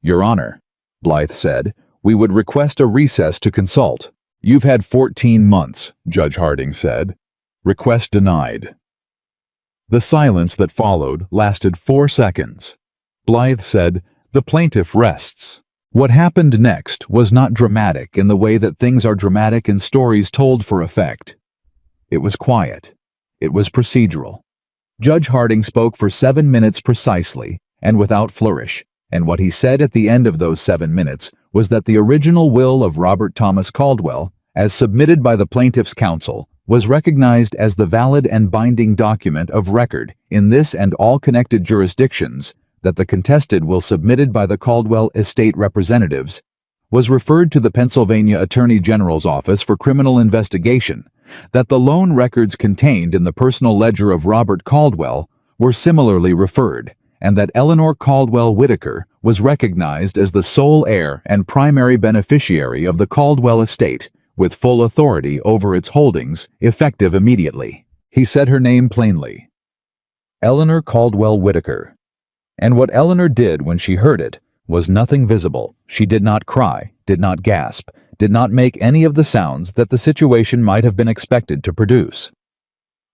"Your Honor," Blythe said, "we would request a recess to consult." "You've had 14 months, Judge Harding said. Request denied." The silence that followed lasted 4 seconds. Blythe said, "The plaintiff rests." What happened next was not dramatic in the way that things are dramatic in stories told for effect. It was quiet. It was procedural. Judge Harding spoke for 7 minutes precisely and without flourish, and what he said at the end of those 7 minutes was that the original will of Robert Thomas Caldwell, as submitted by the plaintiff's counsel, was recognized as the valid and binding document of record in this and all connected jurisdictions, that the contested will submitted by the Caldwell estate representatives was referred to the Pennsylvania Attorney General's Office for criminal investigation, that the loan records contained in the personal ledger of Robert Caldwell were similarly referred, and that Eleanor Caldwell Whitaker was recognized as the sole heir and primary beneficiary of the Caldwell estate, with full authority over its holdings, effective immediately. He said her name plainly. Eleanor Caldwell Whitaker. And what Eleanor did when she heard it was nothing visible. She did not cry, did not gasp, did not make any of the sounds that the situation might have been expected to produce.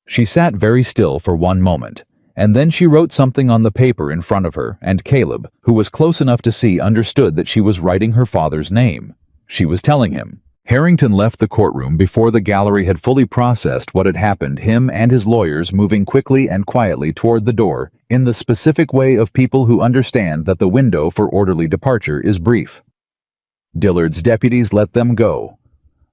She sat very still for 1 moment, and then she wrote something on the paper in front of her, and Caleb, who was close enough to see, understood that she was writing her father's name. She was telling him. Harrington left the courtroom before the gallery had fully processed what had happened, him and his lawyers moving quickly and quietly toward the door in the specific way of people who understand that the window for orderly departure is brief. Dillard's deputies let them go.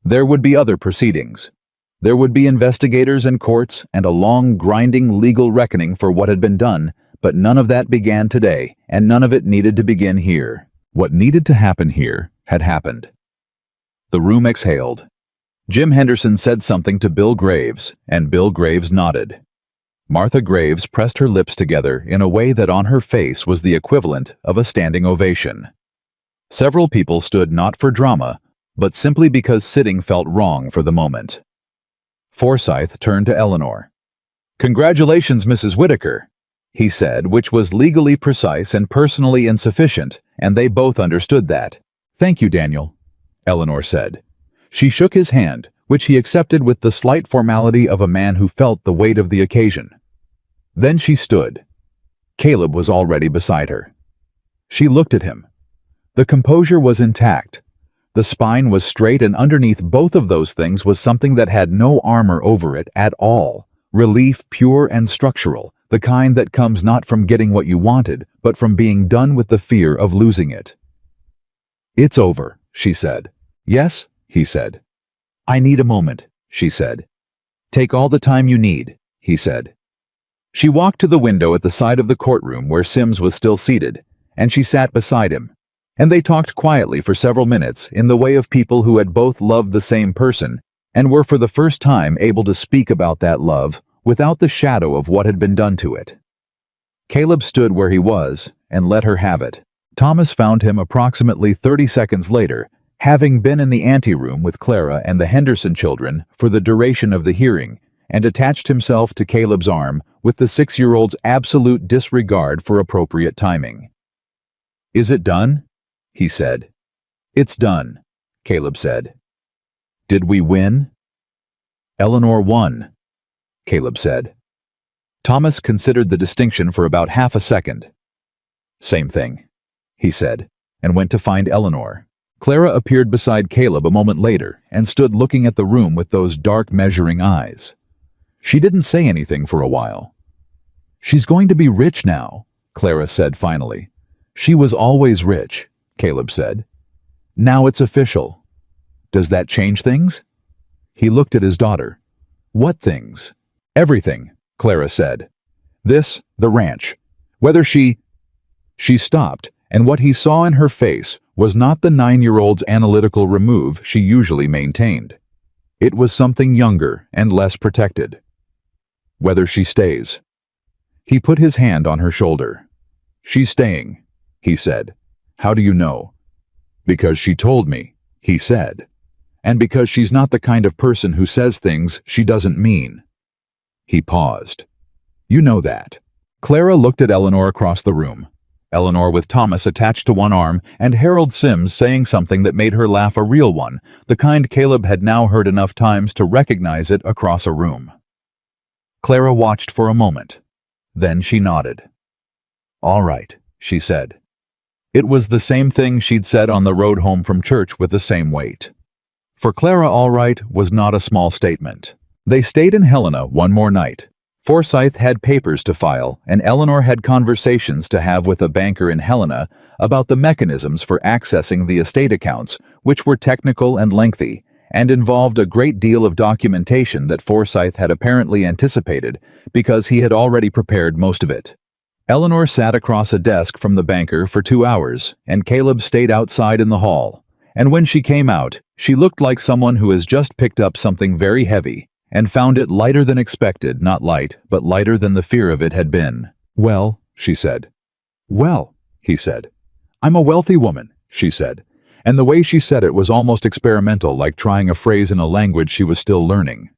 There would be other proceedings. There would be investigators and courts and a long, grinding legal reckoning for what had been done, but none of that began today, and none of it needed to begin here. What needed to happen here had happened. The room exhaled. Jim Henderson said something to Bill Graves, and Bill Graves nodded. Martha Graves pressed her lips together in a way that on her face was the equivalent of a standing ovation. Several people stood not for drama, but simply because sitting felt wrong for the moment. Forsyth turned to Eleanor. "Congratulations, Mrs. Whitaker," he said, which was legally precise and personally insufficient, and they both understood that. "Thank you, Daniel," Eleanor said. She shook his hand, which he accepted with the slight formality of a man who felt the weight of the occasion. Then she stood. Caleb was already beside her. She looked at him. The composure was intact. The spine was straight, and underneath both of those things was something that had no armor over it at all. Relief, pure and structural, the kind that comes not from getting what you wanted, but from being done with the fear of losing it. "It's over," she said. "Yes," he said. "I need a moment," she said. "Take all the time you need," he said. She walked to the window at the side of the courtroom where Sims was still seated, and she sat beside him, and they talked quietly for several minutes in the way of people who had both loved the same person and were for the first time able to speak about that love without the shadow of what had been done to it. Caleb stood where he was and let her have it. Thomas found him approximately 30 seconds later, having been in the anteroom with Clara and the Henderson children for the duration of the hearing, and attached himself to Caleb's arm with the 6-year-old's absolute disregard for appropriate timing. "Is it done?" he said. "It's done," Caleb said. "Did we win?" "Eleanor won," Caleb said. Thomas considered the distinction for about half a second. "Same thing," he said, and went to find Eleanor. Clara appeared beside Caleb a moment later and stood looking at the room with those dark measuring eyes. She didn't say anything for a while. "She's going to be rich now," Clara said finally. "She was always rich," Caleb said. "Now it's official. Does that change things?" He looked at his daughter. "What things?" "Everything," Clara said. "This, the ranch. Whether she—" She stopped, and what he saw in her face was not the 9-year-old's analytical remove she usually maintained. It was something younger and less protected. "Whether she stays." He put his hand on her shoulder. "She's staying," he said. "How do you know?" "Because she told me," he said. "And because she's not the kind of person who says things she doesn't mean." He paused. "You know that." Clara looked at Eleanor across the room. Eleanor with Thomas attached to one arm, and Harold Sims saying something that made her laugh, a real one, the kind Caleb had now heard enough times to recognize it across a room. Clara watched for a moment. Then she nodded. "All right," she said. It was the same thing she'd said on the road home from church with the same weight. For Clara, all right was not a small statement. They stayed in Helena one more night. Forsyth had papers to file, and Eleanor had conversations to have with a banker in Helena about the mechanisms for accessing the estate accounts, which were technical and lengthy, and involved a great deal of documentation that Forsyth had apparently anticipated because he had already prepared most of it. Eleanor sat across a desk from the banker for 2 hours, and Caleb stayed outside in the hall. And when she came out, she looked like someone who has just picked up something very heavy and found it lighter than expected, not light, but lighter than the fear of it had been. "Well," she said. "Well," he said. "I'm a wealthy woman," she said, and the way she said it was almost experimental, like trying a phrase in a language she was still learning.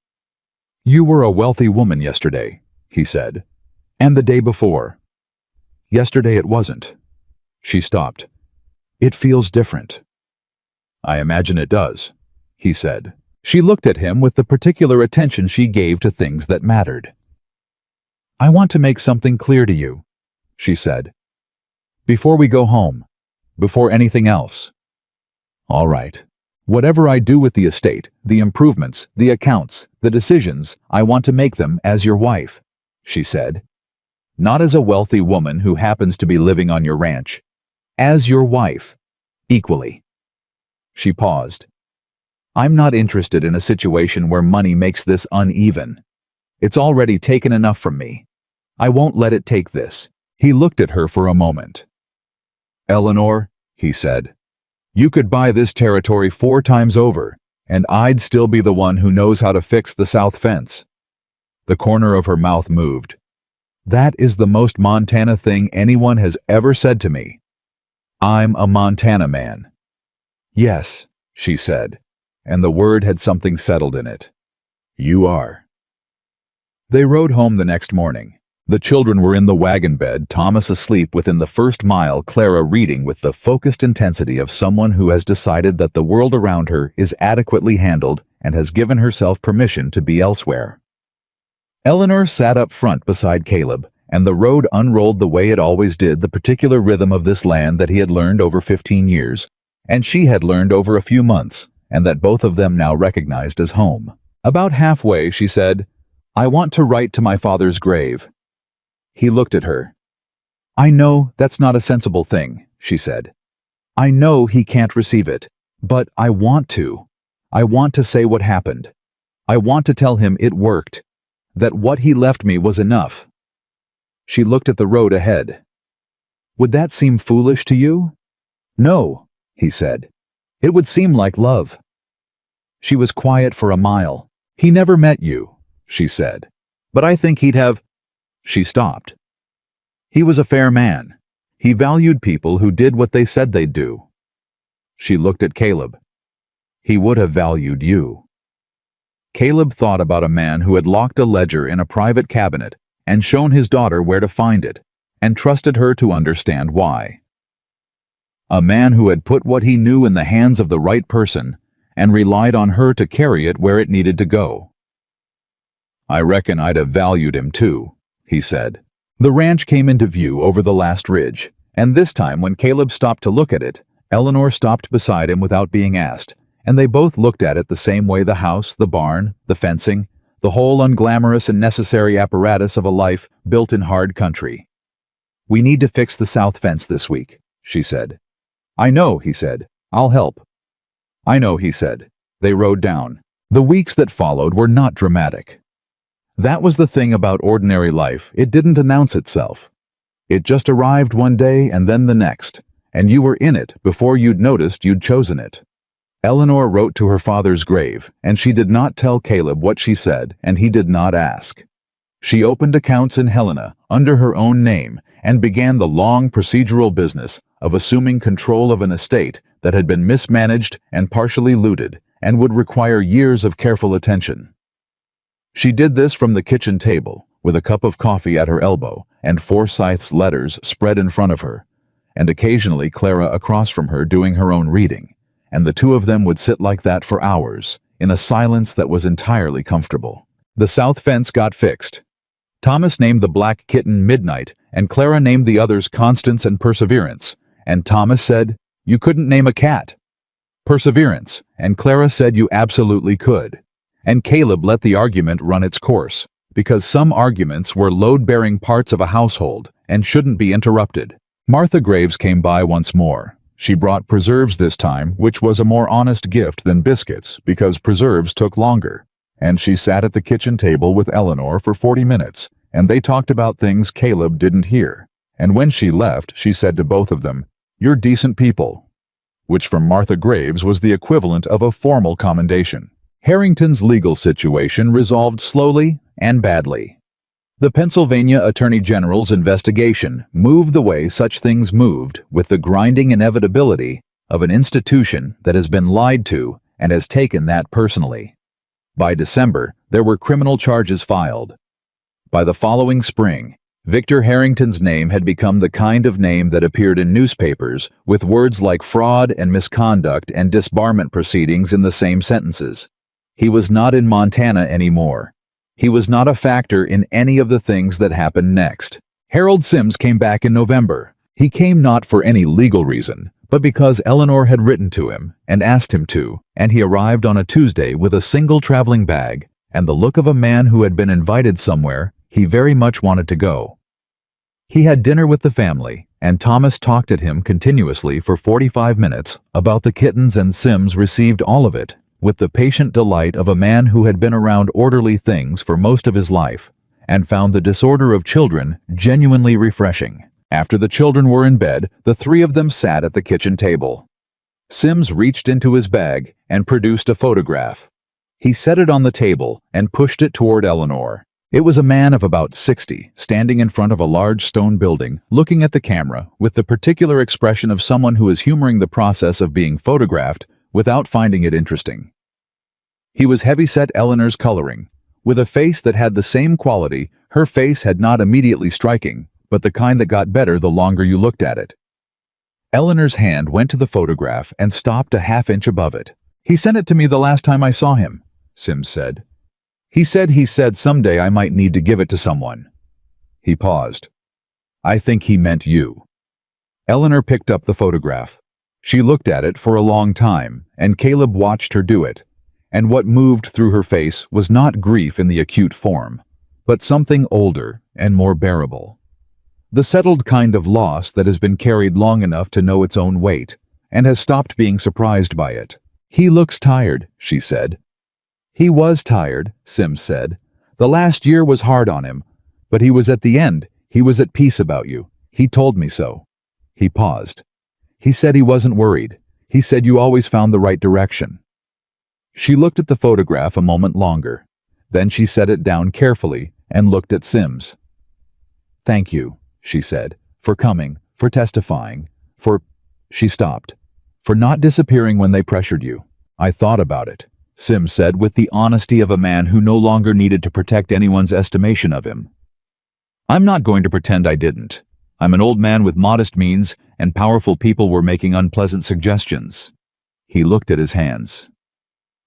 "You were a wealthy woman yesterday," he said, "and the day before." "Yesterday it wasn't." She stopped. "It feels different." "I imagine it does," he said. She looked at him with the particular attention she gave to things that mattered. "I want to make something clear to you," she said. "Before we go home. Before anything else." "All right. Whatever I do with the estate, the improvements, the accounts, the decisions, I want to make them as your wife," she said. "Not as a wealthy woman who happens to be living on your ranch. As your wife. Equally." She paused. "I'm not interested in a situation where money makes this uneven. It's already taken enough from me. I won't let it take this." He looked at her for a moment. "Eleanor," he said, "you could buy this territory 4 times over, and I'd still be the one who knows how to fix the south fence." The corner of her mouth moved. "That is the most Montana thing anyone has ever said to me. I'm a Montana man." "Yes," she said, and the word had something settled in it. "You are." They rode home the next morning. The children were in the wagon bed, Thomas asleep within the first mile, Clara reading with the focused intensity of someone who has decided that the world around her is adequately handled and has given herself permission to be elsewhere. Eleanor sat up front beside Caleb, and the road unrolled the way it always did, the particular rhythm of this land that he had learned over 15 years, and she had learned over a few months, and that both of them now recognized as home. About halfway, she said, "I want to write to my father's grave." He looked at her. "I know that's not a sensible thing," she said. I know he can't receive it, but I want to. I want to say what happened. I want to tell him it worked, that what he left me was enough." She looked at the road ahead. "Would that seem foolish to you?" "No," he said. "It would seem like love." She was quiet for a mile. "He never met you," she said. "But I think he'd have—" She stopped. "He was a fair man. He valued people who did what they said they'd do." She looked at Caleb. "He would have valued you." Caleb thought about a man who had locked a ledger in a private cabinet and shown his daughter where to find it, and trusted her to understand why. A man who had put what he knew in the hands of the right person and relied on her to carry it where it needed to go. "I reckon I'd have valued him too," he said. The ranch came into view over the last ridge, and this time when Caleb stopped to look at it, Eleanor stopped beside him without being asked, and they both looked at it the same way: the house, the barn, the fencing, the whole unglamorous and necessary apparatus of a life built in hard country. "We need to fix the south fence this week," she said. "I know," he said. "I'll help." "I know," he said. They rode down. The weeks that followed were not dramatic. That was the thing about ordinary life: it didn't announce itself. It just arrived one day and then the next, and you were in it before you'd noticed you'd chosen it. Eleanor wrote to her father's grave, and she did not tell Caleb what she said, and he did not ask. She opened accounts in Helena under her own name and began the long procedural business of assuming control of an estate that had been mismanaged and partially looted and would require years of careful attention. She did this from the kitchen table, with a cup of coffee at her elbow and Forsyth's letters spread in front of her, and occasionally Clara across from her doing her own reading, and the two of them would sit like that for hours, in a silence that was entirely comfortable. The south fence got fixed. Thomas named the black kitten Midnight, and Clara named the others Constance and Perseverance, and Thomas said, "You couldn't name a cat." Perseverance, and Clara said you absolutely could. And Caleb let the argument run its course, because some arguments were load-bearing parts of a household and shouldn't be interrupted. Martha Graves came by once more. She brought preserves this time, which was a more honest gift than biscuits, because preserves took longer. And she sat at the kitchen table with Eleanor for 40 minutes, and they talked about things Caleb didn't hear. And when she left, she said to both of them, "You're decent people," which from Martha Graves was the equivalent of a formal commendation. Harrington's legal situation resolved slowly and badly. The Pennsylvania Attorney General's investigation moved the way such things moved, with the grinding inevitability of an institution that has been lied to and has taken that personally. By December, there were criminal charges filed. By the following spring, Victor Harrington's name had become the kind of name that appeared in newspapers with words like fraud and misconduct and disbarment proceedings in the same sentences. He was not in Montana anymore. He was not a factor in any of the things that happened next. Harold Sims came back in November. He came not for any legal reason, but because Eleanor had written to him and asked him to, and he arrived on a Tuesday with a single traveling bag and the look of a man who had been invited somewhere he very much wanted to go. He had dinner with the family, and Thomas talked at him continuously for 45 minutes about the kittens, and Sims received all of it with the patient delight of a man who had been around orderly things for most of his life and found the disorder of children genuinely refreshing. After the children were in bed, the three of them sat at the kitchen table. Sims reached into his bag and produced a photograph. He set it on the table and pushed it toward Eleanor. It was a man of about 60, standing in front of a large stone building, looking at the camera with the particular expression of someone who is humoring the process of being photographed without finding it interesting. He was heavyset Eleanor's coloring, with a face that had the same quality. Her face had not immediately striking, but the kind that got better the longer you looked at it. Eleanor's hand went to the photograph and stopped a half-inch above it. "He sent it to me the last time I saw him," Sims said. He said someday I might need to give it to someone." He paused. "I think he meant you." Eleanor picked up the photograph. She looked at it for a long time, and Caleb watched her do it, and what moved through her face was not grief in the acute form, but something older and more bearable. The settled kind of loss that has been carried long enough to know its own weight, and has stopped being surprised by it. "He looks tired," she said. "He was tired," Sims said. "The last year was hard on him, but he was at the end. He was at peace about you. He told me so." He paused. "He said he wasn't worried. He said you always found the right direction." She looked at the photograph a moment longer. Then she set it down carefully and looked at Sims. "Thank you," she said, "for coming, for testifying, for—" She stopped. "For not disappearing when they pressured you." "I thought about it," Sims said with the honesty of a man who no longer needed to protect anyone's estimation of him. "I'm not going to pretend I didn't. I'm an old man with modest means, and powerful people were making unpleasant suggestions." He looked at his hands.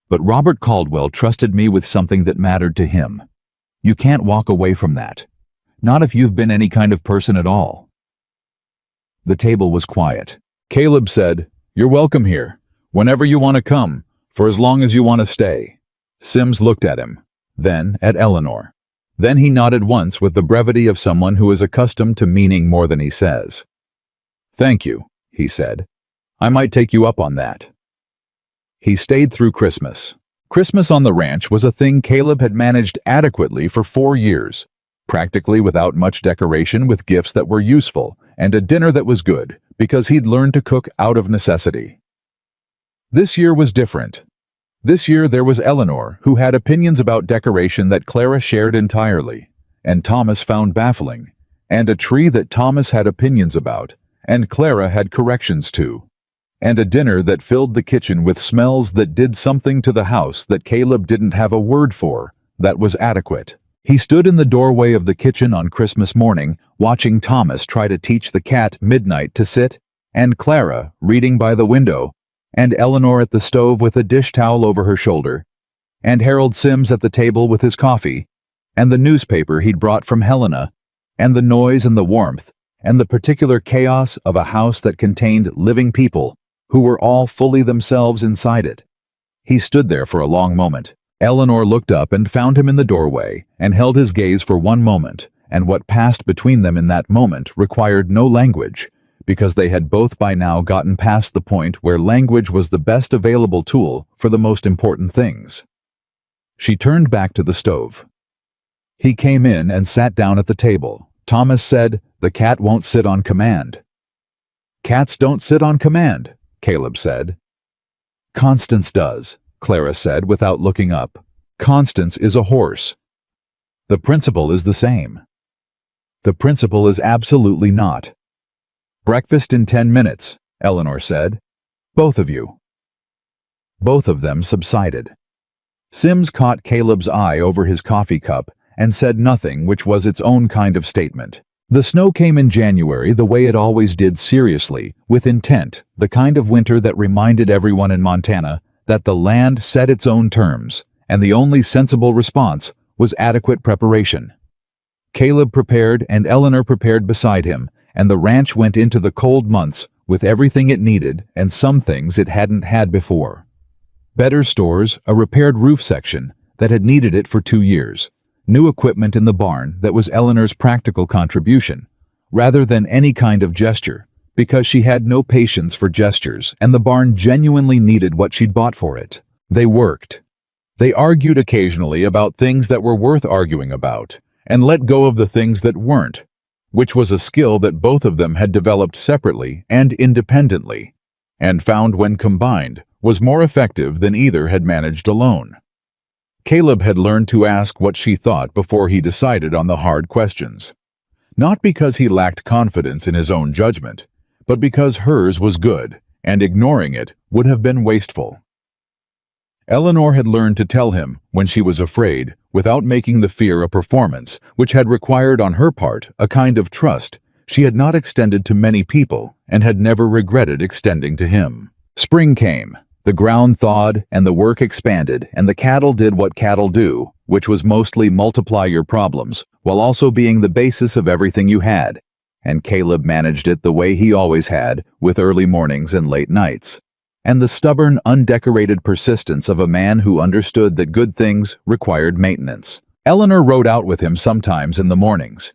"But Robert Caldwell trusted me with something that mattered to him. You can't walk away from that. Not if you've been any kind of person at all." The table was quiet. Caleb said, "You're welcome here. Whenever you want to come, for as long as you want to stay." Sims looked at him, then at Eleanor. Then he nodded once with the brevity of someone who is accustomed to meaning more than he says. "Thank you," he said. "I might take you up on that." He stayed through Christmas. Christmas on the ranch was a thing Caleb had managed adequately for 4 years, practically without much decoration, with gifts that were useful and a dinner that was good, because he'd learned to cook out of necessity. This year was different. This year there was Eleanor, who had opinions about decoration that Clara shared entirely, and Thomas found baffling, and a tree that Thomas had opinions about, and Clara had corrections to, and a dinner that filled the kitchen with smells that did something to the house that Caleb didn't have a word for, that was adequate. He stood in the doorway of the kitchen on Christmas morning, watching Thomas try to teach the cat Midnight to sit, and Clara reading by the window, and Eleanor at the stove with a dish towel over her shoulder, and Harold Sims at the table with his coffee, and the newspaper he'd brought from Helena, and the noise and the warmth, and the particular chaos of a house that contained living people, who were all fully themselves inside it. He stood there for a long moment. Eleanor looked up and found him in the doorway, and held his gaze for one moment, and what passed between them in that moment required no language, because they had both by now gotten past the point where language was the best available tool for the most important things. She turned back to the stove. He came in and sat down at the table. Thomas said, "The cat won't sit on command." "Cats don't sit on command," Caleb said. "Constance does," Clara said without looking up. "Constance is a horse." "The principle is the same." "The principle is absolutely not." "Breakfast in 10 minutes, Eleanor said. "Both of you." Both of them subsided. Sims caught Caleb's eye over his coffee cup and said nothing, which was its own kind of statement. The snow came in January the way it always did, seriously, with intent, the kind of winter that reminded everyone in Montana that the land set its own terms, and the only sensible response was adequate preparation. Caleb prepared and Eleanor prepared beside him, and the ranch went into the cold months with everything it needed and some things it hadn't had before. Better stores, a repaired roof section that had needed it for 2 years, new equipment in the barn that was Eleanor's practical contribution, rather than any kind of gesture, because she had no patience for gestures, and the barn genuinely needed what she'd bought for it. They worked. They argued occasionally about things that were worth arguing about, and let go of the things that weren't, which was a skill that both of them had developed separately and independently, and found when combined was more effective than either had managed alone. Caleb had learned to ask what she thought before he decided on the hard questions, not because he lacked confidence in his own judgment, but because hers was good, and ignoring it would have been wasteful. Eleanor had learned to tell him when she was afraid, without making the fear a performance, which had required on her part a kind of trust she had not extended to many people and had never regretted extending to him. Spring came, the ground thawed, and the work expanded, and the cattle did what cattle do, which was mostly multiply your problems, while also being the basis of everything you had, and Caleb managed it the way he always had, with early mornings and late nights, and the stubborn, undecorated persistence of a man who understood that good things required maintenance. Eleanor rode out with him sometimes in the mornings.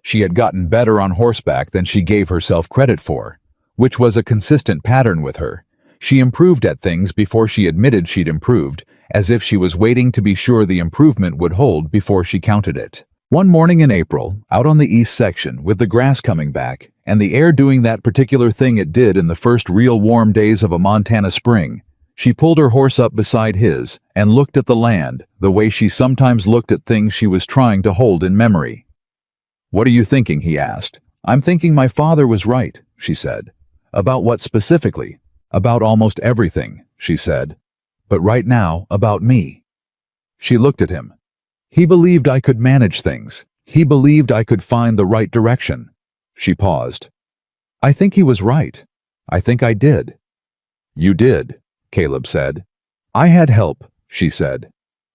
She had gotten better on horseback than she gave herself credit for, which was a consistent pattern with her. She improved at things before she admitted she'd improved, as if she was waiting to be sure the improvement would hold before she counted it. One morning in April, out on the east section, with the grass coming back, and the air doing that particular thing it did in the first real warm days of a Montana spring, she pulled her horse up beside his and looked at the land the way she sometimes looked at things she was trying to hold in memory. "What are you thinking?" he asked. "I'm thinking my father was right," she said. "About what specifically?" "About almost everything," she said. "But right now, about me." She looked at him. "He believed I could manage things. He believed I could find the right direction." She paused. "I think he was right. I think I did." "You did," Caleb said. "I had help," she said.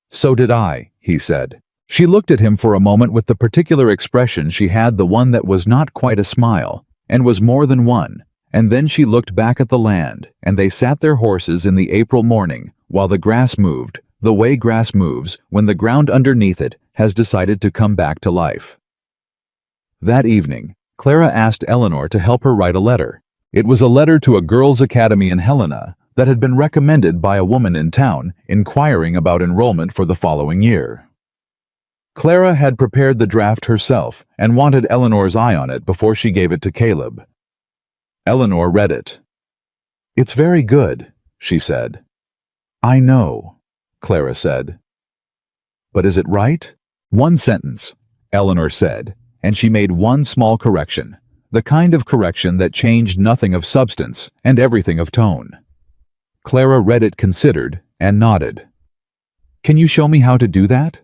"So did I," he said. She looked at him for a moment with the particular expression she had, the one that was not quite a smile, and was more than one, and then she looked back at the land, and they sat their horses in the April morning, while the grass moved, the way grass moves when the ground underneath it has decided to come back to life. That evening, Clara asked Eleanor to help her write a letter. It was a letter to a girls' academy in Helena that had been recommended by a woman in town inquiring about enrollment for the following year. Clara had prepared the draft herself and wanted Eleanor's eye on it before she gave it to Caleb. Eleanor read it. "It's very good," she said. "I know," Clara said. "But is it right?" "One sentence," Eleanor said, and she made one small correction, the kind of correction that changed nothing of substance and everything of tone. Clara read it, considered, and nodded. "Can you show me how to do that?"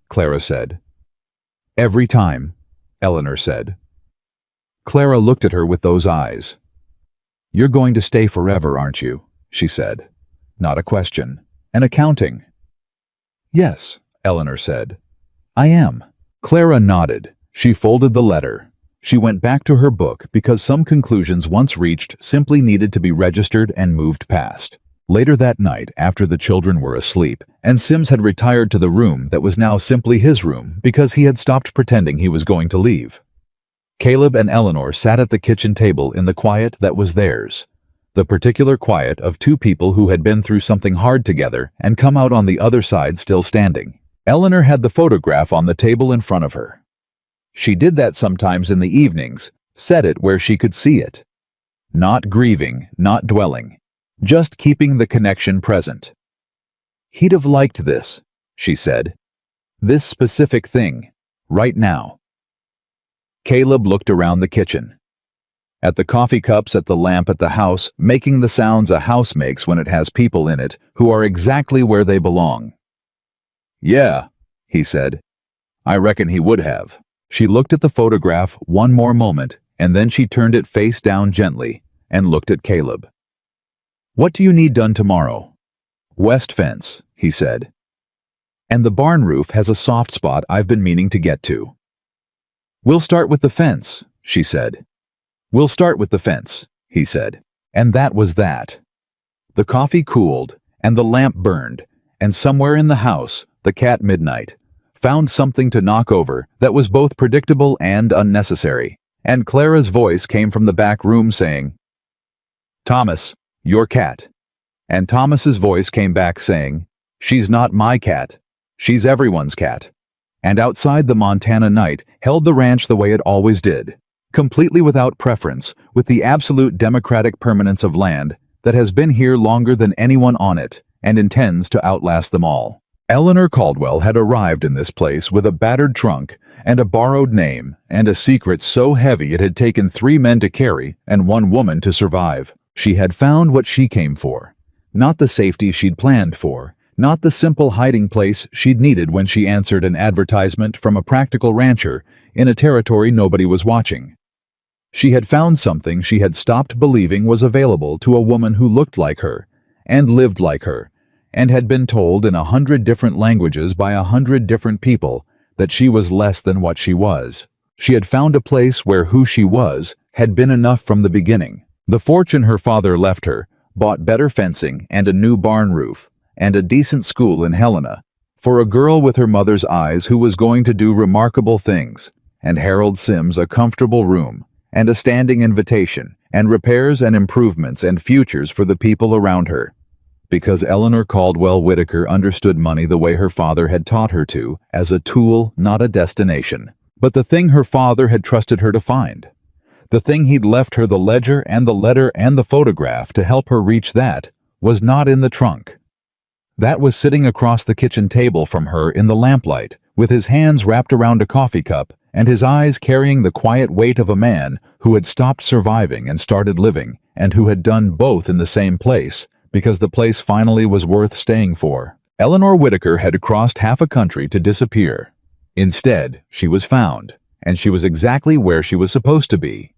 Clara said. "Every time," Eleanor said. Clara looked at her with those eyes. "You're going to stay forever, aren't you?" she said. Not a question. An accounting. "Yes," Eleanor said. "I am." Clara nodded. She folded the letter. She went back to her book because some conclusions once reached simply needed to be registered and moved past. Later that night, after the children were asleep, and Sims had retired to the room that was now simply his room because he had stopped pretending he was going to leave, Caleb and Eleanor sat at the kitchen table in the quiet that was theirs, the particular quiet of two people who had been through something hard together and come out on the other side still standing. Eleanor had the photograph on the table in front of her. She did that sometimes in the evenings, set it where she could see it. Not grieving, not dwelling, just keeping the connection present. "He'd have liked this," she said. "This specific thing, right now." Caleb looked around the kitchen. At the coffee cups, at the lamp, at the house, making the sounds a house makes when it has people in it who are exactly where they belong. "Yeah," he said. "I reckon he would have." She looked at the photograph one more moment, and then she turned it face down gently and looked at Caleb. "What do you need done tomorrow?" "West fence," he said. "And the barn roof has a soft spot I've been meaning to get to." "We'll start with the fence," she said. "We'll start with the fence," he said. And that was that. The coffee cooled, and the lamp burned, and somewhere in the house, the cat Midnight found something to knock over that was both predictable and unnecessary, and Clara's voice came from the back room saying, "Thomas, your cat." And Thomas's voice came back saying, "She's not my cat. She's everyone's cat." And outside the Montana night held the ranch the way it always did, completely without preference, with the absolute democratic permanence of land that has been here longer than anyone on it and intends to outlast them all. Eleanor Caldwell had arrived in this place with a battered trunk and a borrowed name and a secret so heavy it had taken 3 men to carry and 1 woman to survive. She had found what she came for, not the safety she'd planned for, not the simple hiding place she'd needed when she answered an advertisement from a practical rancher in a territory nobody was watching. She had found something she had stopped believing was available to a woman who looked like her and lived like her, and had been told in 100 different languages by 100 different people that she was less than what she was. She had found a place where who she was had been enough from the beginning. The fortune her father left her bought better fencing and a new barn roof and a decent school in Helena for a girl with her mother's eyes who was going to do remarkable things, and Harold Sims a comfortable room and a standing invitation, and repairs and improvements and futures for the people around her. Because Eleanor Caldwell Whitaker understood money the way her father had taught her to, as a tool, not a destination. But the thing her father had trusted her to find. The thing he'd left her, the ledger and the letter and the photograph to help her reach that, was not in the trunk. That was sitting across the kitchen table from her in the lamplight, with his hands wrapped around a coffee cup and his eyes carrying the quiet weight of a man who had stopped surviving and started living, and who had done both in the same place, because the place finally was worth staying for. Eleanor Whitaker had crossed half a country to disappear. Instead, she was found, and she was exactly where she was supposed to be.